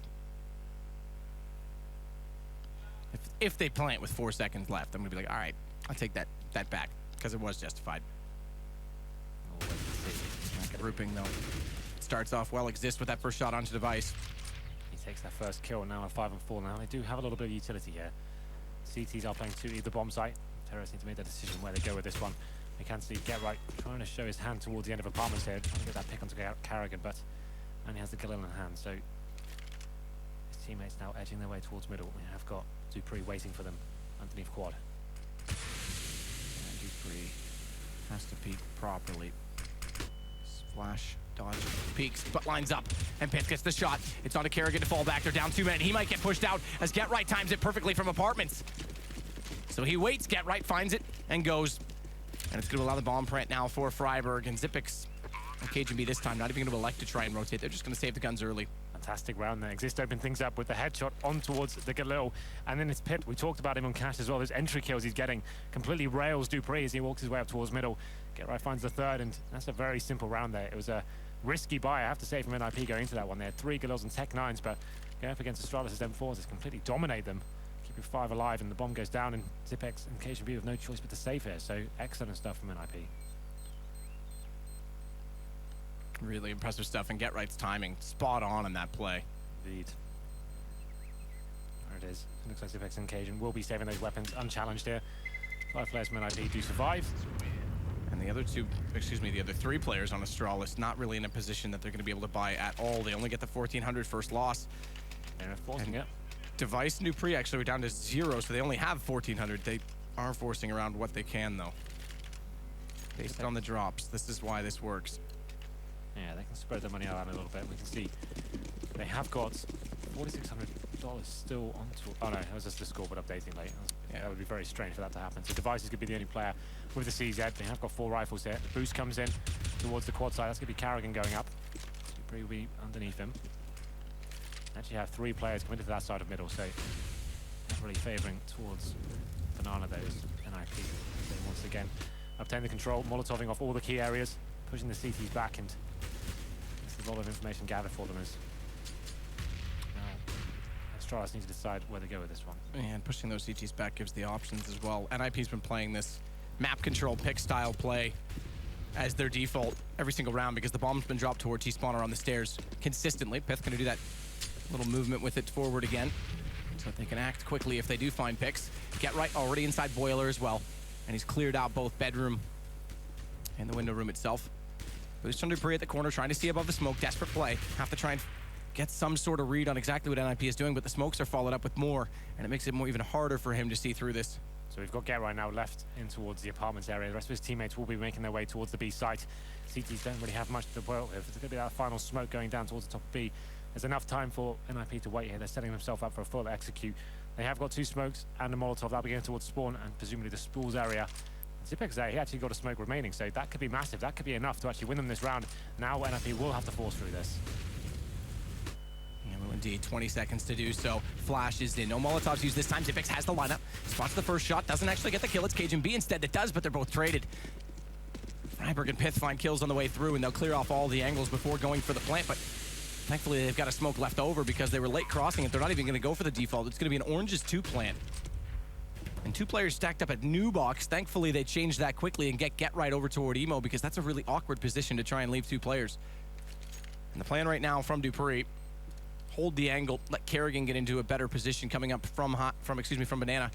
If they plant with 4 seconds left, I'm gonna be like, all right, I'll take that back, because it was justified. Grouping though. Starts off well. Exist with that first shot onto Device. Takes that first kill, now a 5-on-4 now. They do have a little bit of utility here. CTs are playing 2 the bomb site. Terrorists need to make that decision where they go with this one. We can see Get Right trying to show his hand towards the end of apartments here, trying to get that pick onto Kerrigan, but only has the Galil in hand, so his teammates now edging their way towards middle. We have got Dupree waiting for them underneath quad. And Dupree has to peek properly. Splash. Dodge, peeks, but lines up, and Pith gets the shot. It's on to Kerrigan to fall back. They're down 2 men. He might get pushed out as Get Right times it perfectly from apartments. So he waits, Get Right finds it, and goes. And it's going to allow the bomb print now for Freiberg and Zipix. And Cajun B this time, not even going to elect to try and rotate. They're just going to save the guns early. Fantastic round there. Exist open things up with the headshot on towards the Galil. And then it's Pip. We talked about him on Cash as well. Those entry kills he's getting completely rails Dupree as he walks his way up towards middle. Get Right finds the 3rd, and that's a very simple round there. It was a risky buy, I have to say, from NiP going into that one. They had 3 Galils and Tech 9s, but going up against Astralis' M4s has completely dominate them, keeping 5 alive, and the bomb goes down, and Zipex and Cajun B have no choice but to save here. So excellent stuff from NiP. Really impressive stuff, and Get Right's timing spot on that play. Indeed. There it is. It looks like Zipex and Cajun will be saving those weapons unchallenged here. 5 players from NiP do survive. And the other the other 3 players on Astralis not really in a position that they're going to be able to buy at all. They only get the 1,400 first loss. They're forcing it. Device and Dupree actually were down to 0, so they only have 1,400. They are forcing around what they can, though. Based on the drops, this is why this works. Yeah, they can spread their money out a little bit. We can see they have got $4,600 still on. Oh no, it was just the scoreboard updating late. Yeah, that would be very strange for that to happen. So Devices could be the only player with the CZ. They have got 4 rifles here. The boost comes in towards the quad side. That's going to be Carrigan going up. Dupree will be underneath him. Actually have 3 players coming to that side of middle, so not really favouring towards Banana those NiP. They once again obtain the control, molotoving off all the key areas, pushing the CTs back, and there's a lot of information gathered for them as Astralis need to decide where to go with this one. And pushing those CTs back gives the options as well. NiP's been playing this map control pick style play as their default every single round because the bomb's been dropped towards T-spawner on the stairs consistently. Pith gonna do that little movement with it forward again so that they can act quickly if they do find picks. Get right already inside boiler as well. And he's cleared out both bedroom and the window room itself. Boost on Dupree at the corner, trying to see above the smoke. Desperate play. Have to try and get some sort of read on exactly what NiP is doing, but the smokes are followed up with more, and it makes it even harder for him to see through this. So we've got Get Right now left in towards the apartments area. The rest of his teammates will be making their way towards the B site. CTs don't really have much to work with. It's going to be that final smoke going down towards the top of B. There's enough time for NiP to wait here. They're setting themselves up for a full execute. They have got 2 smokes and a Molotov. That'll be going towards spawn and presumably the spools area. Zipex there, he actually got a smoke remaining, so that could be massive. That could be enough to actually win them this round. Now NiP will have to force through this. Yeah, well, indeed, 20 seconds to do so. Flash is in. No Molotovs used this time. Zipex has the lineup. Spots the first shot. Doesn't actually get the kill. It's Cajun B instead that does, but they're both traded. Freiburg and Pith find kills on the way through, and they'll clear off all the angles before going for the plant, but thankfully they've got a smoke left over because they were late crossing it. They're not even going to go for the default. It's going to be an Oranges 2 plant. And 2 players stacked up at new box. Thankfully, they changed that quickly and get right over toward Emo because that's a really awkward position to try and leave 2 players. And the plan right now from Dupree, hold the angle, let Kerrigan get into a better position coming up from Banana.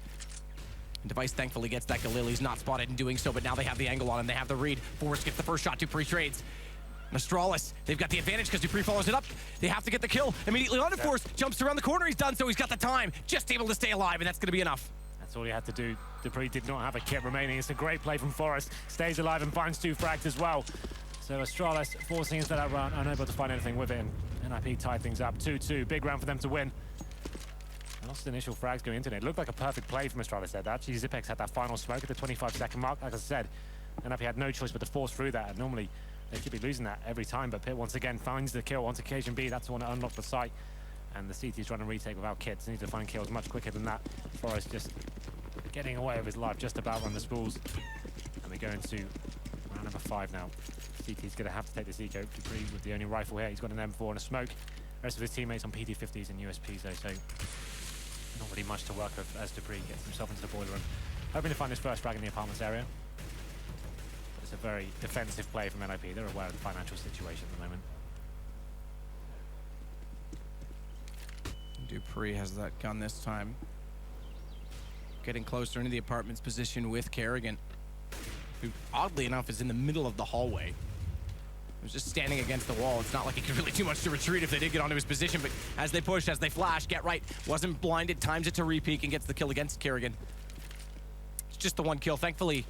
And Device thankfully gets that Galil. He's not spotted in doing so, but now they have the angle on him. They have the read. Forrest gets the first shot. Dupree trades. Astralis, they've got the advantage because Dupree follows it up. They have to get the kill immediately on it. Forrest jumps around the corner. He's done so. He's got the time. Just able to stay alive, and that's going to be enough. That's all he had to do. Dupree did not have a kit remaining. It's a great play from Forrest. Stays alive and finds 2 frags as well. So Astralis forcing into that round, unable to find anything with it, and NiP tied things up. 2-2, big round for them to win. They lost initial frags going into it. It looked like a perfect play from Astralis there. Actually, Zipex had that final smoke at the 25-second mark. Like I said, NiP had no choice but to force through that. And normally, they should be losing that every time, but Pitt once again finds the kill onto Cajun B. That's the one that unlocked the site. And the CT's trying to retake without kits. Needs to find kills much quicker than that. Forrest just getting away with his life, just about on the spools. And we go into round number 5 now. CT's going to have to take this eco. Dupree with the only rifle here. He's got an M4 and a smoke. The rest of his teammates on PT-50s and USPs though, so not really much to work with as Dupree gets himself into the boiler room. Hoping to find his first frag in the apartments area. But it's a very defensive play from NiP. They're aware of the financial situation at the moment. Dupree has that gun this time. Getting closer into the apartment's position with Kerrigan, who oddly enough is in the middle of the hallway. He was just standing against the wall. It's not like he could really do much to retreat if they did get onto his position, but as they push, as they flash, Get Right wasn't blinded, times it to re-peek and gets the kill against Kerrigan. It's just the 1 kill. Thankfully,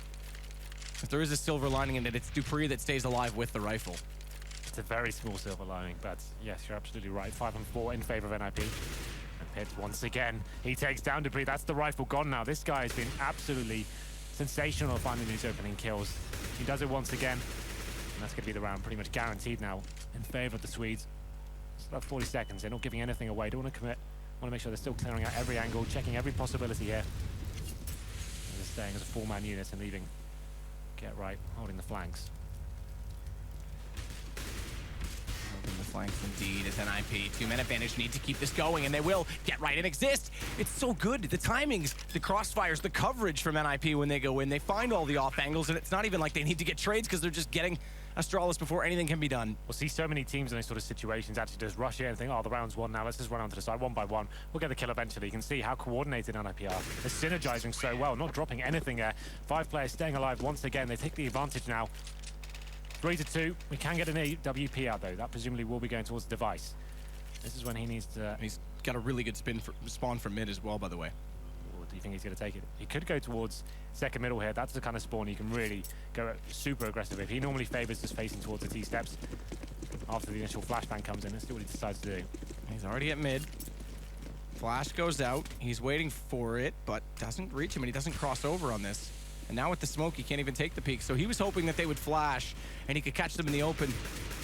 if there is a silver lining in it, it's Dupree that stays alive with the rifle. It's a very small silver lining, but yes, you're absolutely right. 5-4 in favor of NiP. And Pitt, once again, he takes down Dupree. That's the rifle gone now. This guy has been absolutely sensational finding these opening kills. He does it once again, and that's going to be the round pretty much guaranteed now in favor of the Swedes. It's about 40 seconds. They're not giving anything away. Don't want to commit. Want to make sure they're still clearing out every angle, checking every possibility here. And they're staying as a 4-man unit and leaving Get Right holding the flanks. In the flanks indeed as NiP. 2-man advantage, need to keep this going, and they will. Get Right and exist. It's so good. The timings, the crossfires, the coverage from NiP when they go in. They find all the off angles, and it's not even like they need to get trades because they're just getting Astralis before anything can be done. We'll see so many teams in those sort of situations actually just rush in and think, oh, the round's won now, let's just run onto the side one by one. We'll get the kill eventually. You can see how coordinated NiP are. They're synergizing so well, not dropping anything there. 5 players staying alive once again. They take the advantage now. 3-2. We can get an WP out though. That presumably will be going towards the device. This is when he needs to... He's got a really good spawn from mid as well, by the way. Or do you think he's going to take it? He could go towards second middle here. That's the kind of spawn you can really go super aggressive with. He normally favors just facing towards the T-steps after the initial flashbang comes in. Let's see what he decides to do. He's already at mid. Flash goes out. He's waiting for it, but doesn't reach him, and he doesn't cross over on this. And now with the smoke, he can't even take the peek. So he was hoping that they would flash, and he could catch them in the open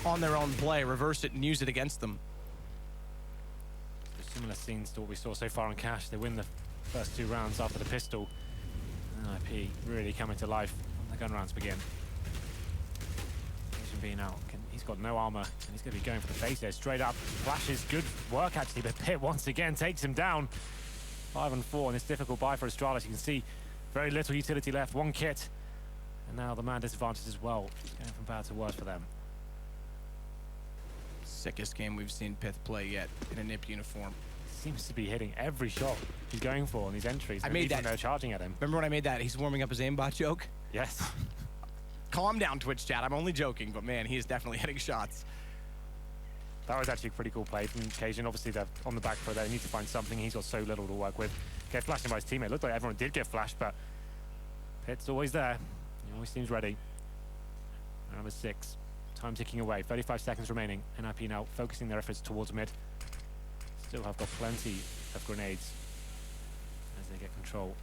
on their own play, reverse it, and use it against them. Similar scenes to what we saw so far on Cash. They win the first 2 rounds after the pistol. NiP really coming to life when the gun rounds begin. Asian being out. He's got no armor, and he's going to be going for the face there straight up. Flashes, good work actually, but Pit once again takes him down. 5 and 4, and it's difficult buy for Astralis. You can see very little utility left, 1 kit. And now the man disadvantage as well. It's going from bad to worse for them. Sickest game we've seen Pith play yet in a NiP uniform. Seems to be hitting every shot he's going for on these entries. I made that. They're charging at him. Remember when I made that he's warming up his aimbot joke? Yes. Calm down, Twitch chat. I'm only joking, but man, he is definitely hitting shots. That was actually a pretty cool play from Cajun. Obviously, they're on the back foot. They need to find something. He's got so little to work with. Get flashed by his teammate. Looked like everyone did get flashed, but Pit's always there. He always seems ready. Number 6. Time ticking away. 35 seconds remaining. NiP now focusing their efforts towards mid. Still have got plenty of grenades as they get control.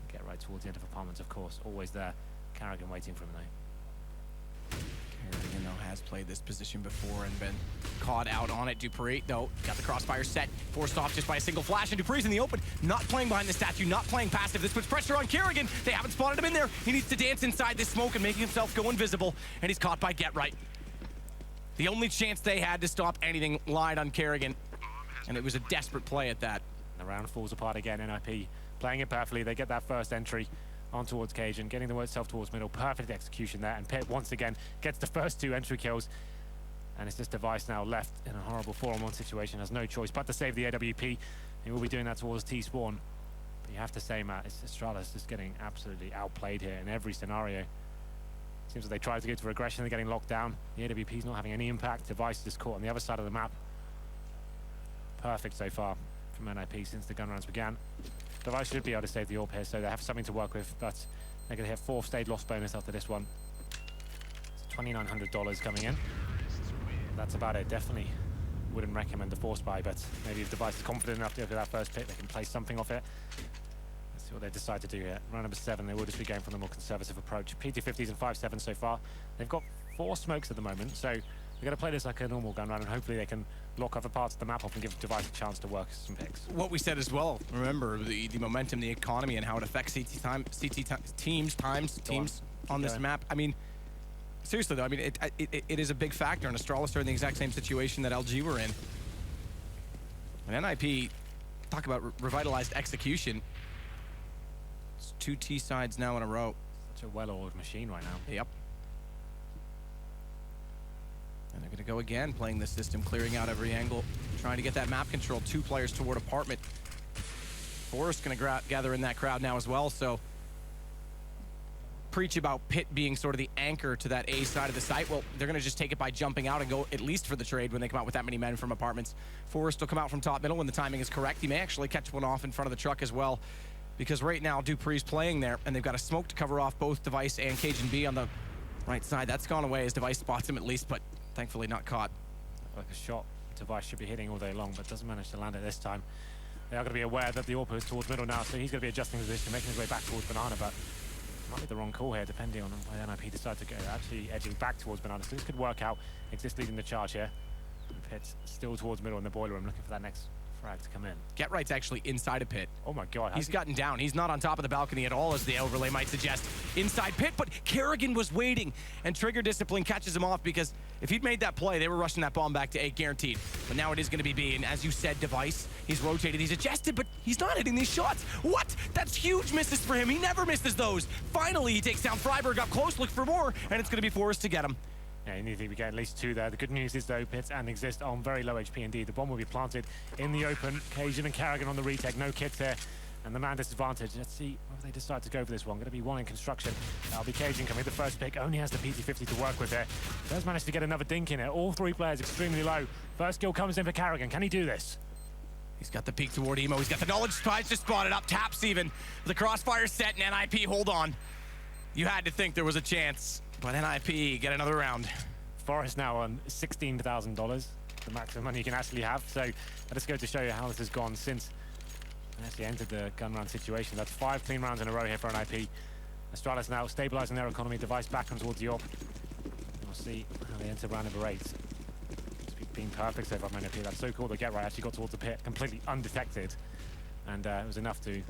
And get right towards the end of apartments, of course. Always there. Carrigan waiting for him though. Carrigan though has played this position before and been caught out on it. Dupree though got the crossfire set, forced off just by a single flash, and Dupree's in the open, not playing behind the statue, not playing passive. This puts pressure on Carrigan. They haven't spotted him in there. He needs to dance inside this smoke and make himself go invisible, and he's caught by Get Right. The only chance they had to stop anything lied on Carrigan, and it was a desperate play at that. The round falls apart again. NiP playing it perfectly. They get that first entry on towards Cajun, getting the itself towards middle. Perfect execution there, and Pit once again gets the first 2 entry kills. And it's this device now left in a horrible 4-on-1 situation, has no choice but to save the AWP. He will be doing that towards T-spawn. But you have to say, Matt, it's Astralis just getting absolutely outplayed here in every scenario. Seems like they tried to go to regression, they're getting locked down. The AWP's not having any impact. Device just caught on the other side of the map. Perfect so far from NiP since the gun rounds began. Device should be able to save the AWP here, so they have something to work with, but they're going to hit 4th stage loss bonus after this one. It's $2,900 coming in. That's about it. Definitely wouldn't recommend the force buy, but maybe if Device is confident enough to go for that first pick, they can play something off it. Let's see what they decide to do here. Round number 7, they will just be going for the more conservative approach. PT50s and 5-7 so far. They've got 4 smokes at the moment, so they're going to play this like a normal gun round, and hopefully they can lock other parts of the map off and give Device a chance to work some picks. What we said as well, remember the momentum, the economy, and how it affects teams on this map. I mean, seriously though, I mean, it is a big factor, and Astralis are in the exact same situation that LG were in. And NiP, talk about revitalized execution. It's 2 T sides now in a row. Such a well-oiled machine right now. Yep. And they're going to go again, playing the system, clearing out every angle, trying to get that map control. 2 players toward apartment. Forrest going to gather in that crowd now as well, so preach about Pit being sort of the anchor to that A side of the site. Well, they're going to just take it by jumping out and go at least for the trade when they come out with that many men from apartments. Forrest will come out from top middle when the timing is correct. He may actually catch one off in front of the truck as well, because right now Dupree's playing there, and they've got a smoke to cover off both Device and Cajun B on the right side. That's gone away as Device spots him at least, but thankfully not caught. Like a shot Device should be hitting all day long, but doesn't manage to land it this time. They are going to be aware that the AWP is towards middle now, so he's going to be adjusting position, making his way back towards Banana, but might be the wrong call here, depending on where NiP decide to go. Actually edging back towards Banana, so this could work out. Exist leading the charge here. And Pit's still towards middle in the boiler room, looking for that next frag to come in. Get Right's actually inside a Pit. Oh my god. He's gotten down. He's not on top of the balcony at all, as the overlay might suggest. Inside Pit, but Carrigan was waiting, and Trigger Discipline catches him off, because if he'd made that play, they were rushing that bomb back to A, guaranteed. But now it is going to be B, and as you said, Device, he's rotated, he's adjusted, but He's not hitting these shots. What? That's huge misses for him. He never misses those. Finally, he takes down Freiburg up close, look for more, and it's going to be Forrest to get him. Yeah, you think we get at least 2 there. The good news is, though, Pits and Exist on very low HP indeed. The bomb will be planted in the open. Cajun and Carrigan on the retake. No kits here. And the man disadvantage. Let's see whether they decide to go for this one. Going to be one in construction. That'll be Cajun coming. The first pick only has the PT50 to work with there. Does manage to get another dink in it. All 3 players extremely low. First kill comes in for Carrigan. Can he do this? He's got the peek toward Emo. He's got the knowledge, tries to spot it up. Taps even. The crossfire set and NiP hold on. You had to think there was a chance. But NiP get another round. Forrest now on $16,000. The maximum money you can actually have. So that just goes to show you how this has gone since they actually entered the gun round situation. That's 5 clean rounds in a row here for NiP. Astralis now stabilizing their economy. Device back on towards the op. We'll see how they enter round number 8. It's been perfect so far from NiP. That's so cool. The get right actually got towards the pit completely undetected. And it was enough to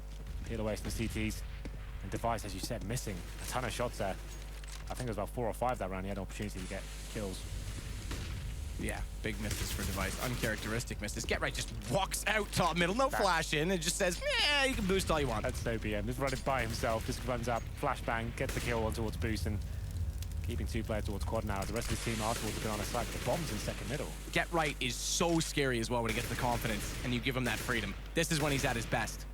peel away from the CTs. And Device, as you said, missing a ton of shots there. I think it was about 4 or 5 that round. He had an opportunity to get kills. Yeah, big misses for Device. Uncharacteristic misses. Get right just walks out top middle. No flash in. It just says, yeah, you can boost all you want. That's so BM. Just running by himself. Just runs up, flashbang, gets the kill on towards boost, and keeping 2 players towards quad now. The rest of the team afterwards have been on a side with the bombs in second middle. Get right is so scary as well when he gets the confidence and you give him that freedom. This is when he's at his best.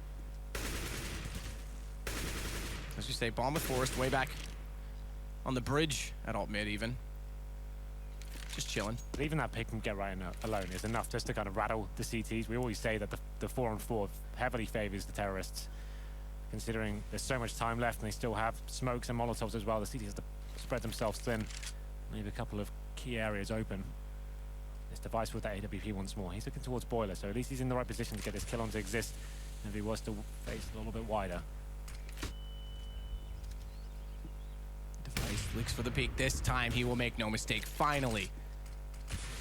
As you say, bomb with Forrest way back on the bridge at alt mid even. Just chilling. But even that pick from Get Right alone is enough just to kind of rattle the CTs. We always say that the 4-on-4 heavily favors the terrorists. Considering there's so much time left and they still have smokes and molotovs as well, the CTs have to spread themselves thin. Leave a couple of key areas open. This Device with that AWP once more. He's looking towards Boiler, so at least he's in the right position to get this kill on to Exist. And if he was to face a little bit wider. Device looks for the peak. This time he will make no mistake. Finally.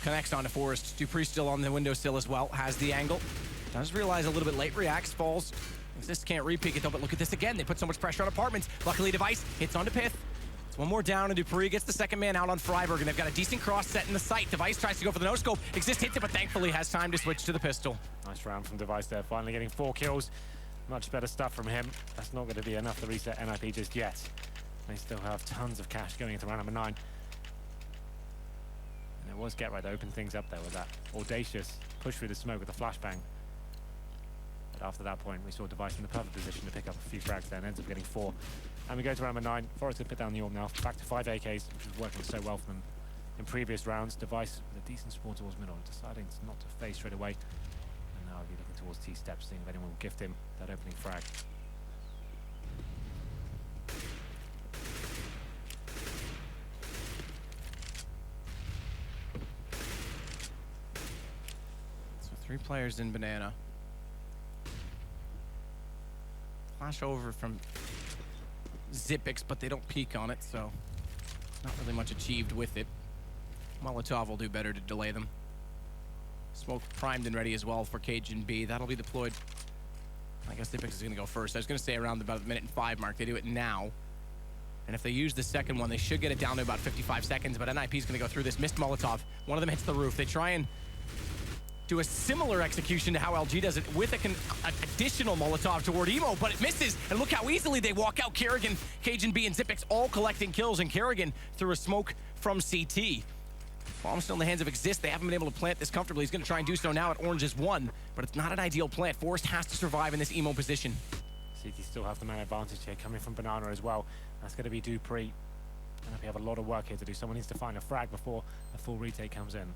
Connects onto Forrest. Dupree still on the windowsill as well. Has the angle. Does realize a little bit late. Reacts. Falls. Exist can't re-peek it though, but look at this again. They put so much pressure on Apartments. Luckily Device hits onto Pith. It's one more down and Dupree gets the second man out on Freiburg and they've got a decent cross set in the sight. Device tries to go for the no-scope. Exist hits it, but thankfully has time to switch to the pistol. Nice round from Device there. Finally getting 4 kills. Much better stuff from him. That's not going to be enough to reset NiP just yet. They still have tons of cash going into round number 9. And it was Get Right to open things up there with that audacious push through the smoke with the flashbang. But after that point, we saw Device in the perfect position to pick up a few frags there and ends up getting 4. And we go to round number 9. Forrest to put down the orb now. Back to 5 AKs, which was working so well for them in previous rounds. Device with a decent spawn towards middle, deciding not to face straight away. And now he'll be looking towards T-steps, seeing if anyone will gift him that opening frag. So 3 players in banana. Flash over from Zapix, but they don't peek on it, so not really much achieved with it. Molotov will do better to delay them. Smoke primed and ready as well for Cajun B. That'll be deployed. I guess Zapix is going to go first. I was going to say around about the 1:05 mark. They do it now. And if they use the second one, they should get it down to about 55 seconds, but NiP is going to go through this. Missed Molotov. One of them hits the roof. They try and do a similar execution to how LG does it with an additional Molotov toward Emo, but it misses. And look how easily they walk out. Kerrigan, Cajun B, and Zapix all collecting kills, and Kerrigan through a smoke from CT. Bomb still in the hands of Exist. They haven't been able to plant this comfortably. He's going to try and do so now at Orange is 1, but it's not an ideal plant. Forrest has to survive in this Emo position. CT still have the man advantage here, coming from Banana as well. That's going to be Dupree. And we have a lot of work here to do. Someone needs to find a frag before a full retake comes in.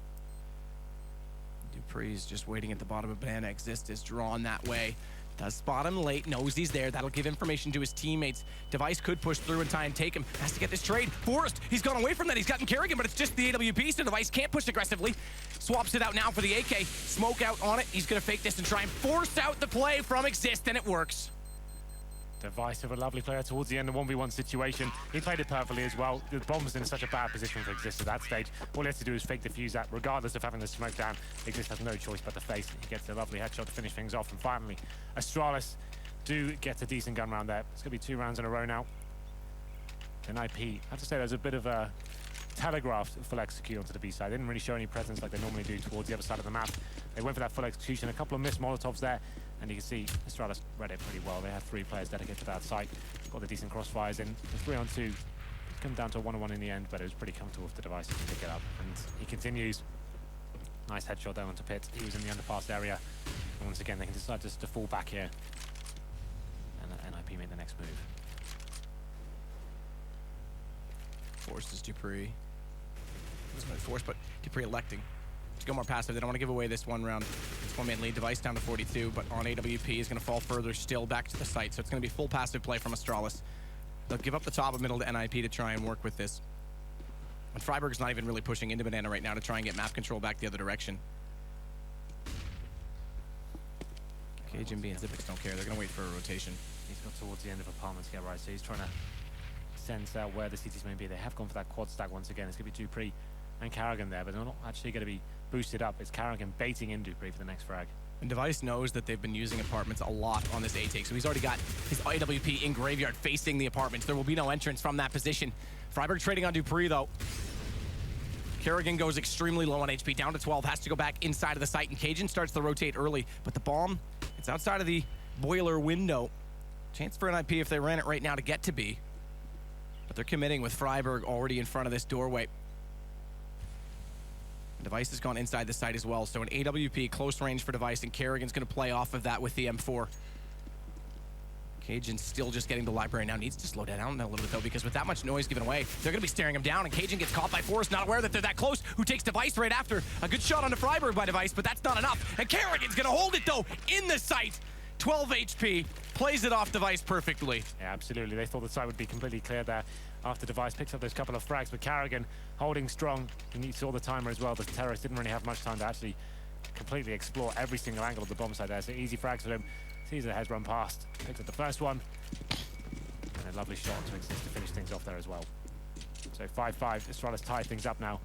Dupree's just waiting at the bottom of Banana. Exist is drawn that way. Does spot him late, knows he's there. That'll give information to his teammates. Device could push through and try and take him. Has to get this trade. Forrest, he's gone away from that. He's gotten Kerrigan, but it's just the AWP, so Device can't push aggressively. Swaps it out now for the AK. Smoke out on it. He's going to fake this and try and force out the play from Exist, and it works. Device with a lovely player towards the end of the 1v1 situation. He played it perfectly as well. The bomb's in such a bad position for Exist at that stage. All he has to do is fake defuse that, regardless of having the smoke down. Exist has no choice but to face. He gets a lovely headshot to finish things off. And finally, Astralis do get a decent gun round there. It's going to be 2 rounds in a row now. And NiP, I have to say, there's a bit of a telegraphed full execute onto the B side. They didn't really show any presence like they normally do towards the other side of the map. They went for that full execution, a couple of missed Molotovs there, and you can see Astralis read it pretty well. They had 3 players dedicated to that site, got the decent crossfires in. The 3-on-2 come down to a 1-on-1 in the end, but it was pretty comfortable with the device to pick it up. And he continues. Nice headshot there onto Pitt. He was in the underpass area. And once again, they can decide just to fall back here. And NiP made the next move. Forces Dupree. It's not forced, but Dupree electing to go more passive. They don't want to give away this 1 round. This 1-man lead. Device down to 42, but on AWP is going to fall further still back to the site. So it's going to be full passive play from Astralis. They'll give up the top of middle to NiP to try and work with this. And Freiburg's not even really pushing into Banana right now to try and get map control back the other direction. KGB and Zipix don't care. They're going to wait for a rotation. He's got towards the end of apartments to get right, so he's trying to sense out where the CTs may be. They have gone for that quad stack once again. It's going to be Dupree and Carrigan there, but they're not actually going to be boosted up. It's Carrigan baiting in Dupree for the next frag. And Device knows that they've been using apartments a lot on this A-take, so he's already got his AWP in graveyard facing the apartments. There will be no entrance from that position. Freiburg trading on Dupree, though. Carrigan goes extremely low on HP, down to 12, has to go back inside of the site, and Cajun starts to rotate early, but the bomb, it's outside of the boiler window. Chance for NiP if they ran it right now to get to B. But they're committing with Freiburg already in front of this doorway. Device has gone inside the site as well, so an AWP close range for Device, and Carrigan's going to play off of that with the M4. Cajun's still just getting the library now. Needs to slow down a little bit, though, because with that much noise given away, they're going to be staring him down, and Cajun gets caught by Forrest, not aware that they're that close, who takes Device right after. A good shot onto Freiburg by Device, but that's not enough. And Carrigan's going to hold it, though, in the site. 12 HP, plays it off Device perfectly. Yeah, absolutely. They thought the site would be completely clear there after Device picks up those couple of frags, but Carrigan holding strong. He saw the timer as well. The terrorist didn't really have much time to actually completely explore every single angle of the bomb site there, so easy frags for him. Sees the heads run past, picked up the first one, and a lovely shot to exist to finish things off there as well. So 5-5, Astralis tie things up now.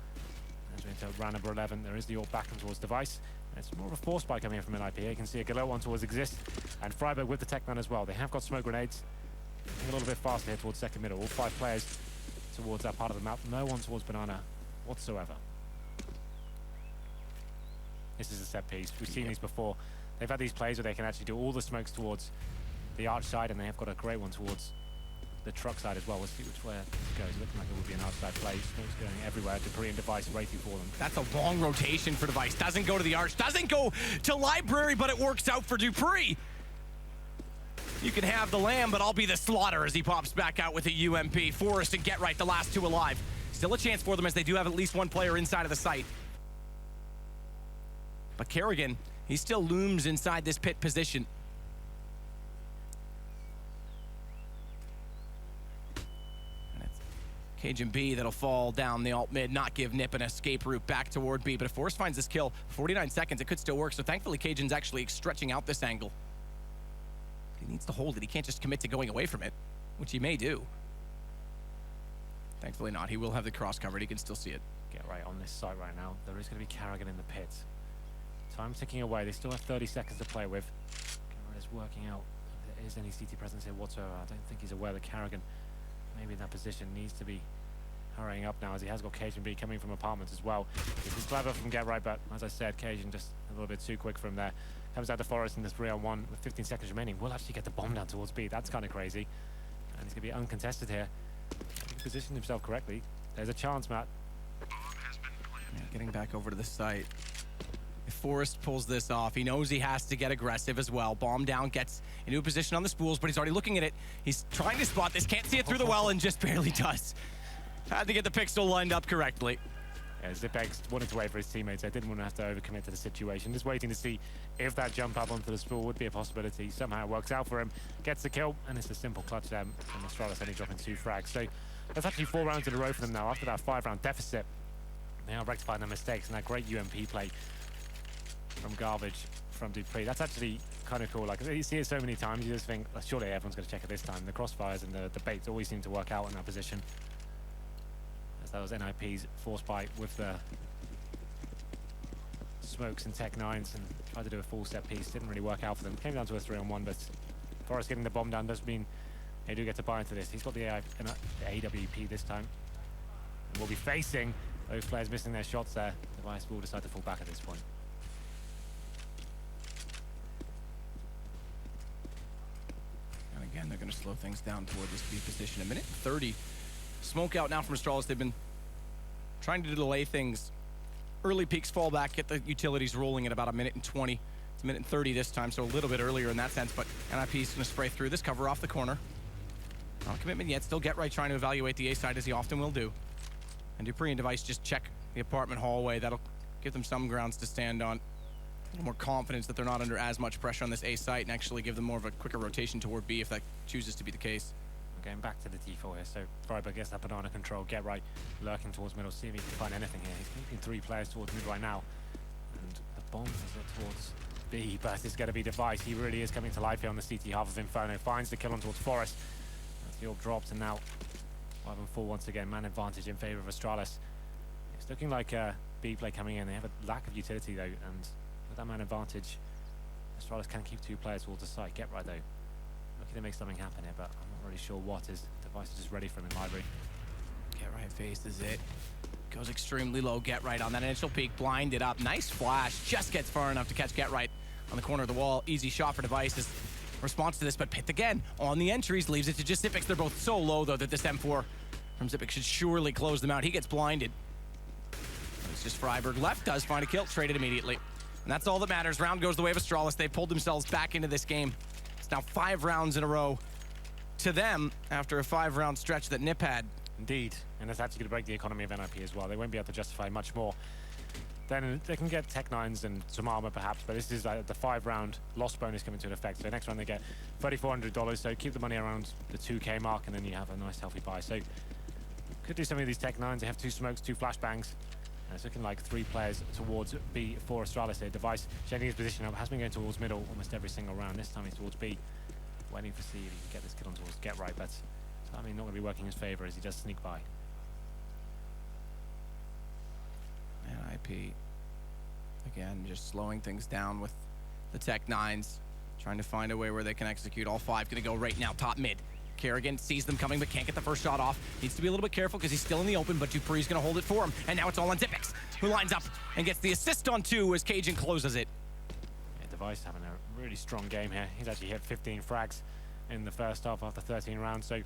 As we enter round number 11, there is the AWP back towards Device. It's more of a force spike coming in from NiP. You can see a Galil one towards Exist, and Freiburg with the tech man as well. They have got smoke grenades. A little bit faster here towards second middle. All 5 players towards that part of the map. No one towards Banana whatsoever. This is a set piece. We've seen these before. They've had these plays where they can actually do all the smokes towards the arch side, and they have got a great one towards the truck side as well. We'll see which way it goes. Looking like it would be an outside play. Smokes going everywhere. Dupree and Device racing for them. That's a long rotation for Device. Doesn't go to the arch, doesn't go to library, but it works out for Dupree. You can have the lamb, but I'll be the slaughter as he pops back out with a UMP. Forrest and Get Right, the last 2 alive. Still a chance for them as they do have at least 1 player inside of the site. But Carrigan, he still looms inside this pit position. And it's Cajun B that'll fall down the alt mid, not give NiP an escape route back toward B. But if Forrest finds this kill, 49 seconds, it could still work. So thankfully, Cajun's actually stretching out this angle. He needs to hold it. He can't just commit to going away from it, which he may do. Thankfully not. He will have the cross covered. He can still see it. Get Right on this site right now. There is going to be Carrigan in the pit. Time ticking away. They still have 30 seconds to play with. Get Right is working out if there is any CT presence here whatsoever. I don't think he's aware that Carrigan, maybe in that position, needs to be hurrying up now, as he has got Cajun B coming from apartments as well. This is clever from Get Right, but as I said, Cajun just a little bit too quick from there. Comes out to Forrest in the 3-on-1 with 15 seconds remaining. Will actually get the bomb down towards B. That's kind of crazy. And he's going to be uncontested here. If he positioned himself correctly, there's a chance, Matt. Yeah, getting back over to the site. If Forrest pulls this off, he knows he has to get aggressive as well. Bomb down, gets into a position on the spools, but he's already looking at it. He's trying to spot this, can't see it through the well, and just barely does. Had to get the pixel lined up correctly. Yeah, Zipex wanted to wait for his teammates. I didn't want to have to overcommit to the situation. Just waiting to see if that jump up onto the spool would be a possibility. Somehow it works out for him. Gets the kill, and it's a simple clutch there from Astralis, only dropping 2 frags. So that's actually 4 rounds in a row for them now. After that 5-round deficit, they are rectifying their mistakes, and that great UMP play from Garbage from Dupree. That's actually kind of cool. Like, you see it so many times, you just think, oh, surely everyone's going to check it this time. The crossfires and the baits always seem to work out in that position. That was NiP's force bite with the smokes and Tech 9s, and tried to do a full set piece. Didn't really work out for them. Came down to a 3-on-1, but Forrest getting the bomb down does mean they do get to buy into this. He's got the AWP this time. And we'll be facing those players missing their shots there. Device will decide to fall back at this point. And again, they're going to slow things down toward this B position. 1:30. Smoke out now from Astralis. They've been trying to delay things. Early peaks fall back, get the utilities rolling at about 1:20. It's 1:30 this time, so a little bit earlier in that sense, but NiP is going to spray through this, cover off the corner. Not a commitment yet, still GetRight trying to evaluate the A side as he often will do. And dupreeh and Device just check the apartment hallway. That'll give them some grounds to stand on. A little more confidence that they're not under as much pressure on this A site and actually give them more of a quicker rotation toward B if that chooses to be the case. We're going back to the default here, so friberg gets that banana control. GetRight lurking towards middle, see if he can find anything here. He's keeping 3 players towards mid right now. And the bomb is towards B, but it's going to be Device. He really is coming to life here on the CT half of Inferno. Finds the kill on towards Forest. As the orb drops, and now 5 and 4 once again. Man advantage in favor of Astralis. It's looking like a B play coming in. They have a lack of utility though, and with that man advantage, Astralis can keep 2 players towards the site. GetRight though, looking to make something happen here, but I'm not really sure what is. Device is just ready for him in library. GetRight faces it. Goes extremely low. GetRight on that initial peek, blinded up. Nice flash, just gets far enough to catch GetRight on the corner of the wall. Easy shot for Device's response to this, but Pith again on the entries, leaves it to just Zippix. They're both so low though that this M4 from Zippix should surely close them out. He gets blinded. It's just friberg left, does find a kill, traded immediately. And that's all that matters. Round goes the way of Astralis. They pulled themselves back into this game. It's now 5 rounds in a row to them after a 5-round stretch that NiP had. Indeed, and that's actually going to break the economy of NiP as well. They won't be able to justify much more. Then they can get Tech 9s and some armor perhaps, but this is the 5-round loss bonus coming to effect. So next round they get $3,400, so keep the money around the 2K mark, and then you have a nice healthy buy. So could do some of these Tech 9s. They have 2 smokes, 2 flashbangs. And it's looking like 3 players towards B for Astralis here. Device changing his position up, has been going towards middle almost every single round. This time he's towards B, waiting for C if he can get this kill on towards GetRight, but I mean, not going to be working in his favor as he does sneak by. NiP, again, just slowing things down with the Tech 9s, trying to find a way where they can execute. All 5 going to go right now, top mid. Kerrigan sees them coming, but can't get the first shot off. Needs to be a little bit careful because he's still in the open, but dupreeh's going to hold it for him. And now it's all on Zippix, who lines up and gets the assist on 2 as Cajun closes it. Yeah, Device having a really strong game here. He's actually hit 15 frags in the first half after 13 rounds. So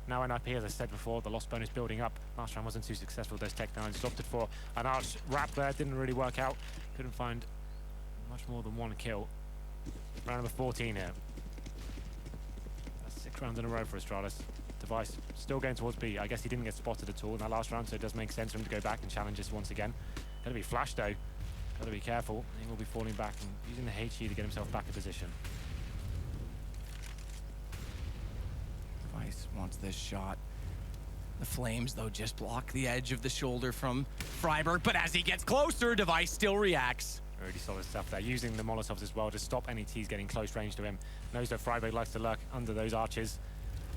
now NiP, as I said before, the loss bonus building up. Last round wasn't too successful. Those Tech 9s opted for an arch wrap there. Didn't really work out. Couldn't find much more than 1 kill. Round number 14 here. That's 6 rounds in a row for Astralis. Device still going towards B. I guess he didn't get spotted at all in that last round, so it does make sense for him to go back and challenge this once again. Going to be flashed though. Got to be careful. He will be falling back and using the HE to get himself back in position. Device wants this shot. The flames, though, just block the edge of the shoulder from friberg, but as he gets closer, Device still reacts. Really solid stuff there, using the Molotovs as well to stop any T's getting close range to him. Knows that friberg likes to lurk under those arches.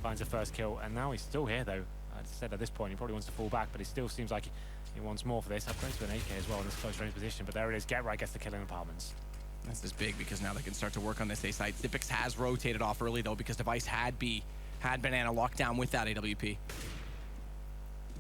Finds the first kill, and now he's still here, though. I said at this point, he probably wants to fall back, but he still seems like he wants more for this. Upgrades to an AK as well in this close range position, but there it is. GetRight gets the kill in apartments. This is big because now they can start to work on this A site. Zippix has rotated off early, though, because Device had Banana locked down with that AWP.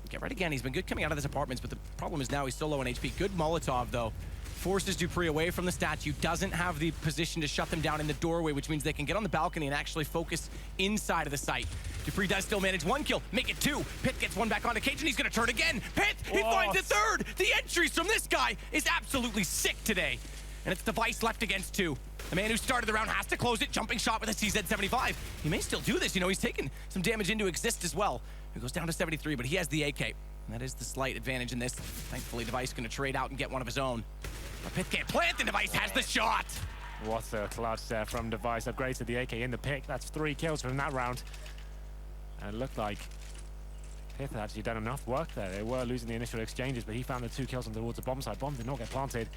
GetRight again. He's been good coming out of his apartments, but the problem is now he's still low on HP. Good Molotov, though. Forces dupreeh away from the statue. Doesn't have the position to shut them down in the doorway, which means they can get on the balcony and actually focus inside of the site. dupreeh does still manage 1 kill, make it 2. Pith gets 1 back onto Cajun. He's going to turn again. Pith, he finds a 3rd. The entries from this guy is absolutely sick today. And it's Device left against 2. The man who started the round has to close it. Jumping shot with a CZ75. He may still do this. You know, he's taken some damage into exist as well. He goes down to 73, but he has the AK. And that is the slight advantage in this. Thankfully, Device going to trade out and get one of his own. But Pith can't plant, and Device has the shot. What a clutch there from Device. Upgrades to the AK in the pick. That's 3 kills from that round. And it looked like Pith had actually done enough work there. They were losing the initial exchanges, but he found the 2 kills on towards the bomb site. Bomb did not get planted.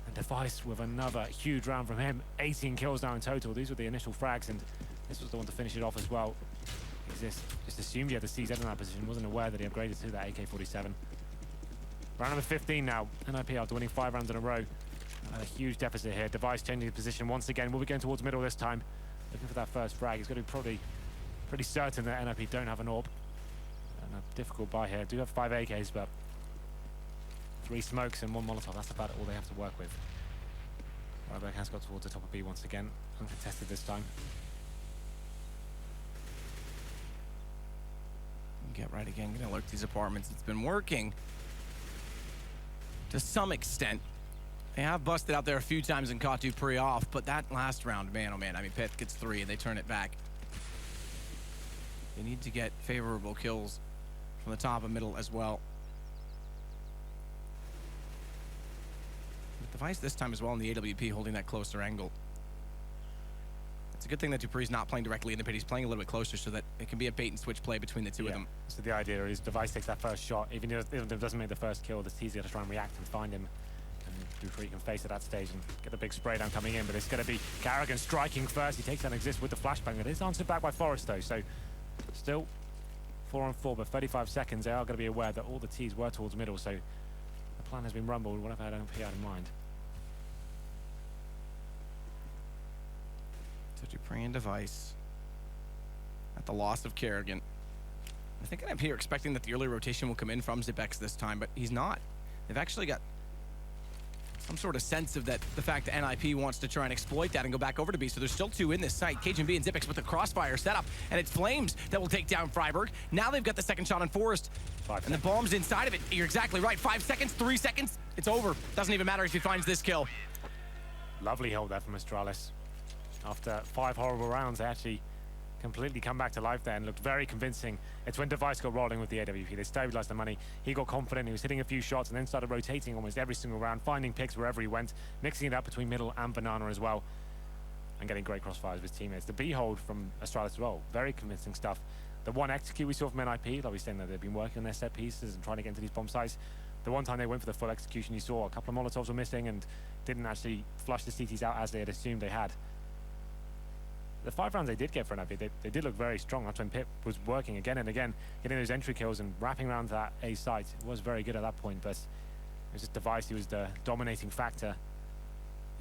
And Device with another huge round from him. 18 kills now in total. These were the initial frags, and this was the one to finish it off as well. Just assumed he had the CZ in that position. Wasn't aware that he upgraded to that AK-47. Round number 15 now. NiP after winning 5 rounds in a row. A huge deficit here. Device changing his position once again. Will be going towards middle this time. Looking for that first frag. He's going to be probably pretty certain that NiP don't have an AWP. And A difficult buy here. Do have 5 AKs, but 3 smokes and 1 Molotov. That's about all they have to work with. Ryberg has got towards the top of B once again. Uncontested this time. Get right again. Gonna alert these apartments. It's been working to some extent. They have busted out there a few times and caught Dupree off, but that last round, man, oh man, I mean, Pith gets 3 and they turn it back. They need to get favorable kills from the top and middle as well. With Device this time as well in the AWP holding that closer angle. It's a good thing that Dupree's not playing directly in the pit. He's playing a little bit closer so that it can be a bait and switch play between the two of them. So the idea is Device takes that first shot. Even if it doesn't make the first kill, it's easier to try and react and find him. And Dupree can face at that stage and get the big spray down coming in. But it's going to be Carrigan striking first. He takes that exist with the flashbang. It is answered back by Forrest though. So still 4 on 4, but 35 seconds. They are going to be aware that all the T's were towards middle. So the plan has been rumbled. Whatever I don't put out in mind. Dupree and Device at the loss of Kerrigan. I think I'm here expecting that the early rotation will come in from Zipex this time, but he's not. They've actually got some sort of sense of that, the fact that NiP wants to try and exploit that and go back over to B. So there's still 2 in this site, KGB and Zipex with the crossfire setup, and it's Flames that will take down Freiburg. Now they've got the second shot on Forrest, and the bomb's inside of it. You're exactly right. 5 seconds, 3 seconds, it's over. Doesn't even matter if he finds this kill. Lovely hold there from Astralis. After 5 horrible rounds, they actually completely come back to life there and looked very convincing. It's when Device got rolling with the AWP. They stabilized the money. He got confident. He was hitting a few shots and then started rotating almost every single round, finding picks wherever he went, mixing it up between middle and banana as well, and getting great crossfires with his teammates. The B hold from Astralis as well, very convincing stuff. The one execute we saw from NiP, like we saying that they've been working on their set pieces and trying to get into these bomb sites. The one time they went for the full execution, you saw a couple of Molotovs were missing and didn't actually flush the CTs out as they had assumed they had. The 5 rounds they did get for NiP, they did look very strong. That's when Pip was working again and again, getting those entry kills and wrapping around that A site. It was very good at that point, but it was just Device who was the dominating factor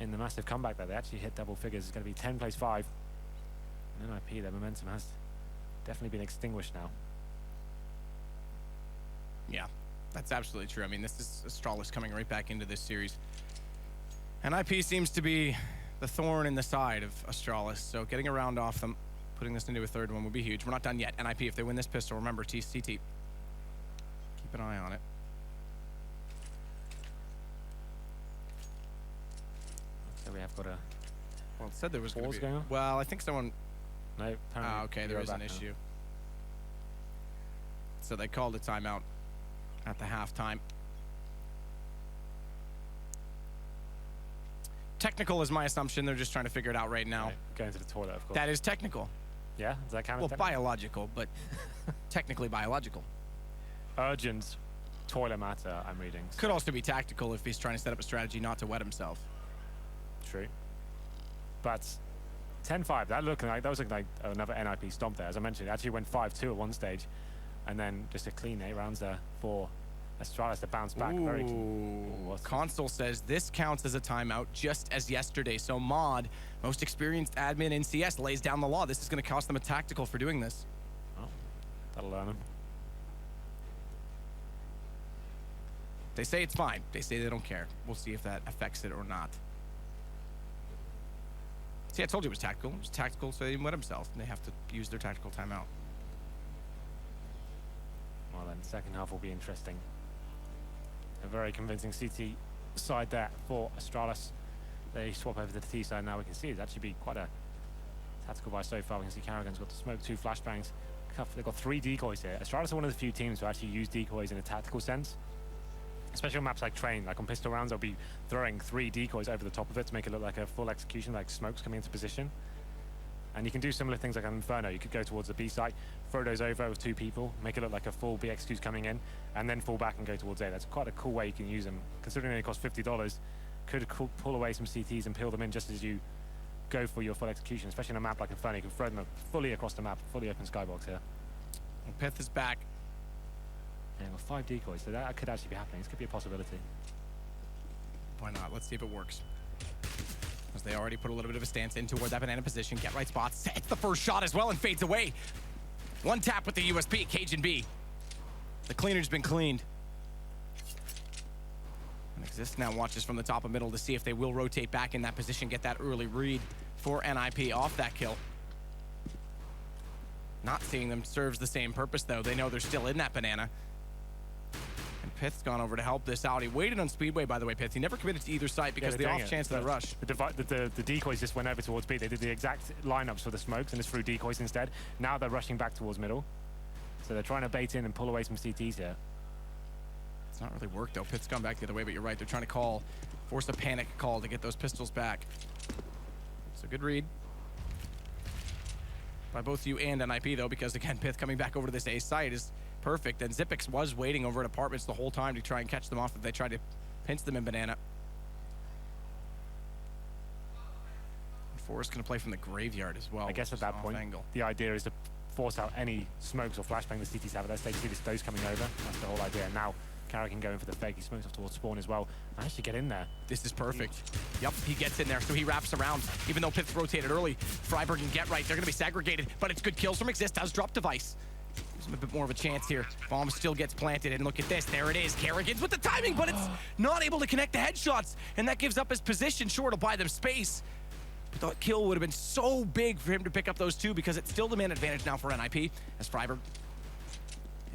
in the massive comeback there. They actually hit double figures. It's going to be 10 plays 5. And NiP, their momentum has definitely been extinguished now. Yeah, that's absolutely true. I mean, this is Astralis coming right back into this series. NiP seems to be the thorn in the side of Astralis, so getting a round off them, putting this into a 3rd one would be huge. We're not done yet. NiP, if they win this pistol, remember TCT. Keep an eye on it. So we have got a... Well, it said there was going to be... going on? Well, I think someone... No, okay, there is an issue. Now. So they called a timeout at the halftime. Technical is my assumption. They're just trying to figure it out right now. Right. Going to the toilet, of course. That is technical. Yeah? Does that count as technical? Biological, but technically biological. Urgent toilet matter, I'm reading. So. Could also be tactical if he's trying to set up a strategy not to wet himself. True. But 10-5, that looking like another NiP stomp there. As I mentioned, it actually went 5-2 at one stage, and then just a clean 8 rounds there for Astralis to bounce back. Ooh. Very clean. Console says this counts as a timeout just as yesterday. So Mod, most experienced admin in CS, lays down the law. This is going to cost them a tactical for doing this. Oh, that'll learn them. They say it's fine. They say they don't care. We'll see if that affects it or not. See, I told you it was tactical. It was tactical, so he didn't wet himself. And they have to use their tactical timeout. Well, then, second half will be interesting. A very convincing CT side there for Astralis. They swap over to the T side now. We can see it's actually been quite a tactical buy so far. We can see Carrigan's got the smoke, 2 flashbangs. They've got 3 decoys here. Astralis are one of the few teams who actually use decoys in a tactical sense. Especially on maps like Train, like on pistol rounds, they'll be throwing 3 decoys over the top of it to make it look like a full execution, like smokes coming into position. And you can do similar things like an Inferno. You could go towards the B site, throw those over with 2 people, make it look like a full B execute coming in, and then fall back and go towards A. That's quite a cool way you can use them. Considering they cost $50, could pull away some CTs and peel them in just as you go for your full execution. Especially on a map like Inferno, you can throw them fully across the map, fully open skybox here. And Pith is back. Yeah, well, 5 decoys, so that could actually be happening. This could be a possibility. Why not? Let's see if it works. As they already put a little bit of a stance in toward that banana position. Get right spot. Sets the first shot as well and fades away. 1 tap with the USP, Cajun B. The cleaner's been cleaned. And Exist now watches from the top of middle to see if they will rotate back in that position, get that early read for NiP off that kill. Not seeing them serves the same purpose, though. They know they're still in that banana. And Pith's gone over to help this out. He waited on Speedway, by the way, Pith. He never committed to either side because the off chance of the rush. The decoys just went over towards B. They did the exact lineups for the smokes and just threw decoys instead. Now they're rushing back towards middle. So they're trying to bait in and pull away some CTs here. It's not really worked, though. Pith's gone back the other way, but you're right. They're trying to force a panic call to get those pistols back. So good read by both you and NiP, though, because, again, Pith coming back over to this A site is perfect. And Zapix was waiting over at apartments the whole time to try and catch them off if they tried to pinch them in banana. Forrest going to play from the graveyard as well. I guess at that point, the idea is to force out any smokes or flashbang the CTs have at that stage. See those coming over. That's the whole idea. Now, Carrigan going for the fake. He smokes off towards spawn as well. Managed to get in there. This is perfect. Yep, he gets in there, so he wraps around. Even though Pith rotated early, Freiburg and Get Right, they're going to be segregated, but it's good kills from Exist. Does drop device. Gives him a bit more of a chance here. Bomb still gets planted, and look at this. There it is. Carrigan's with the timing, but it's not able to connect the headshots, and that gives up his position. Sure, it'll buy them space. But the kill would have been so big for him to pick up those two because it's still the man advantage now for NiP as Freiburg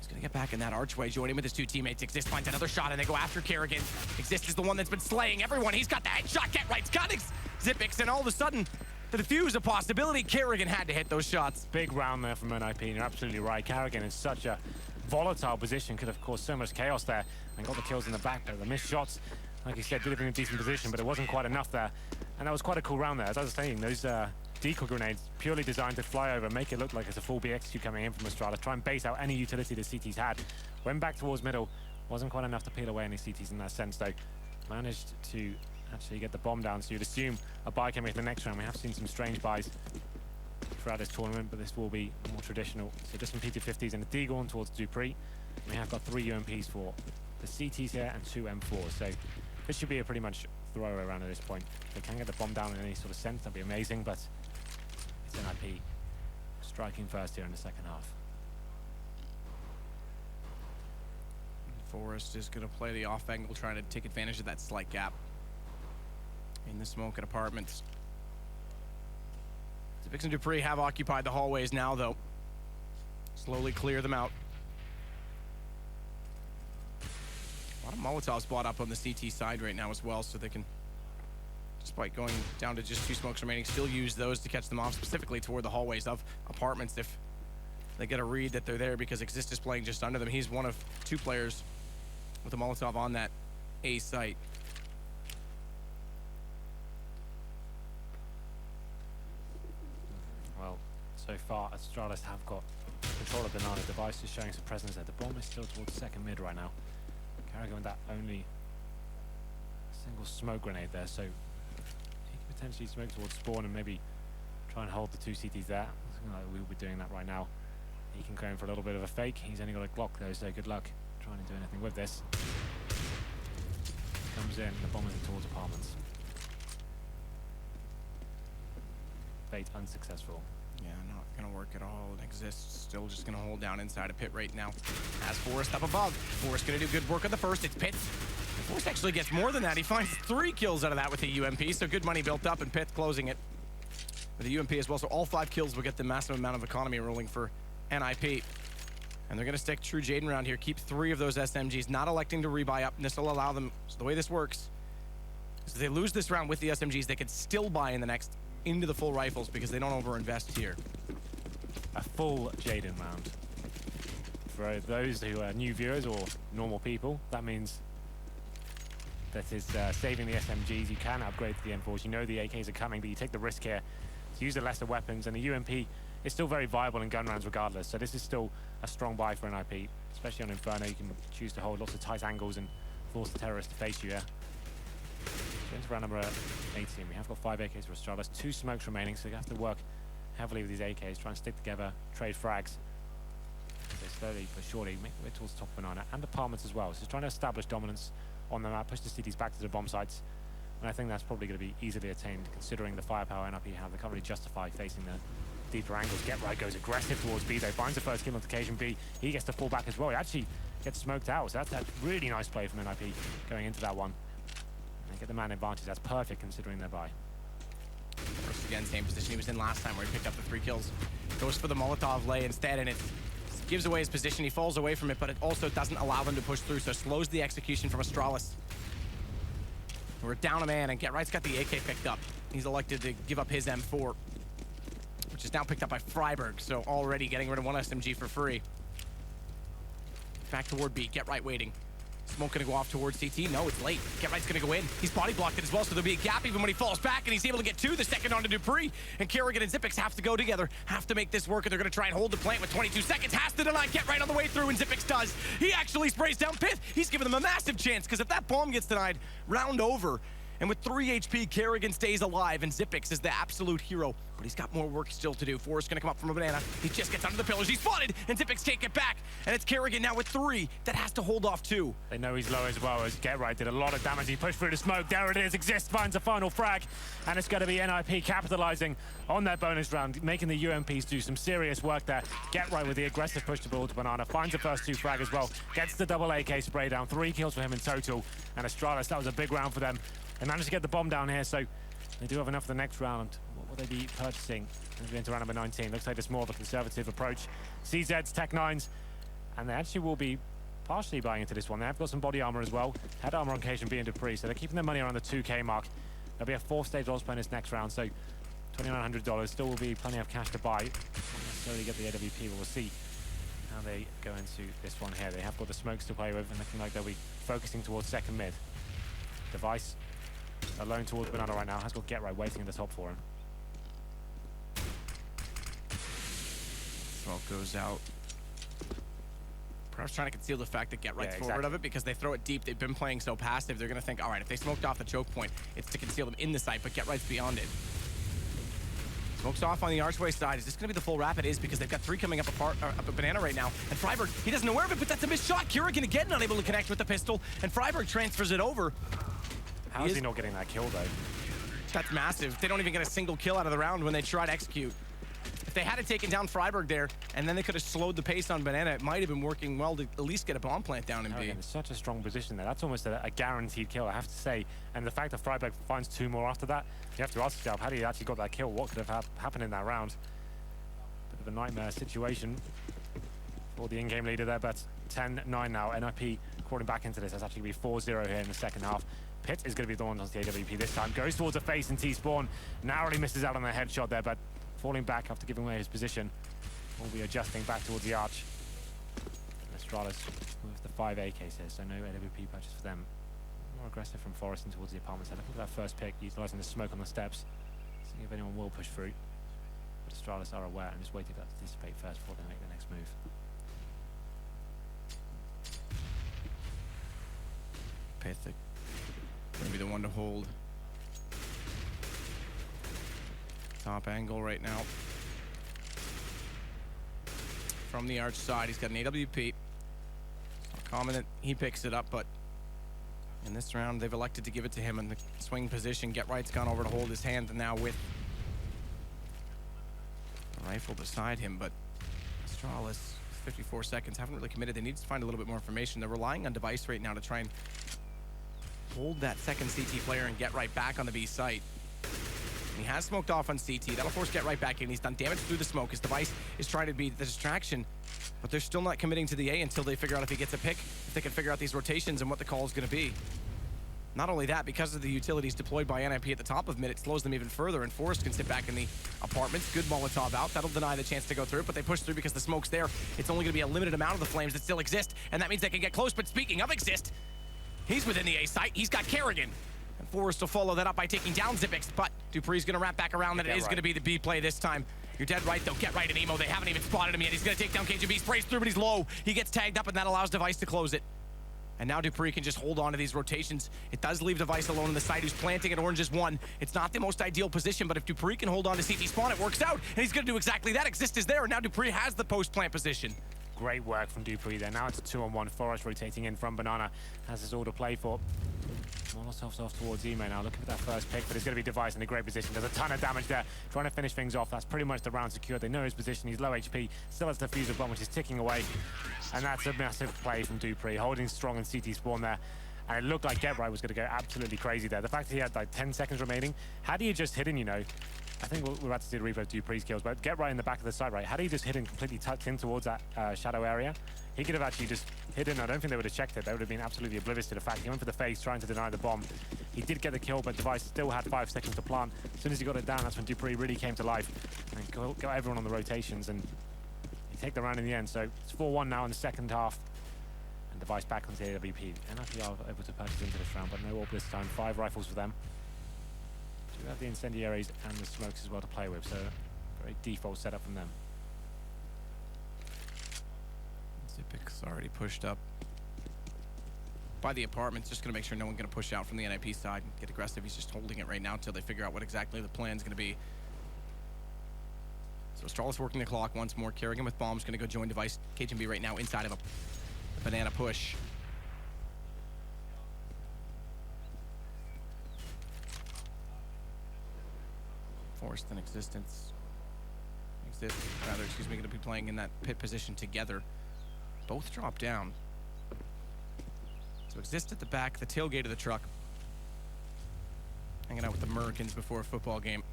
is going to get back in that archway, joining with his two teammates. Exist finds another shot, and they go after Carrigan. Exist is the one that's been slaying everyone. He's got the headshot. Get Right's got Zapix, and all of a sudden, to defuse a possibility, Carrigan had to hit those shots. Big round there from NiP, and you're absolutely right. Carrigan in such a volatile position, could have caused so much chaos there, and got the kills in the back, but the missed shots, like you said, did have been in a decent position, but it wasn't quite enough there. And that was quite a cool round there. As I was saying, those decoy grenades purely designed to fly over, make it look like it's a full BXQ coming in from Astralis, try and base out any utility the CTs had. Went back towards middle, wasn't quite enough to peel away any CTs in that sense, though. Managed to actually get the bomb down, so you'd assume a buy coming in the next round. We have seen some strange buys throughout this tournament, but this will be more traditional. So just some PT50s and a Degorn towards Dupree. We have got 3 UMPs for the CTs here and 2 M4s, so this should be a pretty much throwaway round at this point. If they can get the bomb down in any sort of sense, that'd be amazing, but it's NiP striking first here in the second half. Forrest is going to play the off angle, trying to take advantage of that slight gap in the smoke at apartments. Zapix and Dupree have occupied the hallways now, though. Slowly clear them out. A lot of Molotovs bought up on the CT side right now as well, so they can, despite going down to just 2 smokes remaining, still use those to catch them off, specifically toward the hallways of apartments if they get a read that they're there, because Exist is playing just under them. He's one of 2 players with a Molotov on that A site. Well, so far, Astralis have got control of the Nana device, just showing some presence there. The bomb is still towards second mid right now. Carrigan with that only single smoke grenade there, so he can potentially smoke towards spawn and maybe try and hold the 2 CTs there. Like we'll be doing that right now. He can go in for a little bit of a fake. He's only got a Glock though, so good luck trying to do anything with this. Comes in, the bomb is towards apartments. Bait unsuccessful. Yeah, not gonna work at all. It exists. Still just gonna hold down inside a pit right now. As Forrest up above. Forrest gonna do good work on the first. It's Pit. Forrest actually gets more than that. He finds 3 kills out of that with the UMP, so good money built up, and Pit closing it with the UMP as well. So all 5 kills will get the massive amount of economy rolling for NiP. And they're gonna stick true Jaden around here, keep 3 of those SMGs, not electing to rebuy up, and this will allow them, so the way this works is if they lose this round with the SMGs, they could still buy in the next into the full rifles because they don't overinvest here. A full Jaden round. For those who are new viewers or normal people, that means that is saving the SMGs. You can upgrade to the M4s. You know the AKs are coming, but you take the risk here to use the lesser weapons, and the UMP is still very viable in gun rounds regardless. So this is still a strong buy for NiP, especially on Inferno. You can choose to hold lots of tight angles and force the terrorists to face you, yeah? Into round number 18. We have got 5 AKs for Astralis, 2 smokes remaining, so you have to work heavily with these AKs, try and stick together, trade frags. So slowly but surely make the way towards the top of Banana and apartments as well. So trying to establish dominance on the map, push the CTs back to the bomb sites. And I think that's probably going to be easily attained considering the firepower NiP have. They can't really justify facing the deeper angles. Get Right goes aggressive towards B though, finds the first kill on occasion. B, he gets to fall back as well. He actually gets smoked out. So that's really nice play from NiP going into that one. And they get the man advantage. That's perfect considering their buy. First again, same position he was in last time where he picked up the 3 kills. Goes for the Molotov lay instead, and it gives away his position. He falls away from it, but it also doesn't allow them to push through, so slows the execution from Astralis. We're down a man, and GetRight's got the AK picked up. He's elected to give up his M4, which is now picked up by Freiburg, so already getting rid of 1 SMG for free. Back toward B, GetRight waiting. Smoke gonna go off towards CT. No, it's late. GetRight's gonna go in. He's body blocked it as well, so there'll be a gap even when he falls back, and he's able to get 2. The second onto dupreeh, and Kerrigan and Xyp9x have to go together, have to make this work, and they're gonna try and hold the plant with 22 seconds. Has to deny GetRight on the way through, and Xyp9x does. He actually sprays down Pith. He's giving them a massive chance, because if that bomb gets denied, round over. And with 3 HP, Kerrigan stays alive, and Xyp9x is the absolute hero. But he's got more work still to do. Forrest gonna come up from a banana. He just gets under the pillars. He's spotted, and Xyp9x can't get back. And it's Kerrigan now with 3 that has to hold off 2. They know he's low as well, as GetRight did a lot of damage. He pushed through the smoke. There it is. Exist finds a final frag. And it's going to be NiP capitalizing on their bonus round, making the UMPs do some serious work there. GetRight with the aggressive push to build to banana. Finds the first 2 frag as well. Gets the double AK spray down. 3 kills for him in total. And Astralis, that was a big round for them. They managed to get the bomb down here, so they do have enough for the next round. What will they be purchasing as we enter round number 19? Looks like it's more of a conservative approach. CZs, Tech 9s, and they actually will be partially buying into this one. They have got some body armor as well. Head armor on Cage and B and dupreeh, so they're keeping their money around the 2K mark. There'll be a 4-stage loss play in this next round, so $2,900. Still will be plenty of cash to buy. Not necessarily get the AWP, but we'll see how they go into this one here. They have got the smokes to play with, and looking like they'll be focusing towards second mid. Device alone towards banana right now. Has got GetRight waiting at the top for him. Smoke goes out. Perhaps trying to conceal the fact that GetRight's forward exactly. of it because they throw it deep. They've been playing so passive. They're going to think, all right, if they smoked off the choke point, it's to conceal them in the site, but GetRight's beyond it. Smokes off on the archway side. Is this going to be the full wrap? It is, because they've got 3 coming up a banana right now. And Freiburg, he doesn't know where of it, but that's a missed shot. Kerrigan again unable to connect with the pistol, and Freiburg transfers it over. How is he not getting that kill, though? That's massive. They don't even get a single kill out of the round when they try to execute. If they had taken down Freiburg there, and then they could have slowed the pace on banana, it might have been working well to at least get a bomb plant down in B. It's such a strong position there. That's almost a guaranteed kill, I have to say. And the fact that Freiburg finds 2 more after that, you have to ask yourself, how did he actually got that kill? What could have happened in that round? Bit of a nightmare situation for the in-game leader there, but 10-9 now. NiP crawling back into this. That's actually going to be 4-0 here in the second half. Pitt is going to be the one on the AWP this time. Goes towards a face in T-spawn. Narrowly misses out on the headshot there, but falling back after giving away his position. Will be adjusting back towards the arch. Astralis with the 5 AKs here, so no AWP purchase for them. More aggressive from Forrest and towards the apartments. Look at that first pick, utilising the smoke on the steps. Seeing if anyone will push through. But Astralis are aware and just waiting for that to dissipate first before they make the next move. Pith gonna be the one to hold. Top angle right now. From the arch side, he's got an AWP. Common that he picks it up, but in this round, they've elected to give it to him in the swing position. GetRight's gone over to hold his hand, and now with the rifle beside him, but Astralis, 54 seconds, haven't really committed. They need to find a little bit more information. They're relying on device right now to try and hold that second CT player and GetRight back on the B site. He has smoked off on CT. That'll force GetRight back in. He's done damage through the smoke. His device is trying to be the distraction, but they're still not committing to the A until they figure out if he gets a pick, if they can figure out these rotations and what the call is going to be. Not only that, because of the utilities deployed by NiP at the top of mid, it slows them even further, and Forrest can sit back in the apartments. Good Molotov out. That'll deny the chance to go through, but they push through because the smoke's there. It's only going to be a limited amount of the flames that still exist, and that means they can get close. But speaking of exist, he's within the A site. He's got Kerrigan. And Forrest will follow that up by taking down Xyp9x, but dupreeh's going to wrap back around. That it is going to be the B play this time. You're dead right, though. GetRight and Emo, they haven't even spotted him yet. He's going to take down KGB, sprays through, but he's low. He gets tagged up, and that allows Device to close it. And now dupreeh can just hold on to these rotations. It does leave Device alone on the side, who's planting at Orange's 1. It's not the most ideal position, but if dupreeh can hold on to CT spawn, it works out. And he's going to do exactly that. Exist is there, and now dupreeh has the post-plant position. Great work from dupreeh there. Now it's a 2-on-1. Forrest rotating in from banana. Has this all to play for. Molotov's off towards Emo now, looking for that first pick, but he's going to be Device in a great position. Does a ton of damage there, trying to finish things off. That's pretty much the round secured. They know his position. He's low HP, still has the Fuser bomb, which is ticking away. And that's a massive play from Dupree, holding strong in CT spawn there. And it looked like GetRight was going to go absolutely crazy there. The fact that he had like 10 seconds remaining, had he just hidden, you know, I think we're about to see the replay of Dupree's kills, but GetRight in the back of the site, right? Had he just hidden, completely tucked in towards that shadow area, he could have actually just hidden. I don't think they would have checked it. They would have been absolutely oblivious to the fact. He went for the face, trying to deny the bomb. He did get the kill, but Device still had 5 seconds to plant. As soon as he got it down, that's when Dupree really came to life and got everyone on the rotations, and he take the round in the end. So it's 4-1 now in the second half. And Device back onto the AWP. NiP are able to purchase into this round, but no AWP this time. 5 rifles for them. Do have the incendiaries and the smokes as well to play with, so very default setup from them. Zipic's already pushed up by the apartments, just going to make sure no one's going to push out from the NiP side and get aggressive. He's just holding it right now until they figure out what exactly the plan's going to be. So Astralis working the clock once more. Kerrigan with bombs, going to go join Device. KGB right now inside of a banana push. Forced in existence. Excuse me, going to be playing in that pit position together. Both drop down. So Exist at the back, the tailgate of the truck. Hanging out with the Americans before a football game.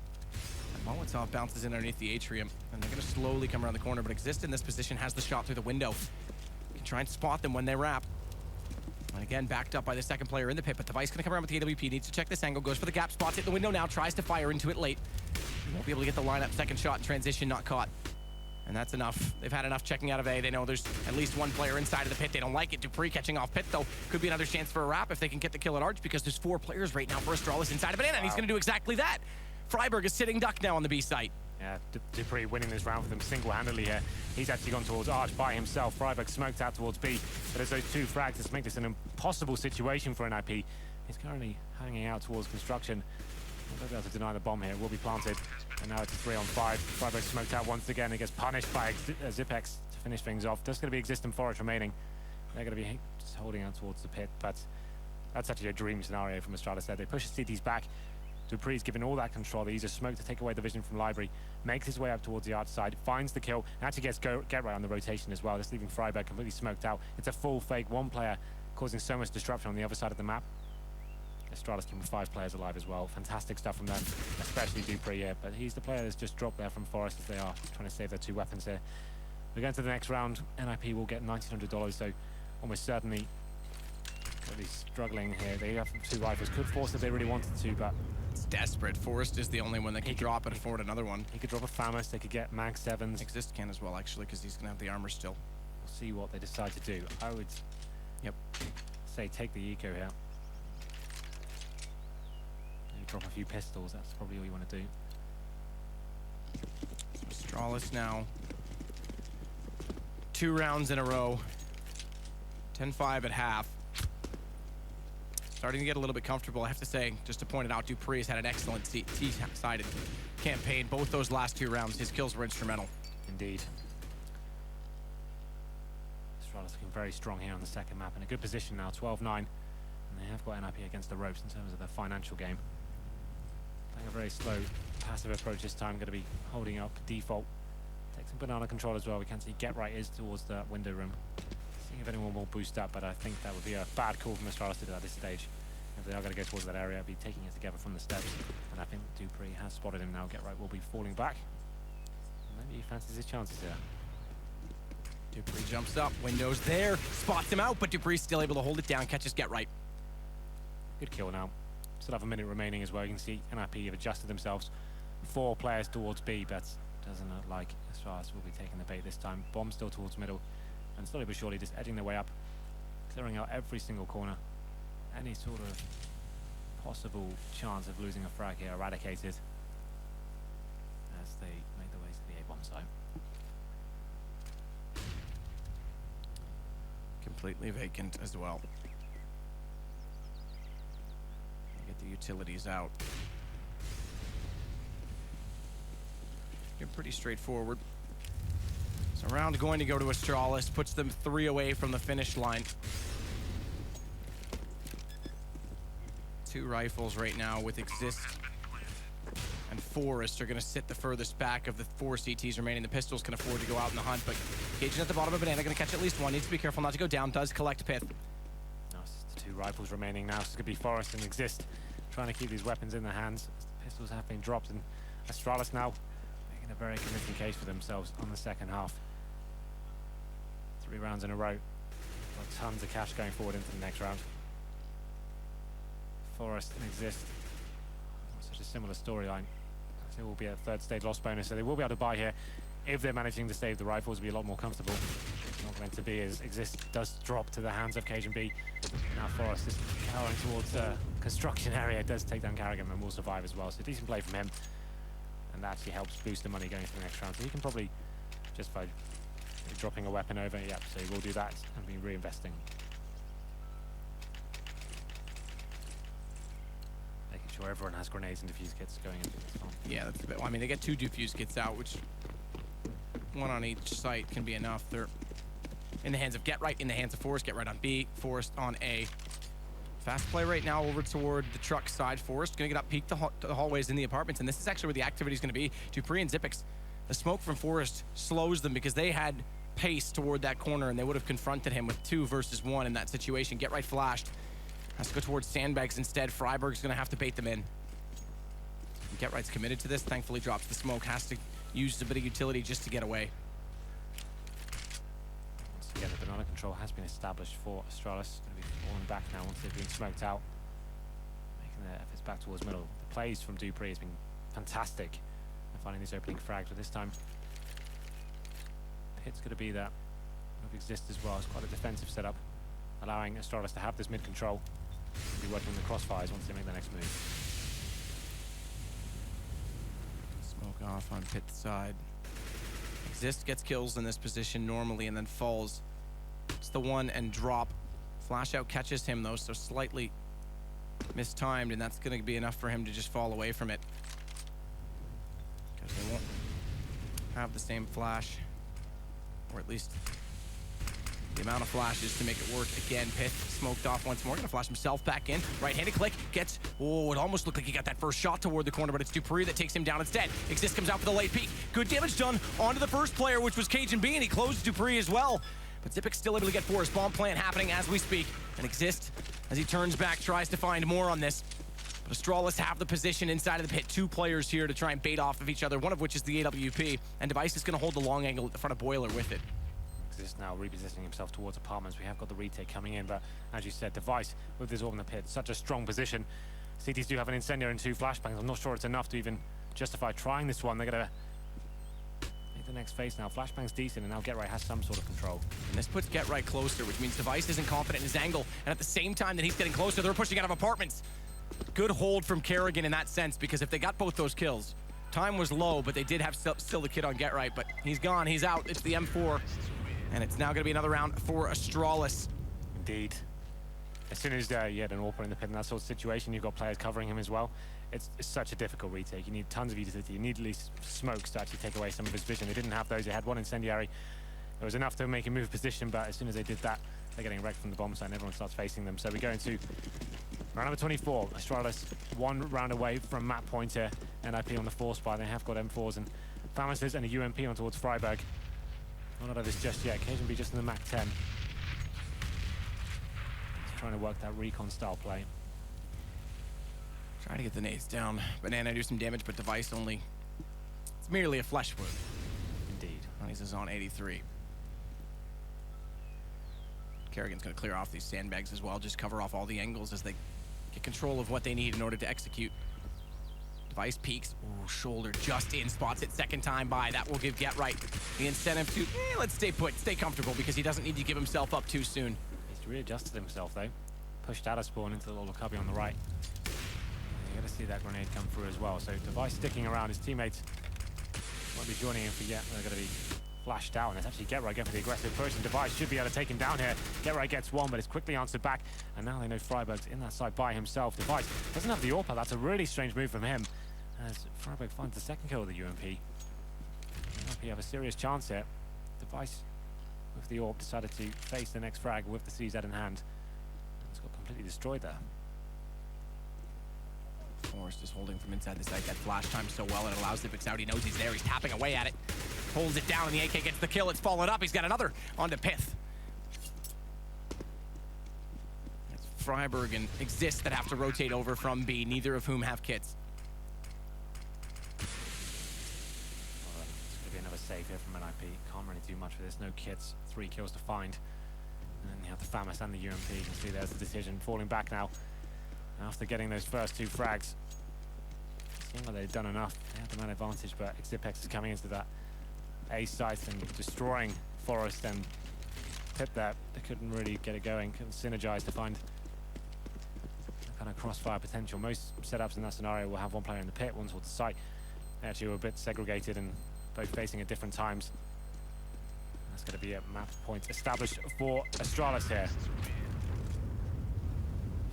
And Molotov bounces in underneath the atrium, and they're going to slowly come around the corner, but Exist in this position has the shot through the window. You can try and spot them when they wrap. And again, backed up by the second player in the pit, but Device going to come around with the AWP, needs to check this angle, goes for the gap, spots it in the window now, tries to fire into it late. He won't be able to get the lineup, second shot in transition, not caught. And that's enough. They've had enough checking out of A. They know there's at least one player inside of the pit. They don't like it. Dupree catching off pit, though. Could be another chance for a wrap if they can get the kill at Arch, because there's 4 players right now for Astralis inside of Banana, and he's going to do exactly that. Freiburg is sitting duck now on the B site. Yeah, Dupree winning this round for them single-handedly here. He's actually gone towards Arch by himself. Freiburg smoked out towards B, but there's those 2 frags that make this an impossible situation for NiP. He's currently hanging out towards construction. They'll be able to deny the bomb here. It will be planted. And now it's a 3-on-5. Freiburg smoked out once again. He gets punished by Zipex to finish things off. There's going to be Exist and Forest remaining. They're going to be just holding out towards the pit, but that's actually a dream scenario from Astralis there. They push the CTs back. Dupree's given all that control. They use a smoke to take away the vision from Library, makes his way up towards the Arch side, finds the kill, and actually gets GetRight on the rotation as well. Just leaving Freiburg completely smoked out. It's a full fake 1 player, causing so much disruption on the other side of the map. Astralis keeping 5 players alive as well. Fantastic stuff from them, especially Dupree here. But he's the player that's just dropped there from Forest as they are trying to save their 2 weapons here. We're going to the next round. NiP will get $1,900, so almost certainly going to be struggling here. They have 2 rifles. Could force if they really wanted to, but It's desperate. Forest is the only one that can drop and afford another one. he could drop a FAMAS. They could get Mag 7s. Exist can as well, actually, because he's going to have the armor still. We'll see what they decide to do. I would say take the eco here. Maybe drop a few pistols. That's probably all you want to do. Astralis now. 2 rounds in a row. 10-5 at half. Starting to get a little bit comfortable, I have to say, just to point it out, Dupree has had an excellent T-sided campaign. Both those last 2 rounds, his kills were instrumental. Indeed. Astralis looking very strong here on the second map. In a good position now, 12-9. And they have got NiP against the ropes in terms of their financial game. Playing a very slow, passive approach this time. Going to be holding up default. Take some banana control as well. We can see GetRight is towards the window room. Seeing if anyone will boost up, but I think that would be a bad call from Astralis to do at this stage. If they are going to go towards that area, be taking it together from the steps. And I think Dupree has spotted him now. GetRight will be falling back. Maybe he fancies his chances here. Dupree jumps up, windows there, spots him out, but Dupree's still able to hold it down, catches GetRight. Good kill now. Still have a minute remaining as well. You can see NiP have adjusted themselves. 4 players towards B, but doesn't look like Astralis will be taking the bait this time. Bomb still towards middle, and slowly but surely just edging their way up, clearing out every single corner. Any sort of possible chance of losing a frag here eradicated as they make their way to the A-bomb site. Completely vacant as well. Get the utilities out. You're pretty straightforward. So round going to go to Astralis, puts them 3 away from the finish line. 2 rifles right now with Exist and Forest are going to sit the furthest back of the 4 CTs remaining. The Pistols can afford to go out in the hunt, but Cajun at the bottom of Banana going to catch at least one. Needs to be careful not to go down. Does collect Pith. No, it's just the 2 rifles remaining now. So it's going to be Forest and Exist trying to keep these weapons in their hands. The pistols have been dropped, and Astralis now making a very convincing case for themselves on the second half. 3 rounds in a row. Got tons of cash going forward into the next round. Forest and Exist. Such a similar storyline. It will be a 3rd stage loss bonus, so they will be able to buy here. If they're managing to save the rifles, will be a lot more comfortable. It's not going to be as Exist does drop to the hands of Cajun B. Now Forest is cowering towards construction area. It does take down Carrigan and will survive as well. So decent play from him. And that actually helps boost the money going into the next round. So he can probably, just by dropping a weapon over, yep, so he will do that and be reinvesting. Making sure everyone has grenades and defuse kits going into this one. Yeah, that's a bit. Well, I mean, they get 2 defuse kits out, which 1 on each site can be enough. They're in the hands of Get Right, in the hands of Forest. Get Right on B, Forest on A. Fast play right now over toward the truck side. Forest gonna get up, peek the hallways in the apartments, and this is actually where the activity is gonna be. Dupree and Zipix. The smoke from Forest slows them because they had pace toward that corner, and they would have confronted him with 2 versus 1 in that situation. Get Right flashed. Has to go towards sandbags instead. Freiberg's gonna have to bait them in. Get Right's committed to this. Thankfully drops the smoke. Has to use a bit of utility just to get away. Once again, the banana control has been established for Astralis. Going to be falling back now once they've been smoked out. Making their efforts back towards middle. The plays from Dupree has been fantastic. And finding these opening frags, but this time Pit's going to be there. Of Exist as well. It's quite a defensive setup, allowing Astralis to have this mid control and be working the crossfires once they make their next move. Smoke off on Pit's side. Exist gets kills in this position normally and then falls. It's the 1 and drop. Flash out catches him though, so slightly mistimed, and that's going to be enough for him to just fall away from it. Because they won't have the same flash, or at least the amount of flashes to make it work. Again, Pith smoked off once more. Gonna flash himself back in. Right-handed click, gets, oh, it almost looked like he got that first shot toward the corner, but it's Dupree that takes him down instead. Exist comes out for the late peek. Good damage done onto the first player, which was Cajun B, and he closed Dupree as well. But Zipix still able to get Forest. Bomb plant happening as we speak. And Exist, as he turns back, tries to find more on this. But Astralis have the position inside of the pit. 2 players here to try and bait off of each other, one of which is the AWP. And Device is gonna hold the long angle at the front of Boiler with it. Exist now repositioning himself towards apartments. We have got the retake coming in, but as you said, Device with this orb in the pit, such a strong position. CTs do have an incendiary and 2 flashbangs. I'm not sure it's enough to even justify trying this one. They're gonna make the next phase now. Flashbang's decent, and now Get Right has some sort of control. And this puts Get Right closer, which means Device isn't confident in his angle, and at the same time that he's getting closer, they're pushing out of apartments. Good hold from Kerrigan in that sense, because if they got both those kills, time was low, but they did have still the kid on Get Right, but he's gone, he's out. It's the M4. And it's now going to be another round for Astralis. Indeed. As soon as you had an AWP in the pit in that sort of situation, you've got players covering him as well. It's such a difficult retake. You need tons of utility. You need at least smokes to actually take away some of his vision. They didn't have those. They had 1 incendiary. It was enough to make him move position, but as soon as they did that, they're getting wrecked from the bomb site and everyone starts facing them. So we go into round number 24. Astralis 1 round away from map point here. NiP on the 4 spot. They have got M4s and Famis's and a UMP on towards Freiberg. Not out of this just yet. Cajun B just in the Mac 10. He's trying to work that recon style play. Trying to get the nades down. Banana do some damage, but Device only. It's merely a flesh wound. Indeed. He's a zone 83. Kerrigan's going to clear off these sandbags as well. Just cover off all the angles as they get control of what they need in order to execute. Device peeks. Ooh, shoulder just in. Spots it 2nd time by. That will give Get Right the incentive to, let's stay put, stay comfortable, because he doesn't need to give himself up too soon. He's readjusted himself, though. Pushed out of spawn into the little cubby on the right. You got to see that grenade come through as well. So Device sticking around. His teammates won't be joining him for yet. They're going to be flashed out, and it's actually Get Right going for the aggressive push, and Device should be able to take him down here. Get Right gets 1, but it's quickly answered back, and now they know Freiberg's in that side by himself. Device doesn't have the AWP. That's a really strange move from him, as Freiberg finds the 2nd kill of the UMP. NiP have a serious chance here. Device with the AWP decided to face the next frag with the CZ in hand. It's got completely destroyed there. Forrest is holding from inside the site. That flash time so well, it allows Zapix out. He knows he's there. He's tapping away at it. Holds it down, and the AK gets the kill. It's followed up. He's got another onto Pith. It's Freiburg and Exist that have to rotate over from B, neither of whom have kits. It's going to be another save here from NiP. Can't really do much for this. No kits. 3 kills to find. And then you have the FAMAS and the UMP. You can see there's the decision. Falling back now after getting those first 2 frags. Seemed like they'd done enough. They had the man advantage, but Xipex is coming into that A site and destroying Forest and Pip there. They couldn't really get it going, couldn't synergize to find kind of crossfire potential. Most setups in that scenario will have one player in the pit, one towards the site. They actually were a bit segregated and both facing at different times. That's going to be a map point established for Astralis here.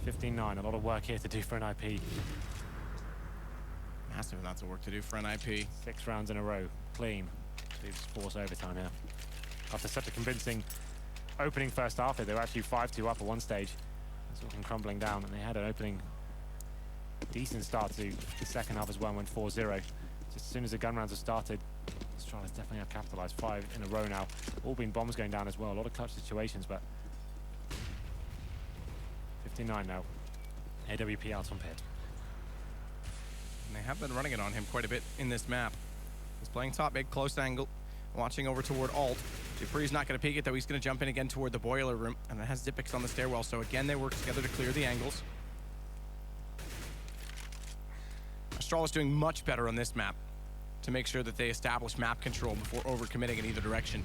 15-9, a lot of work here to do for NiP. Massive amounts of work to do for NiP. 6 rounds in a row, clean. Leaves force overtime here. After such a convincing opening first half, they were actually 5-2 up at one stage. It's all come crumbling down, and they had an opening decent start to the second half as well, went 4-0. Just as soon as the gun rounds have started, Astralis definitely have capitalized. 5 in a row now. All been bombs going down as well. A lot of clutch situations, but 59 now. AWP out on pit. And they have been running it on him quite a bit in this map. He's playing top mid, close angle, watching over toward alt. Dupree's not going to peek it, though. He's going to jump in again toward the boiler room, and it has Zapix on the stairwell. So again, they work together to clear the angles. Astralis doing much better on this map to make sure that they establish map control before overcommitting in either direction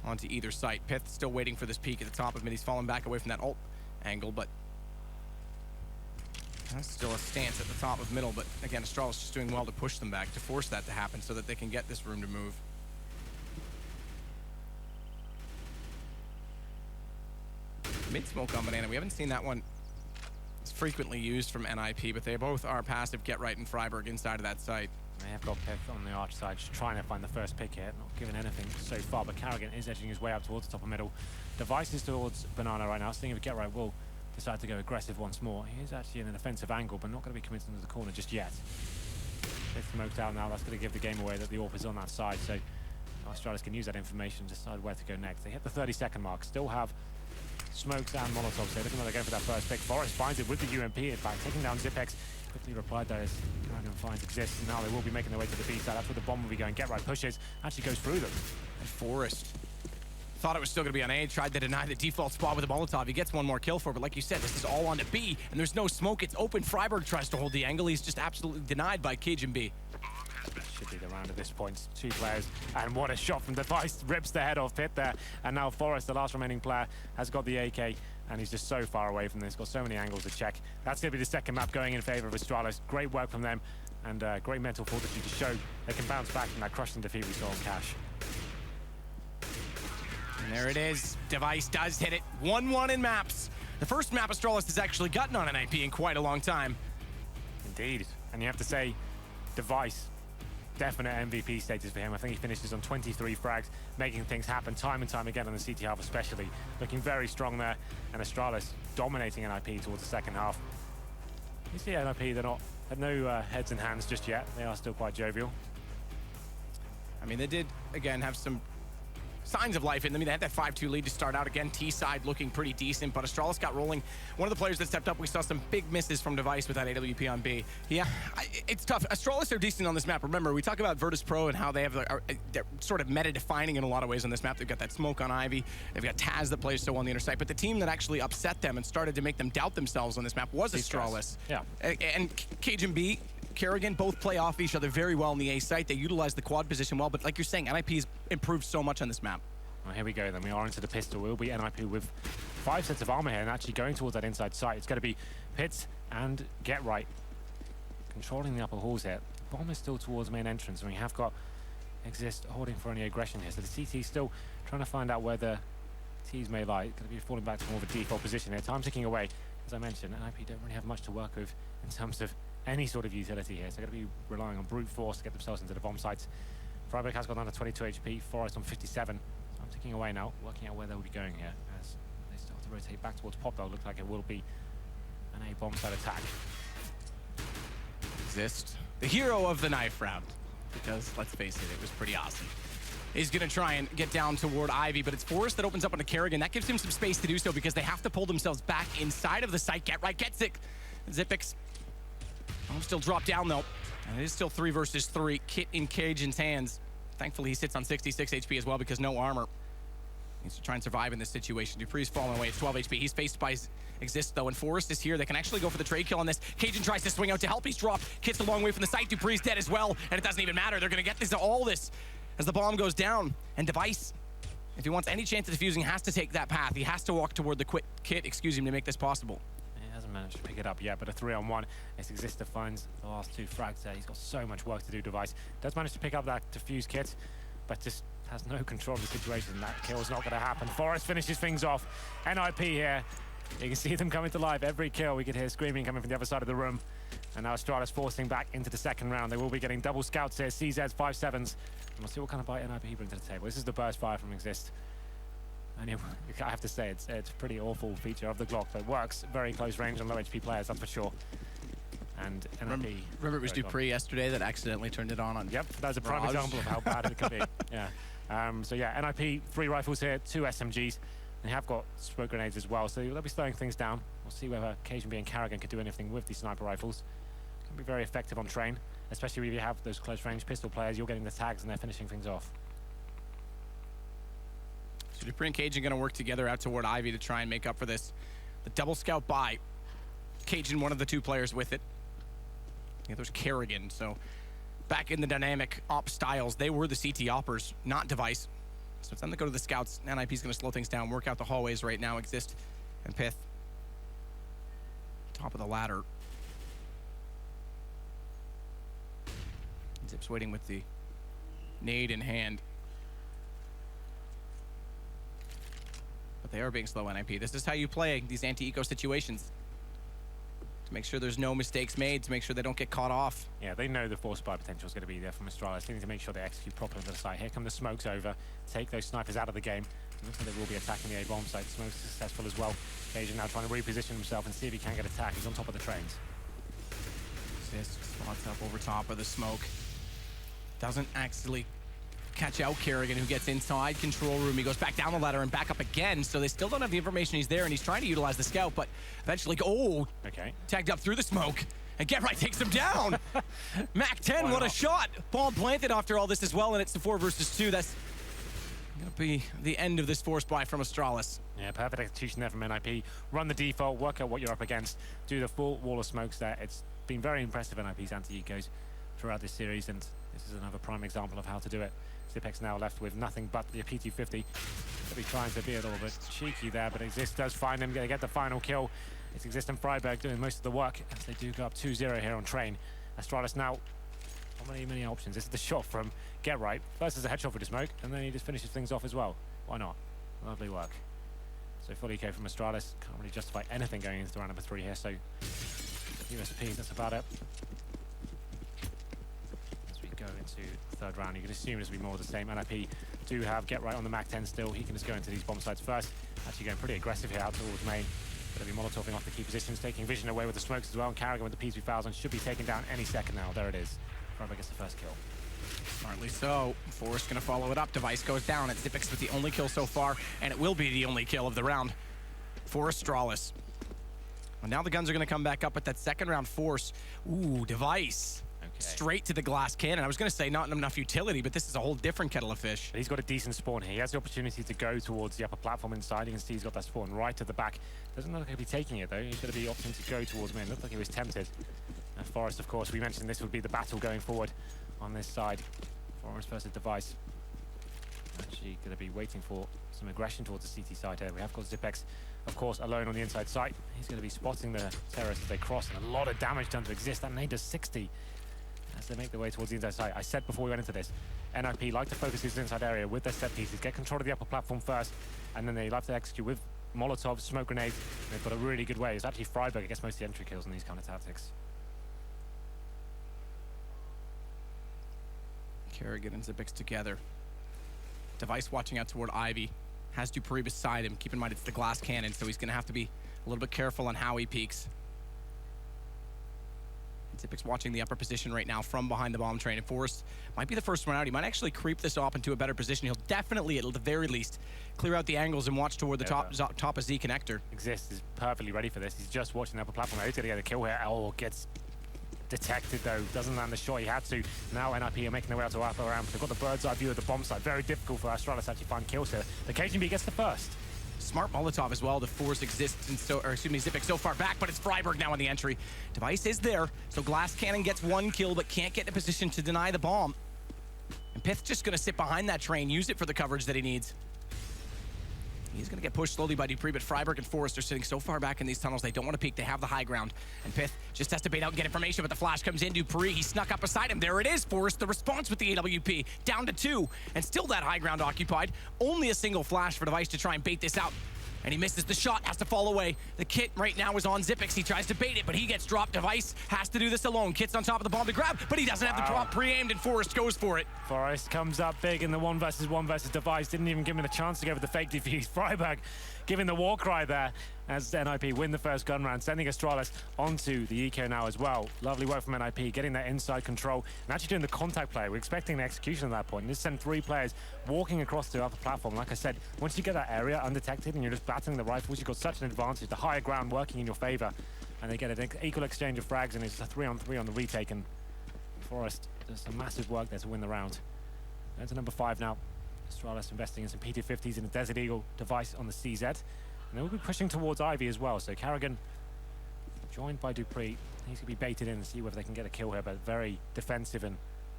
onto either site. Pith still waiting for this peek at the top of mid. He's fallen back away from that alt angle, but that's still a stance at the top of middle. But again, Astralis just doing well to push them back, to force that to happen so that they can get this room to move. Mid-smoke on Banana, we haven't seen that one as frequently used from NiP, but they both are passive Get Right and Freiburg inside of that site. They have got Pith on the arch side, just trying to find the first pick here, not giving anything so far, but Carrigan is edging his way up towards the top of middle. Devices towards Banana right now, seeing if Get Right will decide to go aggressive once more. He is actually in an offensive angle, but not going to be committing to the corner just yet. Pith smoked out now, that's going to give the game away that the AWP is on that side, so Astralis can use that information to decide where to go next. They hit the 30-second mark, still have smokes and molotovs there. Looking like they're going for that first pick. Forrest finds it with the UMP, in fact, taking down Xipex. Quickly replied there as Carrigan finds Exist. Now they will be making their way to the B side. That's where the bomb will be going. Get Right pushes, actually goes through them. And Forrest thought it was still going to be on A, tried to deny the default spot with a Molotov. He gets one more kill for it, but like you said, this is all on to B, and there's no smoke. It's open. Freiburg tries to hold the angle. He's just absolutely denied by Cajun B. Should be the round at this point. 2 players, and what a shot from Device. Rips the head off Pit there, and now Forrest, the last remaining player, has got the AK, and he's just so far away from this. Got so many angles to check. That's going to be the second map going in favor of Astralis. Great work from them, and great mental fortitude to show they can bounce back from that crushing defeat we saw on Cash. And there it is. Device does hit it. 1-1 in maps. The first map Astralis has actually gotten on NiP in quite a long time. Indeed, and you have to say, Device, definite MVP status for him. I think he finishes on 23 frags, making things happen time and time again on the CT half especially. Looking very strong there, and Astralis dominating NiP towards the second half. You see NiP, they're not, have no heads and hands just yet. They are still quite jovial. I mean, they did, again, have some signs of life in them. I mean, they had that 5-2 lead to start out. Again, T side looking pretty decent, but Astralis got rolling. One of the players that stepped up, we saw some big misses from Device with that AWP on B. Yeah, it's tough. Astralis are decent on this map. Remember, we talk about Virtus Pro and how they have they're sort of meta-defining in a lot of ways on this map. They've got that smoke on Ivy. They've got Taz that plays so well on the inner site. But the team that actually upset them and started to make them doubt themselves on this map was Astralis. Yeah. And Cajun B, Carrigan both play off each other very well in the A site. They utilize the quad position well, but like you're saying, NiP has improved so much on this map. Well, here we go then. We are into the pistol. We'll be NiP with 5 sets of armor here and actually going towards that inside site. It's going to be Pits and Get Right controlling the upper halls here. The bomb is still towards main entrance, and we have got Exist holding for any aggression here. So the CT still trying to find out where the T's may lie. Going to be falling back to more of a default position here. Time ticking away. As I mentioned, NiP don't really have much to work with in terms of any sort of utility here. So they're going to be relying on brute force to get themselves into the bomb sites. Freiburg has gone down to 22 HP, Forrest on 57. So I'm ticking away now, working out where they'll be going here as they start to rotate back towards Pop. Though looks like it will be an A bomb side attack. Exist, the hero of the knife round, because let's face it, it was pretty awesome. He's gonna try and get down toward Ivy, but it's Forrest that opens up onto Kerrigan. That gives him some space to do so because they have to pull themselves back inside of the site. Get right, gets it. Xyp9x still drop down though. And it is still 3 versus 3. Kit in Cajun's hands. Thankfully, he sits on 66 HP as well because no armor. Needs to try and survive in this situation. Dupree's falling away. It's 12 HP. He's faced by Exist though, and Forrest is here. They can actually go for the trade kill on this. Cajun tries to swing out to help. He's dropped. Kit's a long way from the site. Dupree's dead as well, and it doesn't even matter. They're gonna get this all this as the bomb goes down. And Device, if he wants any chance of defusing, has to take that path. He has to walk toward the Kit, to make this possible. He hasn't managed to pick it up yet, but a 3-on-1. As Exista finds the last 2 frags there. He's got so much work to do, Device. Does manage to pick up that defuse Kit, but just has no control of the situation. That kill's not gonna happen. Forrest finishes things off. NiP here. You can see them coming to life. Every kill, we could hear screaming coming from the other side of the room. And now Astralis forcing back into the second round. They will be getting double scouts here. CZs, 5-7s. And we'll see what kind of bite NiP bring to the table. This is the burst fire from Exist. And I have to say, it's a pretty awful feature of the Glock, but it works very close range on low HP players, that's for sure. And NiP... Remember it was Dupree yesterday that accidentally turned it on Yep, that's a prime example of how bad it could be. Yeah. So yeah, NiP, 3 rifles here, 2 SMGs. They have got smoke grenades as well, so they'll be slowing things down. We'll see whether KGB and Kerrigan could do anything with these sniper rifles. Can be very effective on train, especially if you have those close range pistol players. You're getting the tags and they're finishing things off. So Dupree and Cajun gonna work together out toward Ivy to try and make up for this. The double scout by Cajun, one of the 2 players with it. The other's Kerrigan, so back in the dynamic op styles, they were the CT oppers, not Device. So it's time to go to the scouts. NiP's gonna slow things down, work out the hallways right now. Exist and Pith. Top of the ladder. Zip's waiting with the nade in hand. But they are being slow, NiP. This is how you play these anti-eco situations. To make sure there's no mistakes made, to make sure they don't get caught off. Yeah, they know the force buy potential is going to be there from Astralis. They need to make sure they execute properly to the site. Here come the smokes over, take those snipers out of the game. Looks like they will be attacking the A-bomb site. Smoke's successful as well. Cajun now trying to reposition himself and see if he can get attacked. He's on top of the trains. Spots up over top of the smoke. Doesn't actually catch out Kerrigan, who gets inside control room. He goes back down the ladder and back up again, so they still don't have the information he's there, and he's trying to utilize the scout, but eventually, tagged up through the smoke, and Get Right takes him down. Mac 10, what a shot. Bomb planted after all this as well, and it's the 4 versus 2. That's gonna be the end of this force buy from Astralis. Yeah, perfect execution there from NiP. Run the default, work out what you're up against, do the full wall of smokes there. It's been very impressive, NiP's anti-ecos throughout this series, and this is another prime example of how to do it. Xyp9x now left with nothing but the PT-50. He'll be trying to be a little bit cheeky there, but Exist does find him, gonna get the final kill. It's Exist and Freiberg doing most of the work as they do go up 2-0 here on train. Astralis now, not many options. This is the shot from Get Right. First is a headshot for the smoke, and then he just finishes things off as well. Why not? Lovely work. So full eco from Astralis. Can't really justify anything going into round number 3 here, so USP, that's about it. Go into the 3rd round. You can assume this will be more of the same. NiP do have Get Right on the Mac 10 still. He can just go into these bomb sites first. Actually going pretty aggressive here out towards main. Going to be molotoving off the key positions, taking vision away with the smokes as well. And Kerrigan with the P2000 should be taken down any second now. There it is. Freiberg gets the first kill. Smartly so. Forrest gonna follow it up. Device goes down. It's Xyp9x with the only kill so far, and it will be the only kill of the round for Astralis. Well, now the guns are gonna come back up at that second round force. Ooh, Device. Straight to the glass cannon. I was going to say not enough utility, but this is a whole different kettle of fish. But he's got a decent spawn here. He has the opportunity to go towards the upper platform inside. You can see he's got that spawn right at the back. Doesn't look like he'll be taking it, though. He's going to be opting to go towards main. Looked like he was tempted. And Forrest, of course, we mentioned this would be the battle going forward on this side. Forrest versus Device. Actually going to be waiting for some aggression towards the CT side here. We have got Xyp9x, of course, alone on the inside site. He's going to be spotting the terrorists as they cross, and a lot of damage done to Exist. That nade does 60. As they make their way towards the inside site. I said before we went into this, NiP like to focus this inside area with their set pieces, get control of the upper platform first, and then they like to execute with Molotovs, smoke grenades. They've got a really good way. It's actually Freiberg that gets most of the entry kills in these kind of tactics. Kerrigan and Xyp9x together. Device watching out toward Ivy. Has Dupree beside him. Keep in mind it's the glass cannon, so he's going to have to be a little bit careful on how he peeks. Zapix watching the upper position right now from behind the bomb train, and Forrest might be the first one out. He might actually creep this off into a better position. He'll definitely, at the very least, clear out the angles and watch toward the top of Z connector. Exist is perfectly ready for this. He's just watching the upper platform. He's going to get a kill here. Oh, gets detected though. Doesn't land the shot he had to. Now NiP are making their way out to upper ramp. They've got the bird's eye view of the bomb site. Very difficult for Astralis to actually find kills here. The KGB gets the first. Smart Molotov as well to force Zapix so far back, but it's Freiberg now on the entry. Device is there, so Glass Cannon gets one kill, but can't get in a position to deny the bomb. And Pith's just gonna sit behind that train, use it for the coverage that he needs. He's gonna get pushed slowly by Dupree, but Freiberg and Forrest are sitting so far back in these tunnels, they don't want to peek, they have the high ground. And Pith just has to bait out and get information, but the flash comes in. Dupree, he snuck up beside him. There it is, Forrest, the response with the AWP. Down to 2, and still that high ground occupied. Only a single flash for Device to try and bait this out. And he misses the shot, has to fall away. The Kit right now is on Zapix. He tries to bait it, but he gets dropped. Device has to do this alone. Kit's on top of the bomb to grab, but he doesn't have the drop pre-aimed, and Forrest goes for it. Forrest comes up big in the 1v1 versus Device. Didn't even give him the chance to go with the fake defuse. Freiberg giving the war cry there as NiP win the first gun round, sending Astralis onto the eco now as well. Lovely work from NiP, getting that inside control and actually doing the contact play. We're expecting the execution at that point. And just send 3 players walking across the upper platform. Like I said, once you get that area undetected and you're just battling the rifles, you've got such an advantage. The higher ground working in your favor, and they get an equal exchange of frags, and it's a 3-on-3 on the retake. And Forrest does some massive work there to win the round. Down to number 5 now. Astralis investing in some P250s in the Desert Eagle Device on the CZ. And they will be pushing towards Ivy as well. So Carrigan, joined by Dupree, he's going to be baited in and see whether they can get a kill here, but very defensive and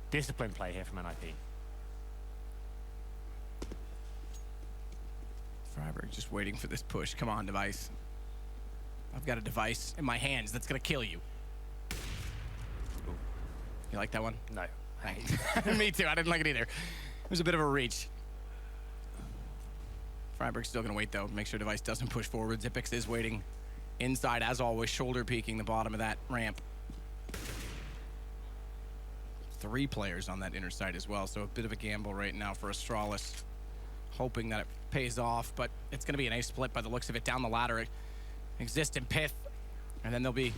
disciplined play here from NiP. Freiberg just waiting for this push. Come on, Device. I've got a device in my hands that's going to kill you. Ooh. You like that one? No. Me too. I didn't like it either. It was a bit of a reach. Freiberg's still going to wait, though. Make sure Device doesn't push forward. Zapix is waiting inside, as always, shoulder peeking the bottom of that ramp. 3 players on that inner side as well, so a bit of a gamble right now for Astralis. Hoping that it pays off, but it's going to be an ace split by the looks of it. Down the ladder, Exist and Pith, and then they'll be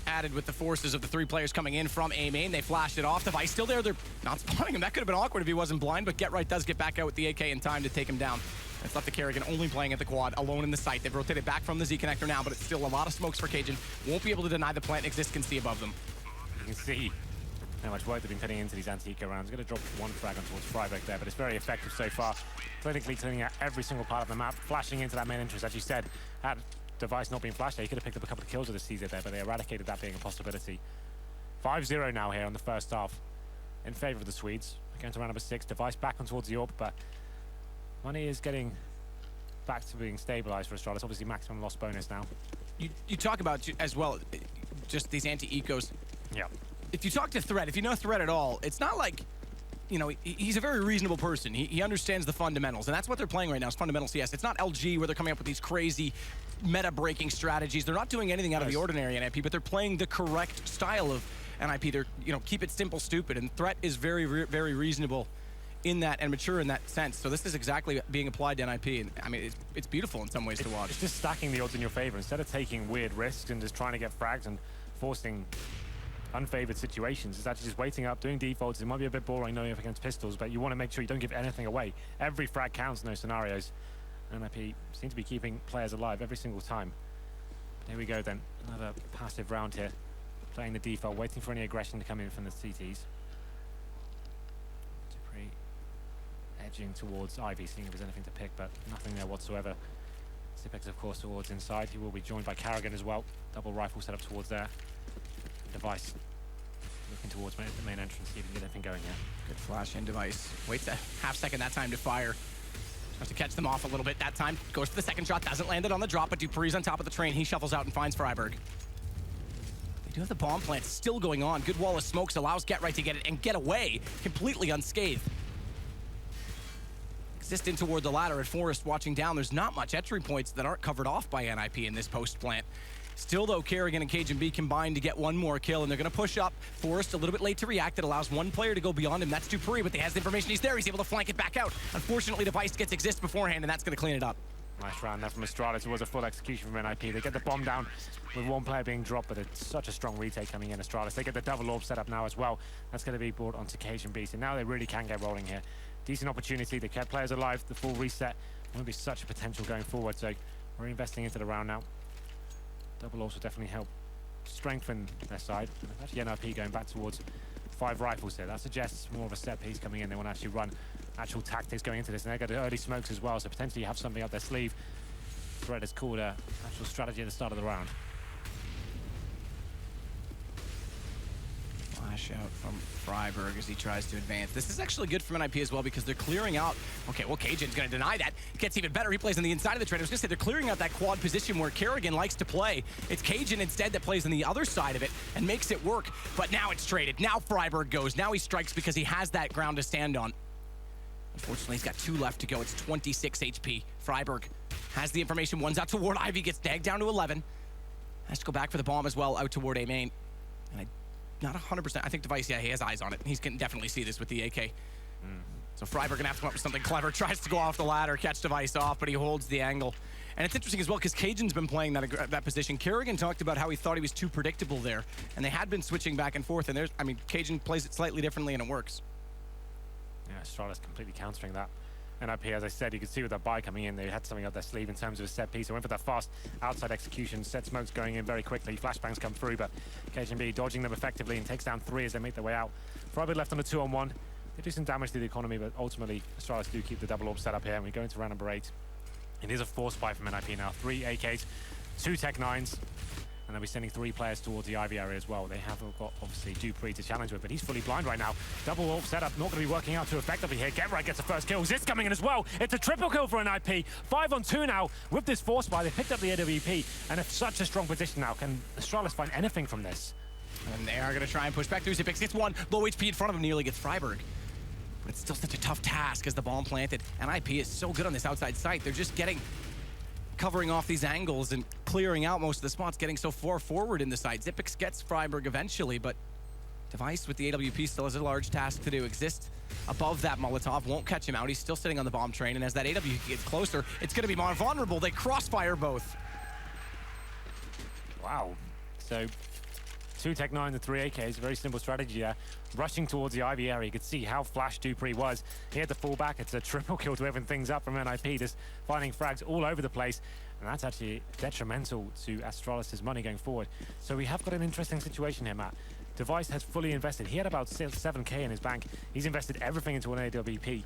added with the forces of the 3 players coming in from A main. They flashed it off. Device still there. They're not spawning him. That could have been awkward if he wasn't blind, but Get Right does get back out with the AK in time to take him down. It's left the Carrigan only playing at the quad, alone in the site. They've rotated back from the Z connector now, but it's still a lot of smokes for Cajun. Won't be able to deny the plant. Exist can see above them. You can see how much work they've been putting into these anti-eco rounds. Going to drop 1 frag on towards Freiberg there, but it's very effective so far. Clinically cleaning out every single part of the map, flashing into that main entrance. As you said, had Device not being flashed there, he could have picked up a couple of kills with the CZ there, but they eradicated that being a possibility. 5-0 now here on the first half in favor of the Swedes. Going to round number 6, Device back on towards the AWP, but money is getting back to being stabilized for Astralis. Obviously maximum loss bonus now. You talk about, as well, just these anti-ecos. Yeah. If you talk to Threat, if you know Threat at all, it's not like, you know, he's a very reasonable person. He understands the fundamentals, and that's what they're playing right now, is fundamental CS. It's not LG where they're coming up with these crazy meta-breaking strategies. They're not doing anything out of the ordinary in NiP, but they're playing the correct style of NiP. They're, you know, keep it simple, stupid, and Threat is very, very reasonable in that and mature in that sense. So this is exactly being applied to NiP, and I mean, it's beautiful in some ways to watch. It's just stacking the odds in your favor. Instead of taking weird risks and just trying to get frags and forcing unfavored situations, it's actually just waiting up, doing defaults. It might be a bit boring knowing if against pistols, but you want to make sure you don't give anything away. Every frag counts in those scenarios. NiP seem to be keeping players alive every single time. But here we go then, another passive round here. Playing the default, waiting for any aggression to come in from the CTs. Dupree edging towards Ivy, seeing if there's anything to pick, but nothing there whatsoever. Zapix, of course, towards inside. He will be joined by Carrigan as well. Double rifle set up towards there. Device looking towards the main entrance, see if he can get anything going here. Good flash in. Device waits a half second that time to fire. Tries to catch them off a little bit that time. Goes for the second shot, doesn't land it on the drop, but Dupree's on top of the train. He shuffles out and finds Freiberg. They do have the bomb plant still going on. Good wall of smokes allows Get Right to get it and get away completely unscathed. Exist in toward the ladder at Forest watching down. There's not much entry points that aren't covered off by NiP in this post plant. Still, though, Carrigan and Cajun B combined to get 1 more kill, and they're going to push up. Forrest a little bit late to react. It allows 1 player to go beyond him. That's Dupree, but he has the information. He's there. He's able to flank it back out. Unfortunately, Device gets Exist beforehand, and that's going to clean it up. Nice round there from Astralis. It was a full execution from NiP. They get the bomb down with one player being dropped, but it's such a strong retake coming in. Astralis, they get the double orb set up now as well. That's going to be brought onto KGB. So now they really can get rolling here. Decent opportunity. They kept players alive. The full reset won't be such a potential going forward. So we're investing into the round now. Double orbs will definitely help strengthen their side. And actually NiP going back towards 5 rifles here. That suggests more of a set piece coming in. They want to actually run actual tactics going into this, and they got the early smokes as well, so potentially have something up their sleeve. Fred has called a actual strategy at the start of the round. Flash out from Freiburg as he tries to advance. This is actually good from NiP as well because they're clearing out. Okay, well, Cajun's going to deny that. Gets even better. He plays on the inside of the trade. I was going to say they're clearing out that quad position where Kerrigan likes to play. It's Cajun instead that plays on the other side of it and makes it work. But now it's traded. Now Freiburg goes. Now he strikes because he has that ground to stand on. Unfortunately, he's got 2 left to go. It's 26 HP. Freiburg has the information. One's out toward Ivy, gets tagged down to 11. Has to go back for the bomb as well, out toward A main. And not 100%. I think Device, yeah, he has eyes on it. He can definitely see this with the AK. So Freiburg gonna have to come up with something clever. Tries to go off the ladder, catch Device off, but he holds the angle. And it's interesting as well because Cajun's been playing that position. Kerrigan talked about how he thought he was too predictable there, and they had been switching back and forth. And there's, I mean, Cajun plays it slightly differently, and it works. Yeah, Astralis completely countering that. NiP, as I said, you could see with that buy coming in, they had something up their sleeve in terms of a set piece. They went for that fast outside execution, set smokes going in very quickly, flashbangs come through, but KGB dodging them effectively and takes down 3 as they make their way out. Freiburg left on a 2-on-1. They do some damage to the economy, but ultimately Astralis do keep the double orb set up here, and we go into round number 8. It is a force buy from NiP now. 3 AKs, 2 Tech 9s, and they'll be sending 3 players towards the Ivy area as well. They have got, obviously, Dupree to challenge with, but he's fully blind right now. Double orb setup, not going to be working out too effectively here. GetRight gets the first kill. Zit's coming in as well. It's a triple kill for NiP. 5-on-2 now with this force buy. They picked up the AWP, and it's such a strong position now. Can Astralis find anything from this? And they are going to try and push back through. Zipex gets 1. Low HP in front of him, nearly gets Freiburg. But it's still such a tough task as the bomb planted. NiP is so good on this outside site. They're just covering off these angles and clearing out most of the spots, getting so far forward in the site. Zipex gets Freiburg eventually, but Device with the AWP still has a large task to do. Exist above that Molotov, won't catch him out. He's still sitting on the bomb train, and as that AWP gets closer, it's going to be more vulnerable. They crossfire both. Wow. So 2 Tech 9 and 3 AKs, very simple strategy there. Rushing towards the Ivy area, you could see how flash Dupree was. He had to fall back. It's a triple kill to even things up from NiP, just finding frags all over the place. And that's actually detrimental to Astralis' money going forward. So we have got an interesting situation here, Matt. Device has fully invested. He had about 7K in his bank. He's invested everything into an AWP. He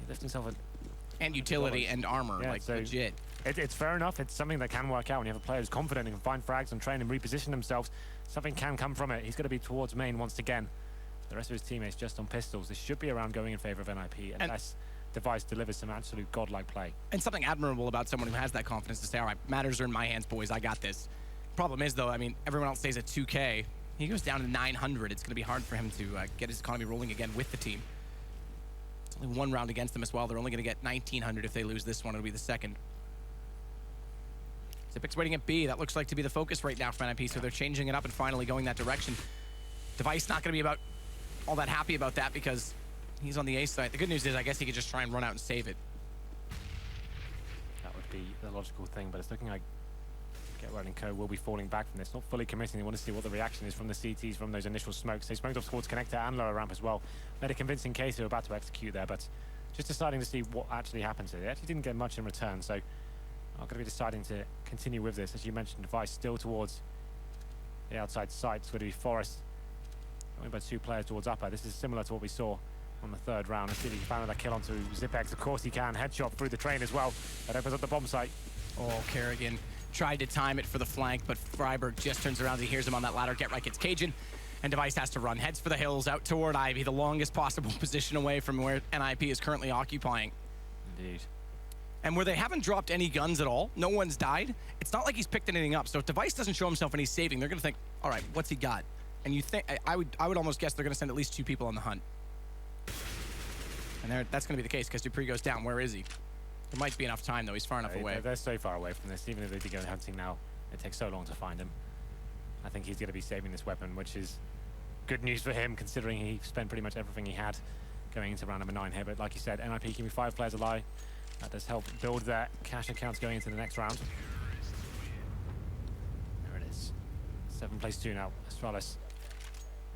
left himself a... And utility and armor, yeah, like so legit. It's fair enough. It's something that can work out when you have a player who's confident and can find frags and train and reposition themselves. Something can come from it. He's going to be towards main once again. The rest of his teammates just on pistols. This should be a round going in favor of NiP unless Device delivers some absolute godlike play. And something admirable about someone who has that confidence to say, all right, matters are in my hands, boys. I got this. Problem is, though, I mean, everyone else stays at 2K. He goes down to 900. It's going to be hard for him to get his economy rolling again with the team. It's only 1 round against them as well. They're only going to get 1900 if they lose this one. It'll be the second. Zipex waiting at B. That looks like to be the focus right now for NiP, so they're changing it up and finally going that direction. Device not going to be all that happy about that because he's on the A side. The good news is I guess he could just try and run out and save it. That would be the logical thing, but it's looking like GetRight and Co will be falling back from this. Not fully committing. They want to see what the reaction is from the CTs from those initial smokes. They smoked off towards connector and lower ramp as well. Made a convincing case they were about to execute there, but just deciding to see what actually happens here. They actually didn't get much in return, so I'm going to be deciding to continue with this. As you mentioned, Device still towards the outside site. It's going to be Forest. Only by 2 players towards upper. This is similar to what we saw on the 3rd round. Let's see if he can find that kill onto Zipex. Of course he can. Headshot through the train as well. That opens up the bomb site. Oh, Kerrigan tried to time it for the flank, but Freiburg just turns around. He hears him on that ladder. GetRight gets Cajun, and Device has to run. Heads for the hills, out toward Ivy, the longest possible position away from where NiP is currently occupying. Indeed. And where they haven't dropped any guns at all, no one's died, it's not like he's picked anything up. So if Device doesn't show himself and he's saving, they're going to think, all right, what's he got? And you think, I would almost guess they're going to send at least 2 people on the hunt. And that's going to be the case because Dupree goes down. Where is he? There might be enough time, though. He's far enough away. They're so far away from this. Even if they do go hunting now, it takes so long to find him. I think he's going to be saving this weapon, which is good news for him, considering he spent pretty much everything he had going into round number 9 here. But like you said, NiP keeping 5 players alive. That does help build their cash accounts going into the next round. There it is. 7 plays 2 now. Astralis.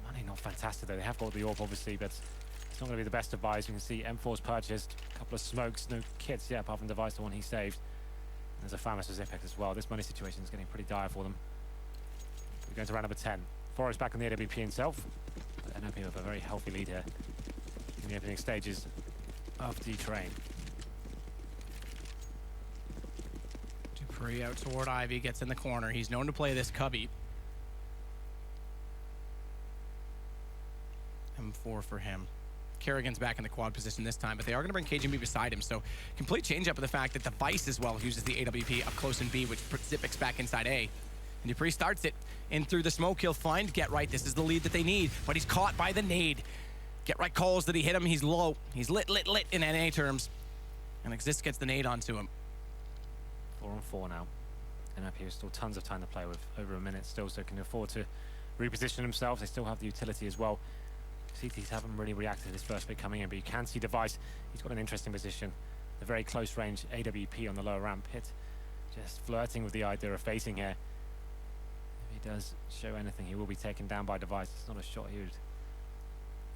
Money not fantastic though. They have got the AWP obviously, but it's not going to be the best of buys. You can see M4's purchased. A couple of smokes, no kits yet apart from Device, the one he saved. There's a Famous for Zipex as well. This money situation is getting pretty dire for them. We're going to round number 10. Forrest back on the AWP himself. But NiP with a very healthy lead here in the opening stages of the train. Dupree out toward Ivy, gets in the corner. He's known to play this cubby. M4 for him. Kerrigan's back in the quad position this time, but they are going to bring KGB beside him. So complete change up of the fact that Device as well uses the AWP up close in B, which puts Zipex back inside A. And Dupree starts it in through the smoke. He'll find Get Right. This is the lead that they need, but he's caught by the nade. Get Right calls that he hit him. He's low. He's lit in NA terms. And Exist gets the nade onto him. 4 on 4 now. NiP has still tons of time to play with, over a minute still, so can afford to reposition themselves. They still have the utility as well. CTs haven't really reacted to this first pick coming in, but you can see Device. He's got an interesting position. The very close range AWP on the lower ramp. Hit just flirting with the idea of facing here. If he does show anything, he will be taken down by Device. It's not a shot he would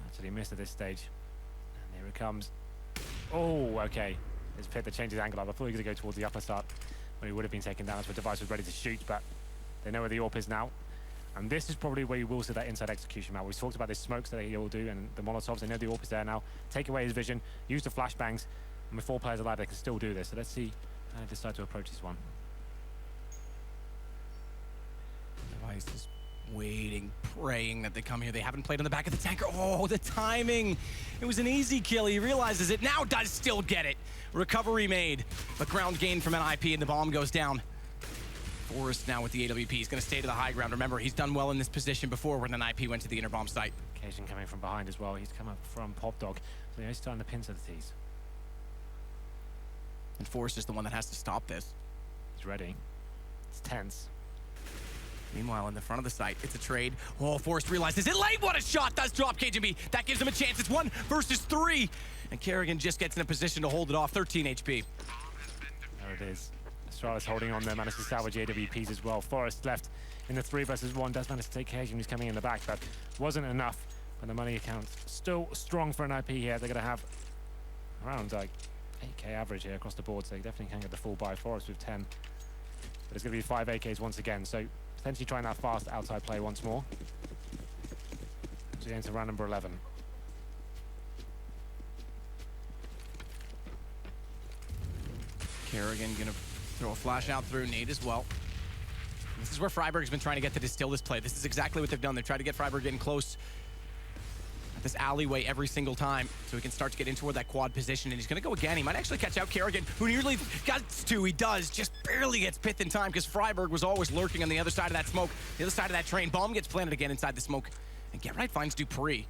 actually miss at this stage. And here it comes. Oh, okay. There's Pit that changes angle up. I thought he was going to go towards the upper start when he would have been taken down. That's where Device was ready to shoot, but they know where the AWP is now. And this is probably where you will see that inside execution map. We've talked about the smokes that he will do and the Molotovs. They know the AWP is there now. Take away his vision, use the flashbangs, and with 4 players alive, they can still do this. So let's see how they decide to approach this one. Device is waiting, praying that they come here. They haven't played on the back of the tanker. Oh, the timing. It was an easy kill. He realizes it now, does still get it. Recovery made, but ground gain from NiP, and the bomb goes down. Forrest now with the AWP. He's going to stay to the high ground. Remember, he's done well in this position before when NiP went to the inner bomb site. Occasion coming from behind as well. He's come up from Pop Dog. So he's starting to pin to the tees. And Forrest is the one that has to stop this. He's ready. It's tense. Meanwhile, in the front of the site, it's a trade. Oh, Forrest realizes it late. What a shot! Does drop KGB. That gives him a chance. It's 1 versus 3. And Kerrigan just gets in a position to hold it off. 13 HP. There it is. Astralis holding on there, managed to salvage AWPs as well. Forrest left in the 3 versus 1, does manage to take KGB, who's coming in the back, but wasn't enough. But the money account still strong for NiP here. They're going to have around like 8k average here across the board, so they definitely can get the full buy. Forrest with 10. But it's going to be 5 AKs once again, so potentially trying that fast outside play once more. So we're into round number 11. Kerrigan going to throw a flash out through nade as well. This is where Freiburg's been trying to get to distill this play. This is exactly what they've done. They've tried to get Freiburg getting close at this alleyway every single time so he can start to get in toward that quad position. And he's going to go again. He might actually catch out Kerrigan, who nearly gets to. He does. Just barely gets Pith in time because Freiburg was always lurking on the other side of that smoke, the other side of that train. Bomb gets planted again inside the smoke. And Get Right finds Dupree.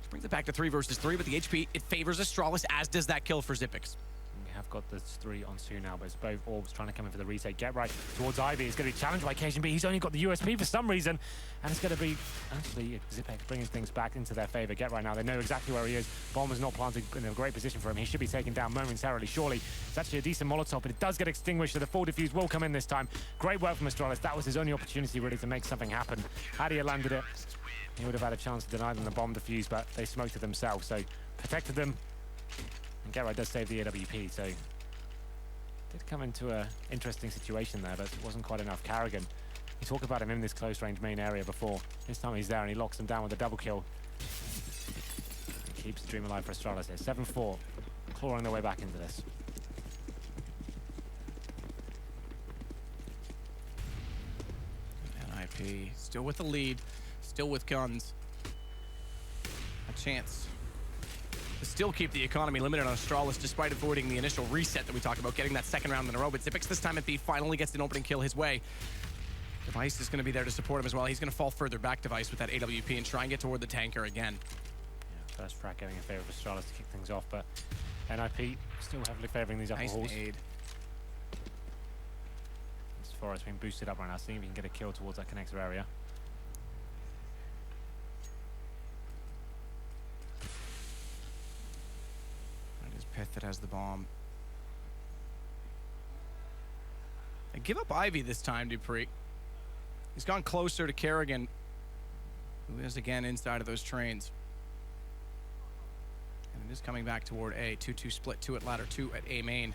Which brings it back to 3 versus 3, but the HP, it favors Astralis, as does that kill for Zipex. We have got this 3 on 2 now, but it's both orbs trying to come in for the retake. Get Right towards Ivy. It's going to be challenged by KGB. He's only got the USP for some reason, and it's going to be actually Zipex bringing things back into their favor. Get Right now, they know exactly where he is. Bomb is not planted in a great position for him. He should be taken down momentarily, surely. It's actually a decent Molotov, but it does get extinguished, so the full defuse will come in this time. Great work from Astralis. That was his only opportunity really to make something happen. Had he landed it, he would have had a chance to deny them the bomb defuse, but they smoked it themselves, so protected them. And Get Right does save the AWP, so did come into an interesting situation there, but it wasn't quite enough. Kerrigan, we talked about him in this close range main area before. This time he's there and he locks them down with a double kill. He keeps the dream alive for Astralis here. 7-4, clawing their way back into this. NiP still with the lead, still with guns. A chance to still keep the economy limited on Astralis despite avoiding the initial reset that we talked about, getting that 2nd round in a row. But Zipex this time at B finally gets an opening kill his way. Device is going to be there to support him as well. He's going to fall further back, Device, with that AWP and try and get toward the tanker again. Yeah, first frag going in favor of Astralis to kick things off, but NiP still heavily favoring these upper halls. Nade. As far as being boosted up right now, seeing if he can get a kill towards that connector area. Pith that has the bomb. give up Ivy this time, Dupree. He's gone closer to Kerrigan, who is again inside of those trains. And it is coming back toward A. 2-2 split, 2 at ladder, 2 at A main.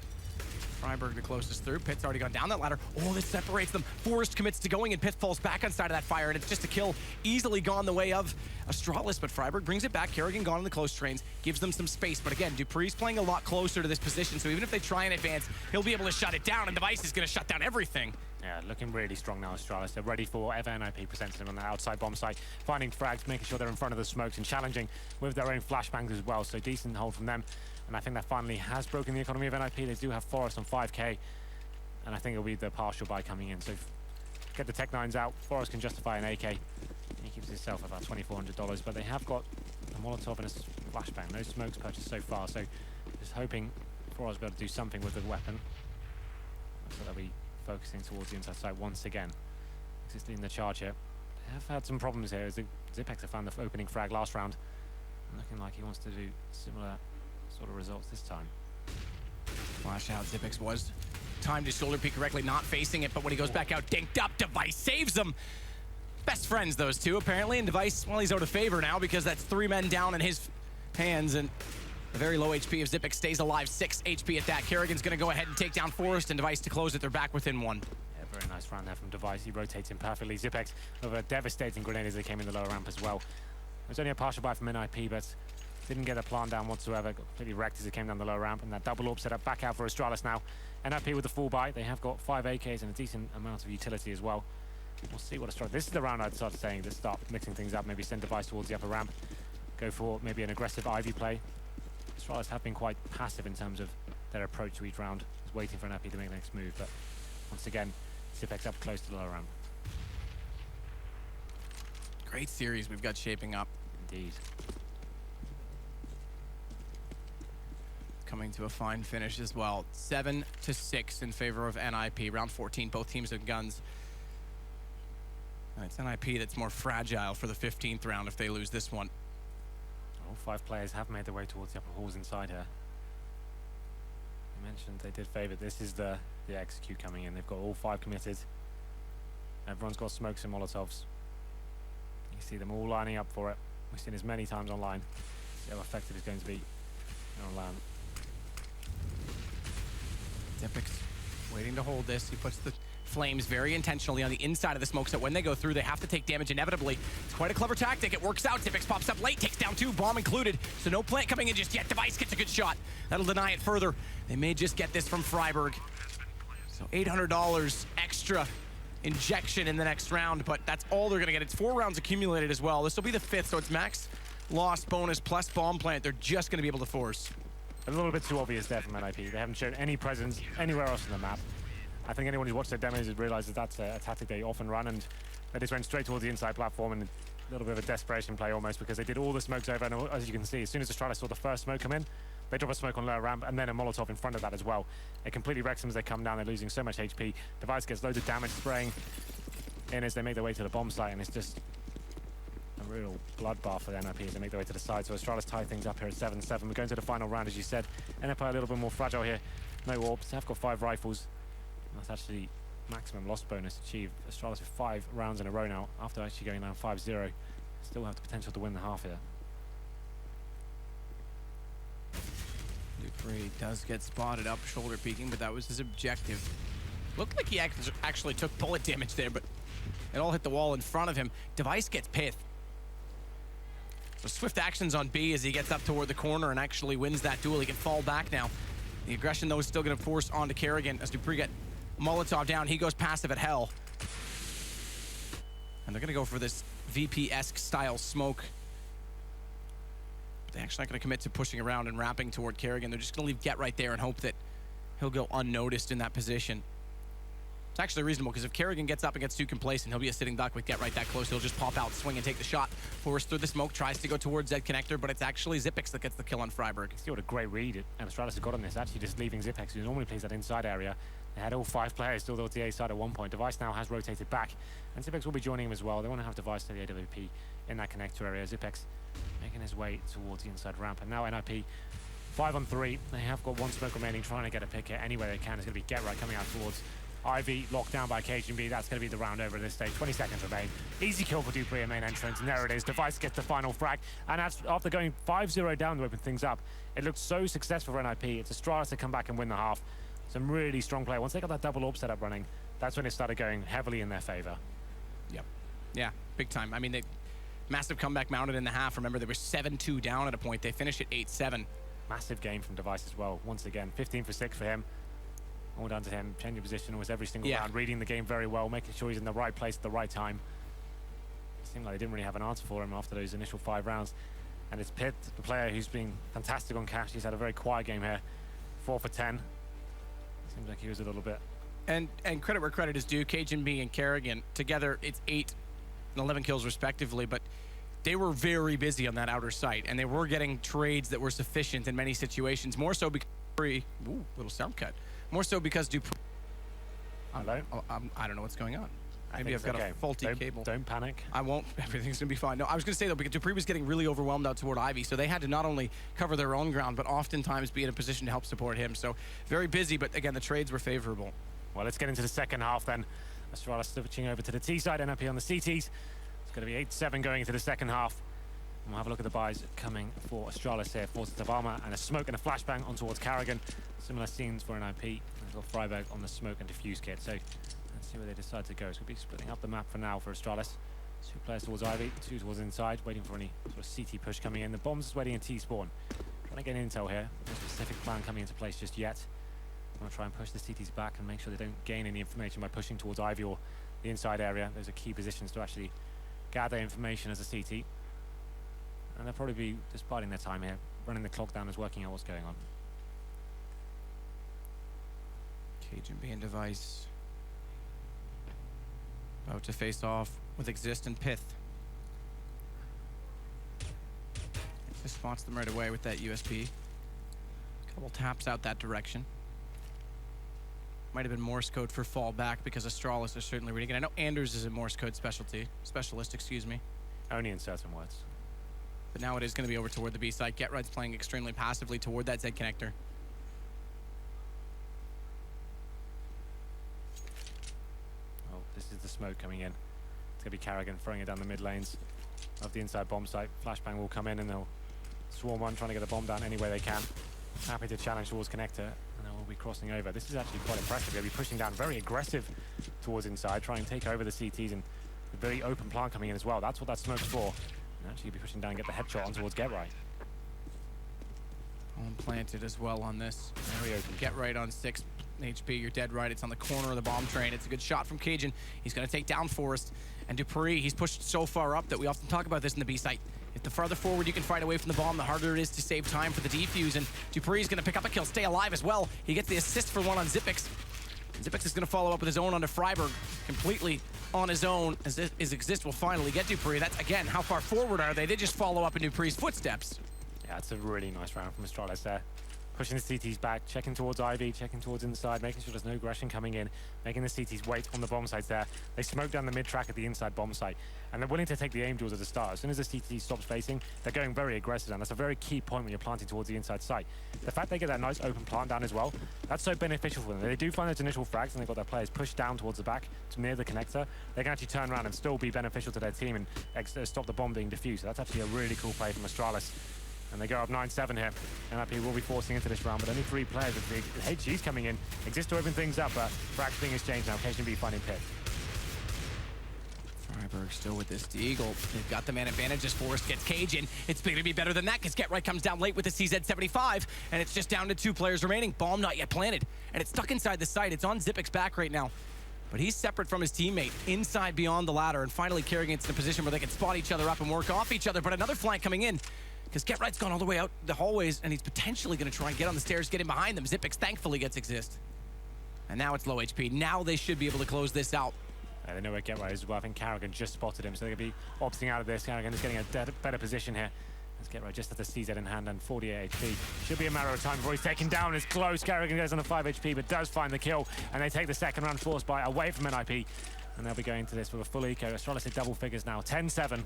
Freiburg the closest through. Pitt's already gone down that ladder. Oh, this separates them. Forrest commits to going, and Pitt falls back on side of that fire, and it's just a kill easily gone the way of Astralis, but Freiburg brings it back. Kerrigan gone in the close trains, gives them some space, but again, Dupree's playing a lot closer to this position, so even if they try and advance, he'll be able to shut it down, and Device is going to shut down everything. Yeah, looking really strong now, Astralis. They're ready for whatever NiP presents them on the outside bomb site, finding frags, making sure they're in front of the smokes, and challenging with their own flashbangs as well, so decent hold from them. And I think that finally has broken the economy of NiP. They do have Forrest on 5k, and I think it'll be the partial buy coming in. So get the Tech 9s out. Forrest can justify an AK. He keeps himself about $2,400, but they have got a Molotov and a flashbang. No smokes purchased so far, so just hoping Forrest will be able to do something with the weapon. So they'll be focusing towards the inside side once again. Existing in the charge here. They have had some problems here. Zipex have found the opening frag last round. Looking like he wants to do similar sort of results this time. Flash out, Zipex was timed his shoulder peek correctly, not facing it, but when he goes back out, dinked up, Device saves him. Best friends, those two, apparently, and Device, well, he's out of favor now because that's 3 men down in his hands, and a very low HP if Zipex stays alive, 6 HP at that. Kerrigan's gonna go ahead and take down Forrest, and Device to close it. They're back within 1. Yeah, very nice round there from Device. He rotates him perfectly. Zipex with a devastating grenade as they came in the lower ramp as well. It was only a partial buy from NiP, but didn't get a plan down whatsoever. Got completely wrecked as it came down the lower ramp, and that double AWP set up back out for Astralis now. NiP with the full buy. They have got 5 AKs and a decent amount of utility as well. We'll see what Astralis... This is the round I'd start saying to start mixing things up. Maybe send Device towards the upper ramp. Go for maybe an aggressive Ivy play. Astralis have been quite passive in terms of their approach to each round. Just waiting for NiP to make the next move, but once again, Zipex up close to the lower ramp. Great series we've got shaping up. Indeed. Coming to a fine finish as well. 7-6 in favor of NiP. Round 14, both teams have guns. And it's NiP that's more fragile for the 15th round if they lose this one. All 5 players have made their way towards the upper halls inside here. You mentioned they did favor. This is the execute coming in. They've got all 5 committed. Everyone's got smokes and Molotovs. You see them all lining up for it. We've seen this many times online. See how effective it's going to be on land. Zipex waiting to hold this. He puts the flames very intentionally on the inside of the smoke so when they go through, they have to take damage inevitably. It's quite a clever tactic. It works out. Zipex pops up late, takes down 2, bomb included. So no plant coming in just yet. Device gets a good shot. That'll deny it further. They may just get this from Freiburg. So $800 extra injection in the next round, but that's all they're gonna get. It's 4 rounds accumulated as well. This will be the 5th, so it's max loss bonus plus bomb plant. They're just gonna be able to force. A little bit too obvious there from NiP. They haven't shown any presence anywhere else on the map. I think anyone who's watched their demos has realized that that's a tactic they often run, and they just went straight towards the inside platform, and a little bit of a desperation play almost, because they did all the smokes over, and as you can see, as soon as Astralis saw the first smoke come in, they drop a smoke on lower ramp, and then a Molotov in front of that as well. It completely wrecks them as they come down. They're losing so much HP. Device gets loads of damage spraying in as they make their way to the bomb site, and it's just a real bloodbath for the NiP as they make their way to the side. So Astralis tie things up here at 7-7. We're going to the final round, as you said. NiP a little bit more fragile here. No AWPs. They have got 5 rifles. And that's actually maximum loss bonus achieved. Astralis with 5 rounds in a row now, after actually going down 5-0. Still have the potential to win the half here. Dupree does get spotted up, shoulder peeking, but that was his objective. Looked like he actually took bullet damage there, but it all hit the wall in front of him. Device gets pith. So swift actions on B as he gets up toward the corner and actually wins that duel. He can fall back now. The aggression, though, is still going to force onto Kerrigan as Dupree get Molotov down. He goes passive at hell. And they're going to go for this VP-esque style smoke. But they're actually not going to commit to pushing around and wrapping toward Kerrigan. They're just going to leave Get right there and hope that he'll go unnoticed in that position. It's actually reasonable, because if Kerrigan gets up and gets too complacent, he'll be a sitting duck with Get right that close. He'll just pop out, swing, and take the shot. Forced through the smoke, tries to go towards Z connector, but it's actually Zipex that gets the kill on Freiburg. See what a great read Astralis has got on this, actually just leaving Zipex, who normally plays that inside area. They had all 5 players still to the A side at one point. Device now has rotated back, and Zipex will be joining him as well. They want to have Device to the AWP in that connector area. Zipex making his way towards the inside ramp, and now NiP 5 on 3. They have got 1 smoke remaining, trying to get a pick here anywhere they can. It's going to be Get right coming out towards Ivy locked down by KGB. That's going to be the round over at this stage. 20 seconds remain. Easy kill for dupreeh at main entrance, and there it is. Device gets the final frag, and after going 5-0 down to open things up, it looked so successful for NiP. It's Astralis to come back and win the half. Some really strong play. Once they got that double orb setup running, that's when it started going heavily in their favor. Yep. Yeah, big time. I mean, they massive comeback mounted in the half. Remember, they were 7-2 down at a point. They finished at 8-7. Massive game from Device as well. Once again, 15 for 6 for him. All down to him, changing position almost every single round, reading the game very well, making sure he's in the right place at the right time. It seemed like they didn't really have an answer for him after those initial 5 rounds. And it's Pitt, the player who's been fantastic on cash. He's had a very quiet game here. 4 for 10. Seems like he was a little bit. And credit where credit is due. KGB and Kerrigan together, it's 8 and 11 kills respectively, but they were very busy on that outer site, and they were getting trades that were sufficient in many situations. More so because little sound cut. More so because dupreeh. Hello? I don't know what's going on. Maybe I've got a faulty cable. Don't panic. I won't. Everything's going to be fine. No, I was going to say, though, because dupreeh was getting really overwhelmed out toward Ivy, so they had to not only cover their own ground, but oftentimes be in a position to help support him. So very busy, but again, the trades were favorable. Well, let's get into the second half then. Astralis switching over to the T side, NiP on the CTs. It's going to be 8-7 going into the second half. And we'll have a look at the buys coming for Astralis here. Forces of Armor and a smoke and a flashbang on towards Kerrigan. Similar scenes for NiP. We've got Freiberg on the smoke and diffuse kit. So let's see where they decide to go. It's going to be splitting up the map for now for Astralis. 2 players towards Ivy, 2 towards inside, waiting for any sort of CT push coming in. The bombs is waiting in T-spawn. Trying to get intel here. No specific plan coming into place just yet. I'm going to try and push the CTs back and make sure they don't gain any information by pushing towards Ivy or the inside area. Those are key positions to actually gather information as a CT. And they'll probably be just biding their time here, running the clock down as working out what's going on. KGB and Device about to face off with Exist and Pith. Just spots them right away with that USP. Couple taps out that direction. Might have been Morse code for fallback because Astralis are certainly reading it. I know Anders is a Morse code specialist, excuse me. Only in certain words. But now it is going to be over toward the B side. GetRight's playing extremely passively toward that Z connector. Well, this is the smoke coming in. It's going to be Kerrigan throwing it down the mid lanes of the inside bomb site. Flashbang will come in and they'll swarm on, trying to get the bomb down any way they can. Happy to challenge towards connector, and then we'll be crossing over. This is actually quite impressive. They'll be pushing down very aggressive towards inside, trying to take over the CTs, and a very open plant coming in as well. That's what that smoke's for. And actually be pushing down and get the headshot on towards GetRight. On planted as well on this. Very open. GetRight on 6 HP. You're dead right. It's on the corner of the bomb train. It's a good shot from Cajun. He's going to take down Forrest. And dupreeh, he's pushed so far up that we often talk about this in the B site. If the farther forward you can fight away from the bomb, the harder it is to save time for the defuse. And dupreeh's going to pick up a kill, stay alive as well. He gets the assist for one on Zippix. Zippix is going to follow up with his own onto Freiberg, completely on his own, as Exist will finally get dupreeh. That's, again, how far forward are they? They just follow up in dupreeh's footsteps. Yeah, it's a really nice round from Astralis there. Pushing the CTs back, checking towards Ivy, checking towards inside, making sure there's no aggression coming in, making the CTs wait on the bomb sites there. They smoke down the mid-track at the inside bomb site, and they're willing to take the aim duels at the start. As soon as the CT stops facing, they're going very aggressive, and that's a very key point when you're planting towards the inside site. The fact they get that nice open plant down as well, that's so beneficial for them. They do find those initial frags, and they've got their players pushed down towards the back to near the connector. They can actually turn around and still be beneficial to their team and stop the bomb being diffused. So that's actually a really cool play from Astralis. And they go up 9-7 here. NiP will be forcing into this round, but only 3 players with the HGs coming in. Exist to open things up, but frag thing has changed now. KGB finding Pit. Freiberg still with this Deagle. They've got the man advantage as Forrest gets Cajun. It's going to be better than that because GetRight comes down late with the CZ75, and it's just down to 2 players remaining. Bomb not yet planted, and it's stuck inside the site. It's on Zippix's back right now. But he's separate from his teammate, inside beyond the ladder, and finally Kerrigan's in a position where they can spot each other up and work off each other. But another flank coming in, because GetRight's gone all the way out the hallways, and he's potentially going to try and get on the stairs, get in behind them. Zippix thankfully gets Exist. And now it's low HP. Now they should be able to close this out. They know where GetRight is as well. I think Kerrigan just spotted him, so they're going to be opting out of this. Kerrigan is getting a better position here. As GetRight just has the CZ in hand and 48 HP. Should be a matter of time before he's taken down. It's close. Kerrigan goes on a 5 HP, but does find the kill. And they take the second round force by away from NiP. And they'll be going to this with a full eco. Astralis hit double figures now, 10-7. And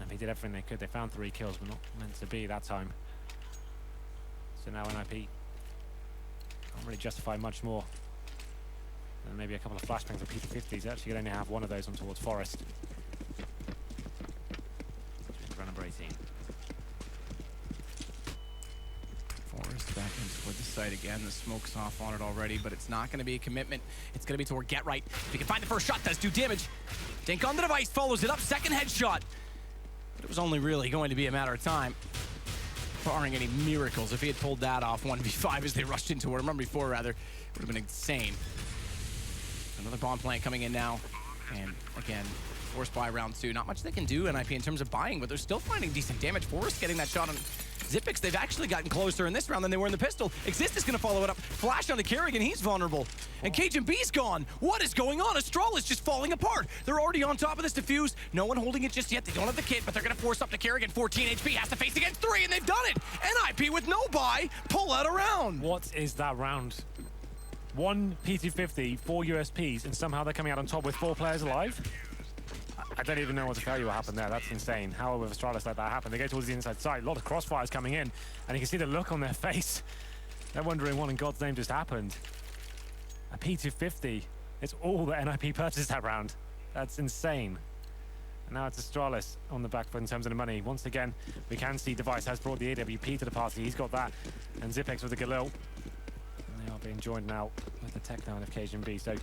they did everything they could. They found 3 kills, but not meant to be that time. So now NiP can't really justify much more. And maybe a couple of flashbangs of PT50s. Actually, you only have one of those on towards Forest. Round number 18. Forest back in toward the site again. The smoke's off on it already, but it's not going to be a commitment. It's going to be toward Get Right. If he can find the first shot, does do damage. Dink on the device, follows it up, second headshot. But it was only really going to be a matter of time. Barring any miracles, if he had pulled that off 1v5 as they rushed into it, remember before rather, it would have been insane. Another bomb plant coming in now. And again, forced by round 2. Not much they can do, NiP, in terms of buying, but they're still finding decent damage. Forest getting that shot on Zapix. They've actually gotten closer in this round than they were in the pistol. Exist is going to follow it up. Flash on the Kerrigan, he's vulnerable. And KGB's gone. What is going on? Astralis just falling apart. They're already on top of this defuse. No one holding it just yet. They don't have the kit, but they're going to force up the Kerrigan. 14 HP, has to face against 3, and they've done it. NiP with no buy, pull out a round. What is that round? 1 PT50, 4 USPs, and somehow they're coming out on top with 4 players alive? I don't even know what to tell you what happened there. That's insane. How with Astralis let that happen? They go towards the inside side. A lot of crossfires coming in, and you can see the look on their face. They're wondering what in God's name just happened. A P250. It's all that NiP purchased that round. That's insane. And now it's Astralis on the back foot in terms of the money. Once again, we can see Device has brought the AWP to the party. He's got that. And Zipex with the Galil. And they are being joined now with the tech down of KGB. So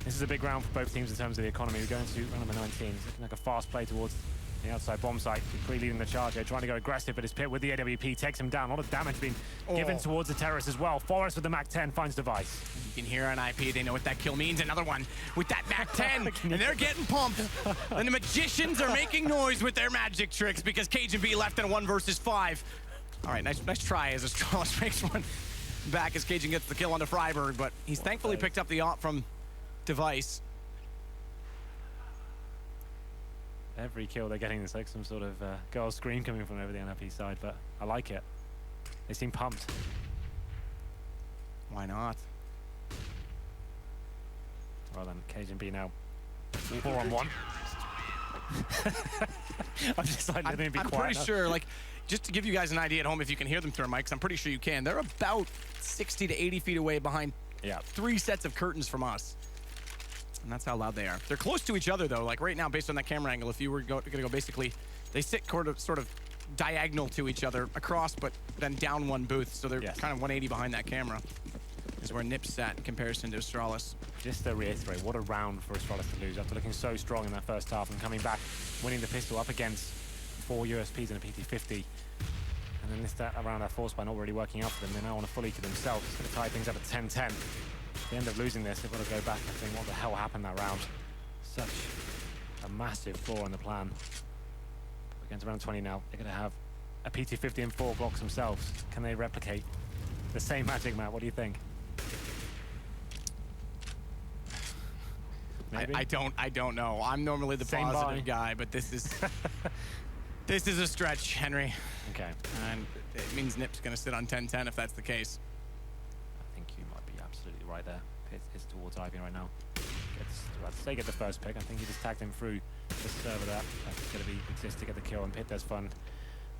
this is a big round for both teams in terms of the economy. We're going to round number 19. It's looking like a fast play towards the outside bomb site. Pre leading the charge here, trying to go aggressive, but his pit with the AWP takes him down. A lot of damage being given towards the terrorists as well. Forest with the Mac 10 finds Device. You can hear NiP, they know what that kill means. Another one with that Mac 10, and they're getting pumped. And the magicians are making noise with their magic tricks because KGB left in a 1 versus 5. All right, nice try as Astralis makes one back as Cajun gets the kill onto Freiberg, but he's thankfully picked up the op from Device. Every kill they're getting is like some sort of girl scream coming from over the NiP side, but I like it. They seem pumped. Why not? Well then, KGB now 4-on-1. I'm just like letting it be quiet. I'm pretty sure, like, just to give you guys an idea at home, if you can hear them through their mics, I'm pretty sure you can. They're about 60 to 80 feet away behind 3 sets of curtains from us. And that's how loud they are. They're close to each other, though. Like right now, based on that camera angle, if you were going to go basically, they sit sort of diagonal to each other across, but then down one booth. So they're kind of 180 behind that camera. Is where NiP's sat in comparison to Astralis. Just to reiterate, what a round for Astralis to lose after looking so strong in that first half and coming back, winning the pistol up against 4 USPs and a PT50. And then this around that force by not really working out for them. They now want to fully to themselves. It's going to tie things up at 10-10. If they end up losing this, they've got to go back and think, what the hell happened that round? Such a massive flaw in the plan. We're going to round 20 now. They're going to have a PT50 and 4 blocks themselves. Can they replicate the same magic, Matt? What do you think? I don't know. I'm normally the positive guy, but this is this is a stretch, Henry. Okay. And it means NiP's going to sit on 10-10 if that's the case. I think you might be absolutely right there. It's towards Ivy right now. They get the first pick. I think he just tagged him through the server there. That's going to be Exist to get the kill, and Pit does fund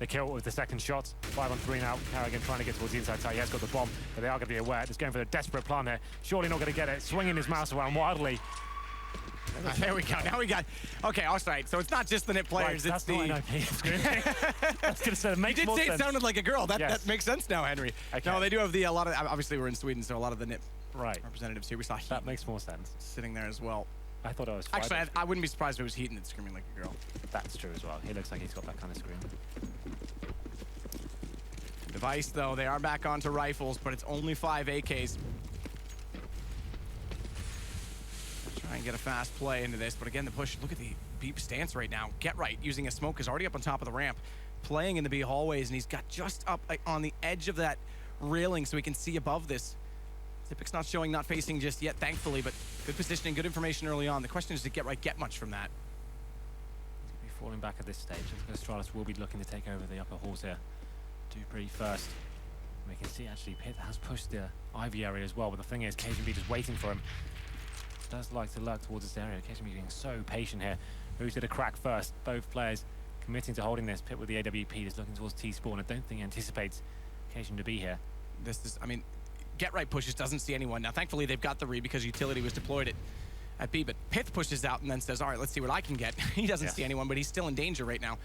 the kill with the second shot. 5-on-3 now. Kerrigan trying to get towards the inside side. He has got the bomb, but they are going to be aware. Just going for the desperate plan there. Surely not going to get it. Swinging his mouse around wildly. There we go. Now we got. Okay, all right. So it's not just the NiP players. Right, it's the. I was going to say, it makes more sense. You did say it sounded like a girl. That makes sense now, Henry. Okay. No, they do have a lot of. Obviously, we're in Sweden, so a lot of the NiP representatives here. We saw Heat. That makes more sense. Sitting there as well. I thought I was. Actually, I wouldn't be surprised if it was Heat and it's screaming like a girl. That's true as well. He looks like he's got that kind of scream. Device, though, they are back onto rifles, but it's only 5 AKs. Try and get a fast play into this, but again, the push. Look at the Beep stance right now. Get Right using a smoke is already up on top of the ramp, playing in the B hallways, and he's got just up on the edge of that railing so he can see above this. Zipic's not showing, not facing just yet, thankfully, but good positioning, good information early on. The question is, did Get Right get much from that? He's going to be falling back at this stage. Astralis will be looking to take over the upper halls here. Dupree first. We can see actually Pit has pushed the Ivy area as well, but the thing is, KGB just waiting for him. Does like to lurk towards this area. KGB being so patient here. Who's going to crack first? Both players committing to holding this. Pit with the AWP just looking towards T-spawn. I don't think he anticipates KGB to be here. This is, I mean, Get Right pushes, doesn't see anyone. Now, thankfully, they've got the read because utility was deployed at B, but Pith pushes out and then says, all right, let's see what I can get. He doesn't see anyone, but he's still in danger right now.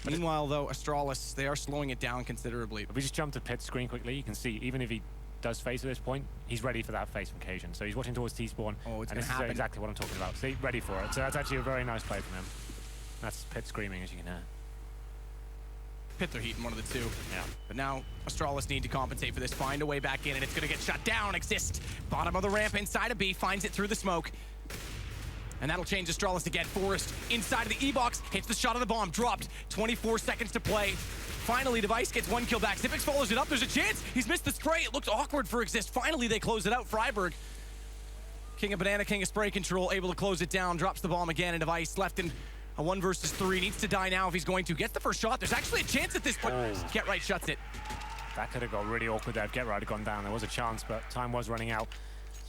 Meanwhile, though, Astralis, they are slowing it down considerably. If we just jump to Pith's screen quickly, you can see, even if he does face at this point, he's ready for that face from Cajun. So he's watching towards T-spawn, Oh, it's and this happen. is exactly what I'm talking about. See, ready for it. So that's actually a very nice play from him. That's Pith screaming, as you can hear. Pith are heating one of the two. Yeah. But now Astralis need to compensate for this, find a way back in, and it's going to get shut down. Exist. Bottom of the ramp inside of B, finds it through the smoke. And that'll change Astralis again. Forrest inside of the E-box, hits the shot of the bomb, dropped. 24 seconds to play. Finally, Device gets one kill back. Xipix follows it up. There's a chance. He's missed the spray. It looked awkward for Exist. Finally, they close it out. Freiburg, King of Banana, King of Spray Control, able to close it down. Drops the bomb again, and Device left in a 1 versus 3. Needs to die now if he's going to get the first shot. There's actually a chance at this point. Get Right shuts it. That could have got really awkward there if Get Right had gone down. There was a chance, but time was running out.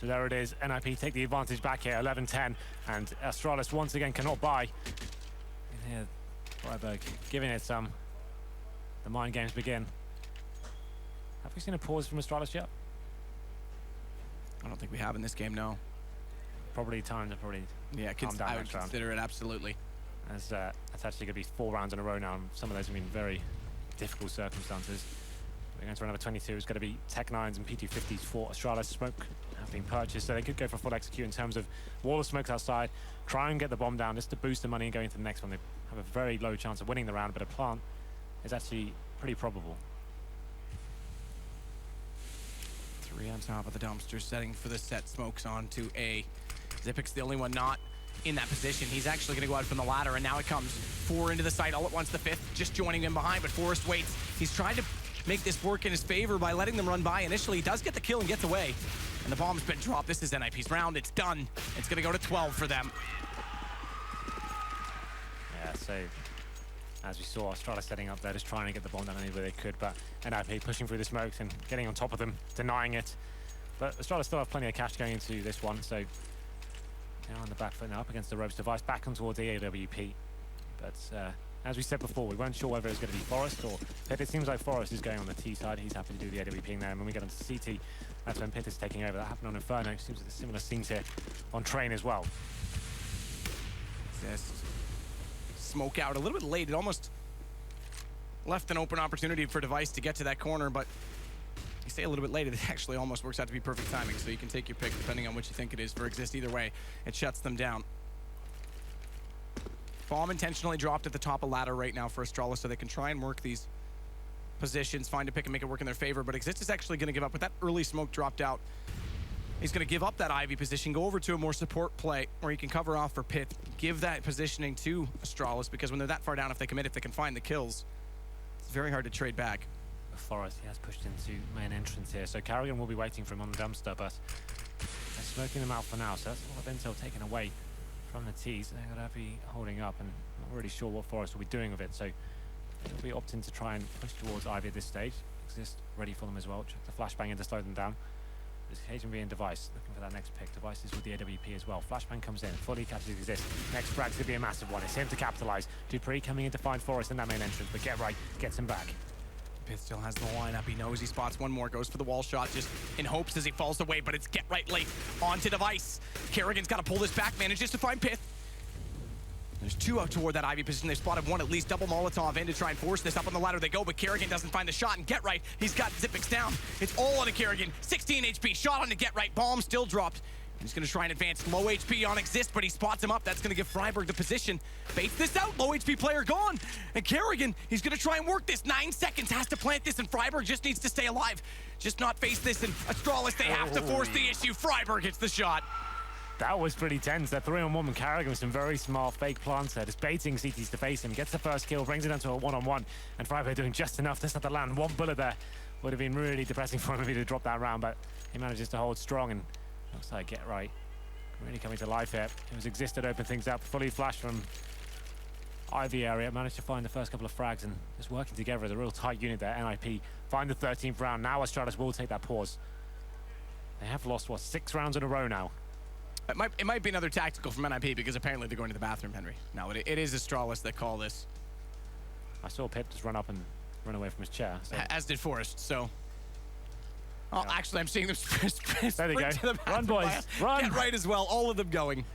So there it is. NiP take the advantage back here, 11-10. And Astralis once again cannot buy. And here, Freiburg giving it some. The mind games begin. Have we seen a pause from Astralis yet? I don't think we have in this game, no. Probably time to Yeah, calm down I would next round. consider it, absolutely. As that's actually going to be 4 rounds in a row now. And some of those have been very difficult circumstances. We're going to run number 22. It's going to be Tech 9s and P250s for Astralis. Smoke have been purchased, so they could go for full execute in terms of wall of smokes outside, try and get the bomb down just to boost the money and go into the next one. They have a very low chance of winning the round, but a plant is actually pretty probable. 3 on top of the dumpster, setting for the set. Smokes on to A. Xipix the only one not in that position. He's actually going to go out from the ladder, and now it comes 4 into the site all at once. The 5th just joining him behind, but Forrest waits. He's trying to make this work in his favor by letting them run by. Initially, he does get the kill and gets away. And the bomb's been dropped. This is NiP's round. It's done. It's going to go to 12 for them. Yeah, so as we saw, Astralis setting up there, just trying to get the bomb down any way they could, but NiP pushing through the smokes and getting on top of them, denying it. But Astralis still have plenty of cash going into this one, so now on the back foot now up against the ropes. Device back on towards the AWP. But as we said before, we weren't sure whether it was going to be Forrest or Pith. It seems like Forrest is going on the T side. He's happy to do the AWPing there. And when we get onto CT, that's when Pith is taking over. That happened on Inferno. It seems like similar scenes here on Train as well. Just smoke out a little bit late. It almost left an open opportunity for Device to get to that corner, but you say a little bit late, it actually almost works out to be perfect timing, so you can take your pick depending on what you think it is for Exist. Either way, it shuts them down. Bomb intentionally dropped at the top of ladder right now for Astralis, so they can try and work these positions, find a pick and make it work in their favor, but Exist is actually going to give up. With that early smoke dropped out, he's going to give up that Ivy position, go over to a more support play where he can cover off for Pith, give that positioning to Astralis, because when they're that far down, if they commit, if they can find the kills, it's very hard to trade back. Forrest, he has pushed into main entrance here, so Carrigan will be waiting for him on the dumpster, but they're smoking them out for now, so that's a lot of intel taken away from the T's. They're going to be holding up, and not really sure what Forrest will be doing with it, so they'll be opting to try and push towards Ivy at this stage. Exist ready for them as well. Check the flashbang in to slow them down. This occasion being Device, looking for that next pick. Device is with the AWP as well. Flashbang comes in, fully catches Exist. Next frag's going to be a massive one. It's him to capitalize. Dupree coming in to find Forrest in that main entrance, but Get Right gets him back. Pith still has the lineup. He knows he spots one more, goes for the wall shot just in hopes as he falls away, but it's Get Right late onto Device. Kerrigan's got to pull this back, manages to find Pith. There's 2 out toward that Ivy position. They've spotted 1 at least. Double Molotov in to try and force this. Up on the ladder they go, but Kerrigan doesn't find the shot, and Get Right, he's got Xipix down. It's all on to Kerrigan. 16 HP, shot on to Get Right. Bomb still dropped. He's going to try and advance. Low HP on Exist, but he spots him up. That's going to give Freiburg the position. Baits this out. Low HP player gone. And Kerrigan, he's going to try and work this. 9 seconds, has to plant this, and Freiburg just needs to stay alive. Just not face this, and Astralis, they have to force the issue. Freiburg hits the shot. That was pretty tense. That 3-on-1 with Carrigan with some very smart fake plants there. Just baiting CTs to face him. Gets the first kill, brings it down to a 1-on-1. And Freiburg doing just enough just not to land. 1 bullet there would have been really depressing for him if he had dropped that round, but he manages to hold strong, and looks like Get Right really coming to life here. It was Exist that opened things up. Fully flashed from Ivy area. Managed to find the first couple of frags and just working together as a real tight unit there. NiP find the 13th round. Now Astralis will take that pause. They have lost, what, 6 rounds in a row now. It might be another tactical from NiP because apparently they're going to the bathroom, Henry. No, it is Astralis that call this. I saw Pip just run up and run away from his chair. So. As did Forrest, so Oh, actually, I'm seeing them sprint There they go. to the Run, bathroom boys. blast. Run. Get right as well. All of them going.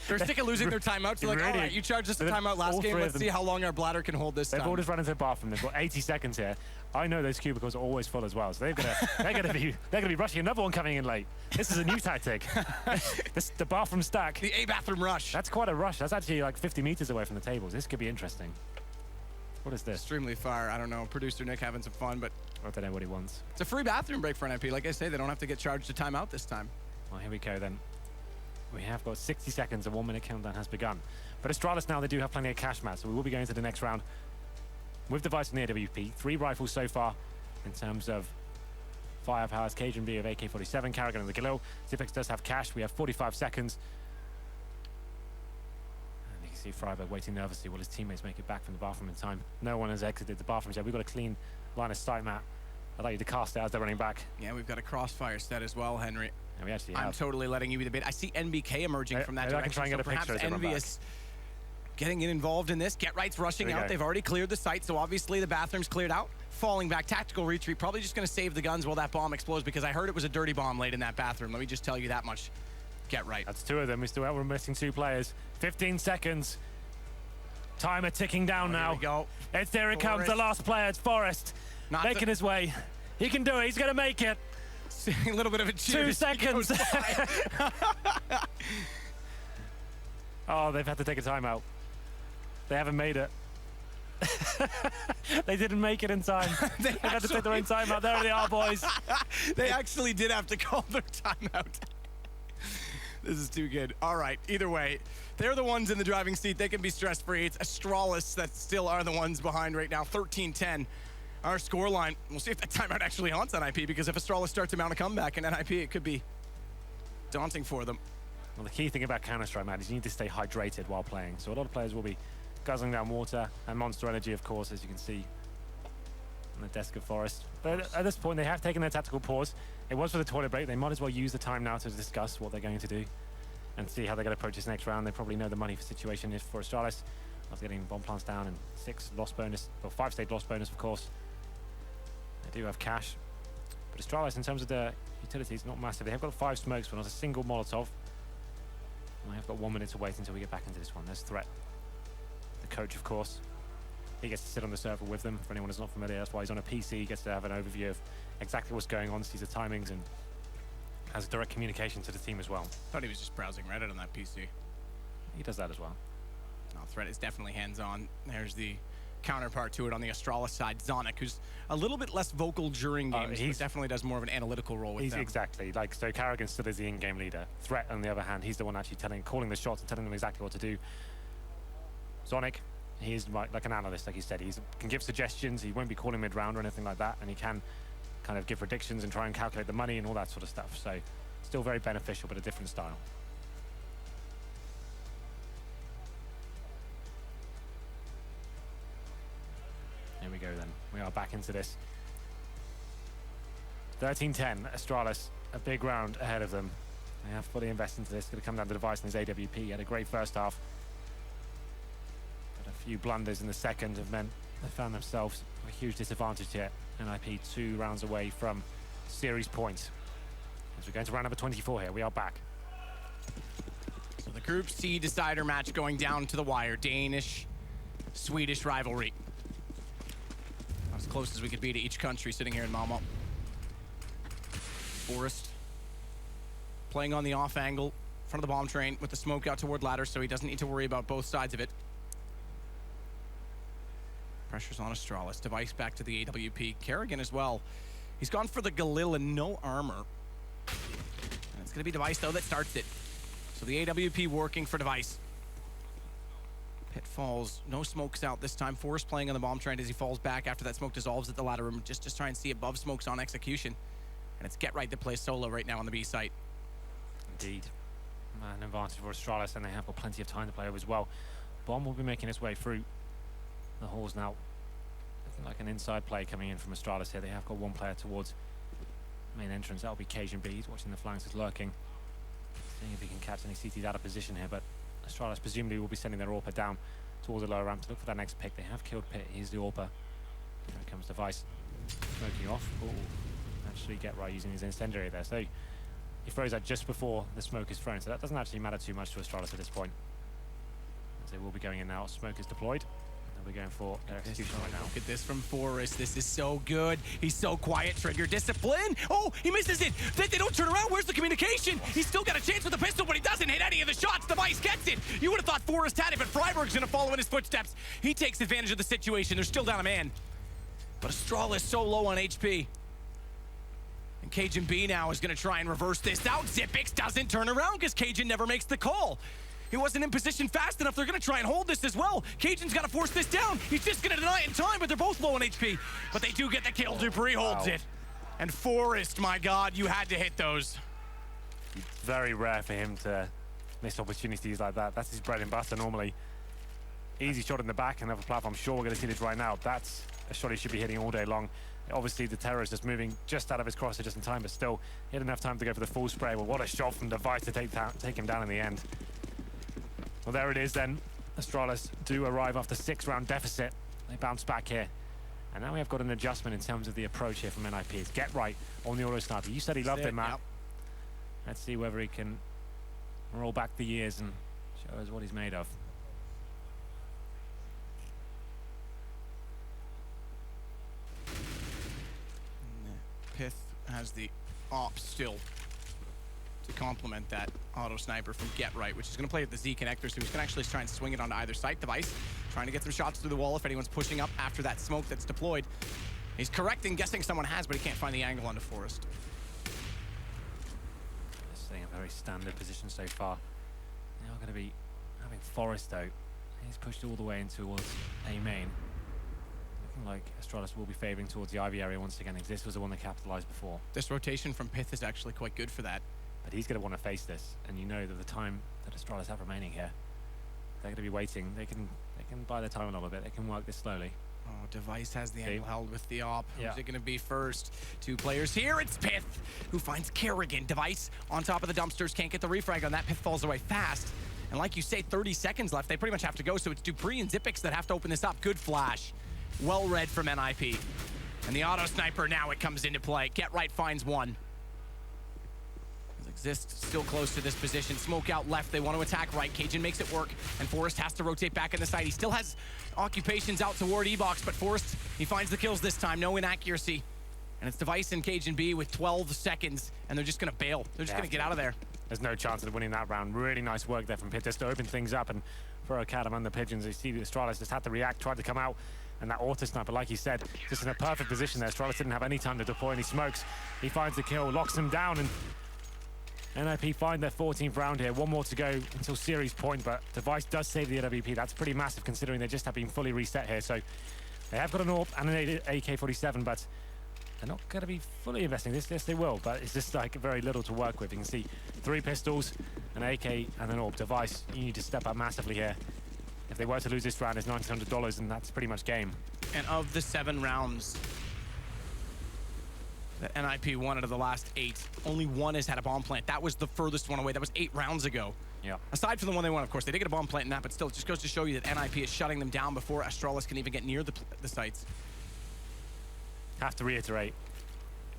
They're sick of losing their timeouts. They're like, all Really? right, you charged us a They're timeout last all game. three of Let's them. see how long our bladder can hold this They've time. all just run into the bathroom. They've got 80 seconds here. I know those cubicles are always full as well, so they're gonna be rushing another one coming in late. This is a new tactic. The bathroom stack. The A bathroom rush. That's quite a rush. That's actually like 50 meters away from the tables. This could be interesting. What is this? Extremely far. I don't know. Producer Nick having some fun, but I don't know what he wants. it's a free bathroom break for NiP. Like I say, they don't have to get charged a timeout this time. Well, here we go then. We have got 60 seconds. A 1 minute countdown has begun. But Astralis now, they do have plenty of cash mats, so we will be going to the next round with device in the AWP. 3 rifles so far in terms of firepower. Cajun B of AK-47, Carrigan of the Galil. Zipex does have cash. We have 45 seconds. And you can see Freiberg waiting nervously while his teammates make it back from the bathroom in time. No one has exited the bathrooms yet. We've got a clean line of sight map. I'd like you to cast it as they're running back. Yeah, we've got a crossfire set as well, Henry. And we actually I'm have. totally letting you be the bait. I see NBK emerging from that maybe I direction. can try and get a perhaps picture as they run Envy back. is getting involved in this. Get Right's rushing There we out. go. They've already cleared the site, so obviously the bathroom's cleared out. Falling back, tactical retreat. Probably just going to save the guns while that bomb explodes because I heard it was a dirty bomb laid in that bathroom. Let me just tell you that much. Get Right. That's 2 of them. We're missing 2 players. 15 seconds. Timer ticking down now. Here we go. There it comes. The Forrest. last player. It's Forrest. Not Making the- his way. He can do it. He's going to make it. A little bit of a cheer. 2 as he goes seconds. by. Oh, they've had to take a timeout. They haven't made it. They didn't make it in time. They've had to take their own timeout. There they are, boys. They actually did have to call their timeout. This is too good. All right, either way, they're the ones in the driving seat. They can be stress-free. It's Astralis that still are the ones behind right now, 13-10. Our scoreline, we'll see if that timeout actually haunts NiP, because if Astralis starts to mount a comeback in NiP, it could be daunting for them. Well, the key thing about Counter-Strike, man, is you need to stay hydrated while playing. So a lot of players will be guzzling down water and Monster Energy, of course, as you can see on the desk of Forest. But at this point, they have taken their tactical pause. It was for the toilet break. They might as well use the time now to discuss what they're going to do and see how they're going to approach this next round. They probably know the money for situation is for Astralis. After getting bomb plants down and 6 loss bonus, or 5-stage loss bonus, of course. They do have cash. But Astralis, in terms of the utilities, not massive. They have got 5 smokes, but not a single Molotov. And they have got 1 minute to wait until we get back into this one. There's Threat, the coach, of course. He gets to sit on the server with them. For anyone who's not familiar, that's why he's on a PC. He gets to have an overview of exactly what's going on, sees the timings, and has direct communication to the team as well. Thought he was just browsing Reddit on that PC. He does that as well. No, Threat is definitely hands-on. There's the counterpart to it on the Astralis side, Zonic, who's a little bit less vocal during games, but definitely does more of an analytical role with them. Exactly. Like, so Carrigan still is the in-game leader. Threat, on the other hand, he's the one actually calling the shots and telling them exactly what to do. Zonic, he is like an analyst, like you said. He can give suggestions. He won't be calling mid-round or anything like that, and he can kind of give predictions and try and calculate the money and all that sort of stuff. So still very beneficial, but a different style. Here we go then. We are back into this. 13-10, Astralis, a big round ahead of them. They have fully invested into this. Going to come down to Device and his AWP. He had a great first half. But a few blunders in the second have meant they found themselves a huge disadvantage here. NiP 2 rounds away from series points. As we go into round number 24 here, we are back. So the Group C decider match going down to the wire. Danish-Swedish rivalry. As close as we could be to each country sitting here in Malmö. Forrest playing on the off angle, front of the bomb train with the smoke out toward ladder, so he doesn't need to worry about both sides of it. Pressure's on Astralis. Device back to the AWP. Carrigan as well. He's gone for the Galil and no armor. And it's going to be Device, though, that starts it. So the AWP working for Device. Pitfalls, no smokes out this time. Forrest playing on the bomb train as he falls back after that smoke dissolves at the ladder room. Just try and see above smokes on execution. And it's Get Right that plays solo right now on the B site. Indeed. An advantage for Astralis, and they have got plenty of time to play over as well. Bomb will be making its way through the halls now. Like an inside play coming in from Astralis here. They have got 1 player towards main entrance. That'll be Cajun B. He's watching the flanks, is lurking. Seeing if he can catch any CTs out of position here, but Astralis presumably will be sending their AWPer down towards the lower ramp to look for that next pick. They have killed Pitt. He's the AWPer. Here comes Device. Smoking off. Ooh. actually get right using his incendiary there. So he throws that just before the smoke is thrown, so that doesn't actually matter too much to Astralis at this point. As they will be going in now. Smoke is deployed. They'll be going for their execution right now. Look at this from Forrest. This is so good. He's so quiet. Trigger discipline. Oh, he misses it. They don't turn around. Where's the communication? He's still got a chance with the pistol, but he doesn't hit any of the shots. Device gets it. You would have thought Forrest had it, but Freiburg's going to follow in his footsteps. He takes advantage of the situation. They're still down a man. But Astralis so low on HP. And Cajun B now is going to try and reverse this out. Zapix doesn't turn around because Cajun never makes the call. He wasn't in position fast enough. They're going to try and hold this as well. Cajun's got to force this down. He's just going to deny it in time, but they're both low on HP. But they do get the kill. Dupree holds it. And Forrest, my God, you had to hit those. Very rare for him to miss opportunities like that. That's his bread and butter normally. Easy shot in the back, another platform. I'm sure we're going to see this right now. That's a shot he should be hitting all day long. Obviously, the terror is just moving just out of his crosser just in time, but still, he had enough time to go for the full spray. Well, what a shot from Device to take him down in the end. Well, there it is then. Astralis do arrive after 6-round deficit. They bounce back here. And now we have got an adjustment in terms of the approach here from NiP. It's get right on the auto sniper. You said he loved it, Matt. Yep. Let's see whether he can roll back the years and show us what he's made of. Pith has the op still to complement that auto sniper from Get Right, which is going to play with the Z connector, so he's going to actually try and swing it onto either side. Device trying to get some shots through the wall if anyone's pushing up after that smoke that's deployed. He's correcting, guessing someone has, but he can't find the angle onto Forrest. Staying a very standard position so far. Now going to be having Forrest though. He's pushed all the way in towards A main. Looking like Astralis will be favoring towards the Ivy area once again. This was the one that capitalized before. This rotation from Pith is actually quite good for that. But he's going to want to face this, and you know that the time that Astralis have remaining here, they're going to be waiting. They can buy their time a little bit. They can work this slowly. Oh, Device has the angle held with the op. Yeah. Who's it going to be first? Two players here. It's Pith who finds Kerrigan. Device on top of the dumpsters. Can't get the refrag on that. Pith falls away fast. And like you say, 30 seconds left. They pretty much have to go, so it's Dupree and Zapix that have to open this up. Good flash. Well read from NiP. And the auto sniper, now it comes into play. Get Right finds one. Exist still close to this position. Smoke out left. They want to attack right. Cajun makes it work, and Forrest has to rotate back in the side. He still has occupations out toward E-Box, but Forrest, he finds the kills this time. No inaccuracy. And it's Device and Cajun B with 12 seconds, and they're just going to bail. They're just going to get out of there. There's no chance of winning that round. Really nice work there from Pith just to open things up and throw a cat among the pigeons. You see the Astralis just had to react, tried to come out, and that auto sniper, like you said, just in a perfect position there. Astralis didn't have any time to deploy any smokes. He finds the kill, locks him down, and NiP find their 14th round here. One more to go until series point, but Device does save the AWP. That's pretty massive considering they just have been fully reset here. So they have got an AWP and an AK-47, but they're not going to be fully investing this. Yes, they will, but it's just like very little to work with. You can see 3 pistols, an AK, and an AWP. Device, you need to step up massively here. If they were to lose this round, it's $1,900, and that's pretty much game. And of the 7 rounds that NiP won out of the last 8, only 1 has had a bomb plant. That was the furthest one away. That was 8 rounds ago. Yeah. Aside from the one they won, of course, they did get a bomb plant in that, but still, it just goes to show you that NiP is shutting them down before Astralis can even get near the sites. Have to reiterate,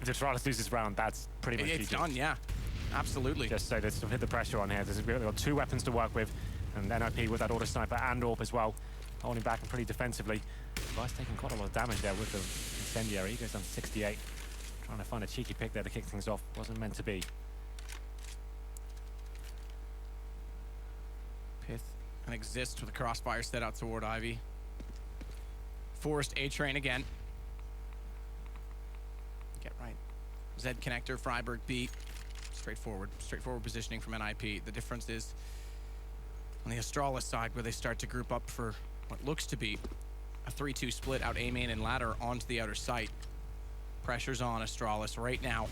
if Astralis loses this round, that's pretty much It's GG. done, yeah. Absolutely. Just so to hit the pressure on here. We've got 2 weapons to work with, and NiP with that auto sniper and AWP as well, holding back and pretty defensively. Device taking quite a lot of damage there with the incendiary. He goes down to 68. Trying to find a cheeky pick there to kick things off. Wasn't meant to be. Pith and Exist with a crossfire set out toward Ivy. Forrest A-Train again. Get right. Z connector, Freiburg B. Straightforward positioning from NiP. The difference is on the Astralis side where they start to group up for what looks to be a 3-2 split out A main and ladder onto the outer site. Pressure's on Astralis right now.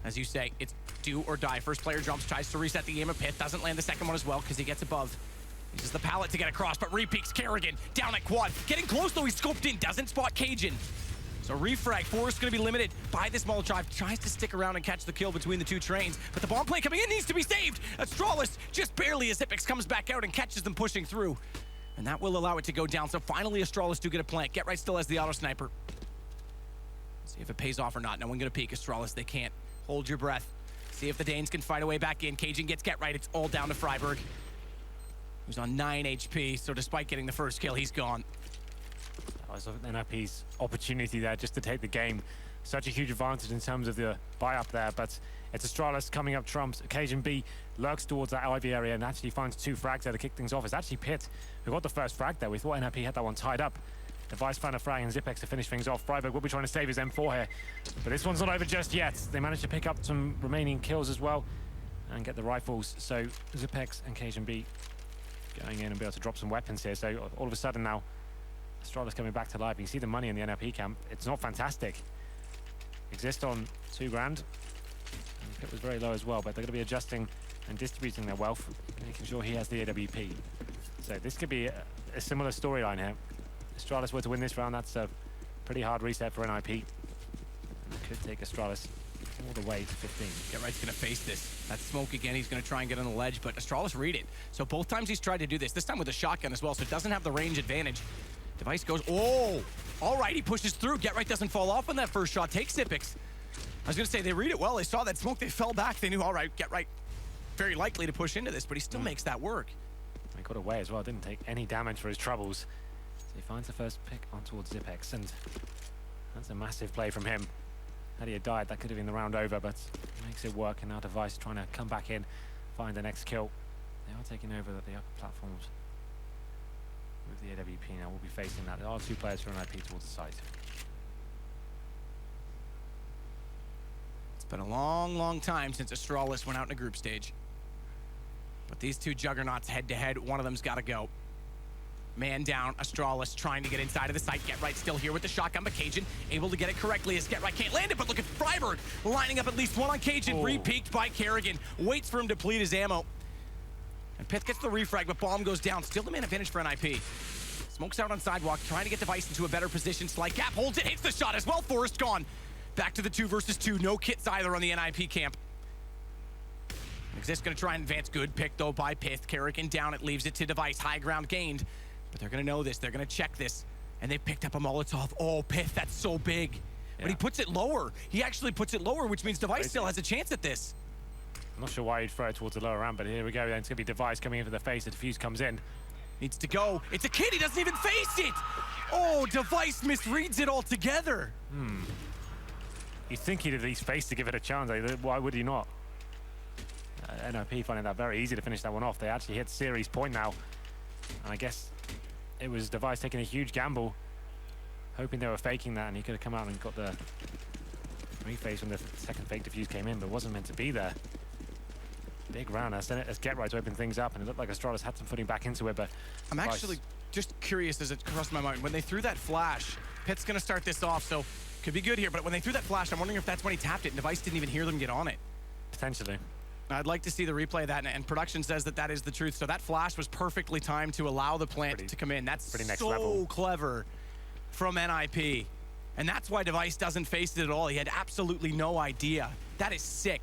As you say, it's do or die. First player jumps, tries to reset the game of Pith. Doesn't land the second one as well because he gets above. Uses the pallet to get across, but repeaks Kerrigan down at quad. Getting close though, he's scoped in, doesn't spot Cajun. So refrag, Forrest gonna be limited by this Molotov. Tries to stick around and catch the kill between the 2 trains, but the bomb play coming in needs to be saved. Astralis just barely as Zapix comes back out and catches them pushing through. And that will allow it to go down. So finally Astralis do get a plant. Get right still has the auto sniper. See if it pays off or not. No one gonna peek. Astralis, they can't. Hold your breath. See if the Danes can find a way back in. Cajun gets get right. It's all down to Freiburg, who's on 9 HP, so despite getting the first kill, he's gone. That was NiP's opportunity there just to take the game. Such a huge advantage in terms of the buy-up there, but it's Astralis coming up trumps. Occasion B lurks towards that Ivy area and actually finds 2 frags there to kick things off. It's actually Pitt who got the first frag there. We thought NiP had that one tied up. Device found a frag and Zipex to finish things off. Freiburg will be trying to save his M4 here, but this one's not over just yet. They managed to pick up some remaining kills as well and get the rifles. So Zipex and Cajun B going in and be able to drop some weapons here. So all of a sudden now, Astralis coming back to life. You can see the money in the NiP camp. It's not fantastic. Exist on 2 grand. And Pitt was very low as well, but they're going to be adjusting and distributing their wealth, making sure he has the AWP. So this could be a similar storyline here. Astralis were to win this round, that's a pretty hard reset for NiP. And it could take Astralis all the way to 15. Get right's gonna face this. That smoke again, he's gonna try and get on the ledge, but Astralis read it. So both times he's tried to do this time with a shotgun as well, so it doesn't have the range advantage. Device goes, oh! All right, he pushes through. Get right doesn't fall off on that first shot. Takes Zipex. I was gonna say, they read it well. They saw that smoke, they fell back. They knew, all right, Get right very likely to push into this, but he still makes that work. He got away as well, didn't take any damage for his troubles. So he finds the first pick on towards Zipex, and that's a massive play from him. Had he had died, that could have been the round over, but makes it work, and now Device trying to come back in, find the next kill. They are taking over the upper platforms with the AWP now. We'll be facing that. There are 2 players from NiP towards the site. It's been a long, long time since Astralis went out in a group stage. But these 2 juggernauts head-to-head, one of them's got to go. Man down, Astralis trying to get inside of the site. Get right still here with the shotgun, but Cajun able to get it correctly as Get right can't land it, but look at Freiburg lining up at least one on Cajun. Re-peeked by Kerrigan. Waits for him to deplete his ammo. And Pith gets the refrag, but bomb goes down. Still the man advantage for NiP. Smokes out on sidewalk, trying to get Device into a better position. Slight gap, holds it, hits the shot as well. Forrest gone. Back to the 2 versus 2. No kits either on the NiP camp. Exist gonna try and advance. Good pick though by Pith. Kerrigan down, it leaves it to Device. High ground gained. But they're gonna know this, they're gonna check this. And they've picked up a Molotov. Oh, Pith, that's so big. But he puts it lower. He actually puts it lower, which means Device still has a chance at this. I'm not sure why you'd throw it towards the lower ramp, but here we go. Then it's gonna be Device coming in for the face. The defuse comes in. Needs to go. It's a kid, he doesn't even face it! Oh, Device misreads it altogether. You'd think he'd at least face to give it a chance. Why would he not? NiP finding that very easy to finish that one off. They actually hit series point now. And I guess it was Device taking a huge gamble, hoping they were faking that, and he could have come out and got the reface when the second fake defuse came in, but wasn't meant to be there. Big round as Get right to open things up, and it looked like Astralis had some footing back into it, but I'm actually just curious as it crossed my mind. When they threw that flash, Pitt's gonna start this off, so could be good here, but when they threw that flash, I'm wondering if that's when he tapped it and Device didn't even hear them get on it. potentially. I'd like to see the replay of that, and production says that that is the truth. So that flash was perfectly timed to allow the plant to come in. That's pretty next so level. Clever from NiP. And that's why Device doesn't face it at all. He had absolutely no idea. That is sick.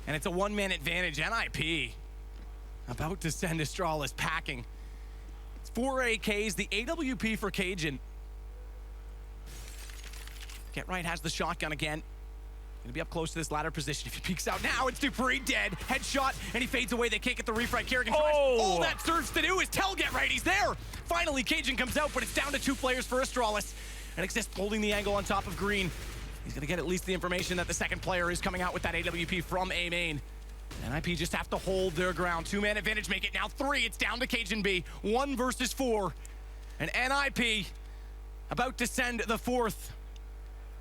And it's a one-man advantage. NiP about to send Astralis packing. It's 4 AKs, the AWP for Cajun. Get right has the shotgun again. Gonna be up close to this ladder position. If he peeks out now, it's Dupree dead. Headshot, and he fades away. They can't get the refrag. Kerrigan tries. All that serves to do is tell Get right he's there. Finally, Cajun comes out, but it's down to 2 players for Astralis. And Exist holding the angle on top of Green. He's gonna get at least the information that the second player is coming out with that AWP from A main. NiP just have to hold their ground. 2-man advantage, make it now 3. It's down to Cajun B. 1 versus 4. And NiP about to send the 4th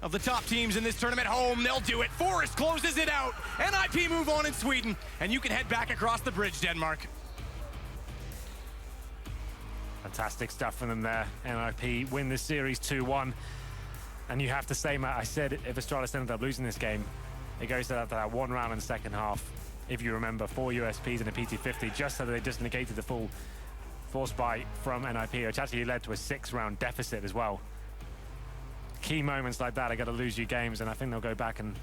of the top teams in this tournament home. They'll do it. Forrest closes it out. NiP move on in Sweden. And you can head back across the bridge, Denmark. Fantastic stuff from them there. NiP win this series 2-1. And you have to say, Matt, I said if Astralis ended up losing this game, it goes to that 1 round in the second half. If you remember, 4 USPs and a PT50, just so that they just negated the full force buy from NiP, which actually led to a 6-round deficit as well. Key moments like that are going to lose you games, and I think they'll go back and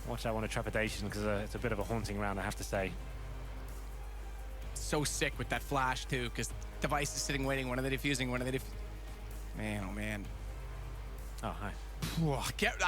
watch that one of trepidation, because it's a bit of a haunting round, I have to say. So sick with that flash, too, because Device is sitting waiting. When are they defusing? When are they man, oh man. Oh, hi. Get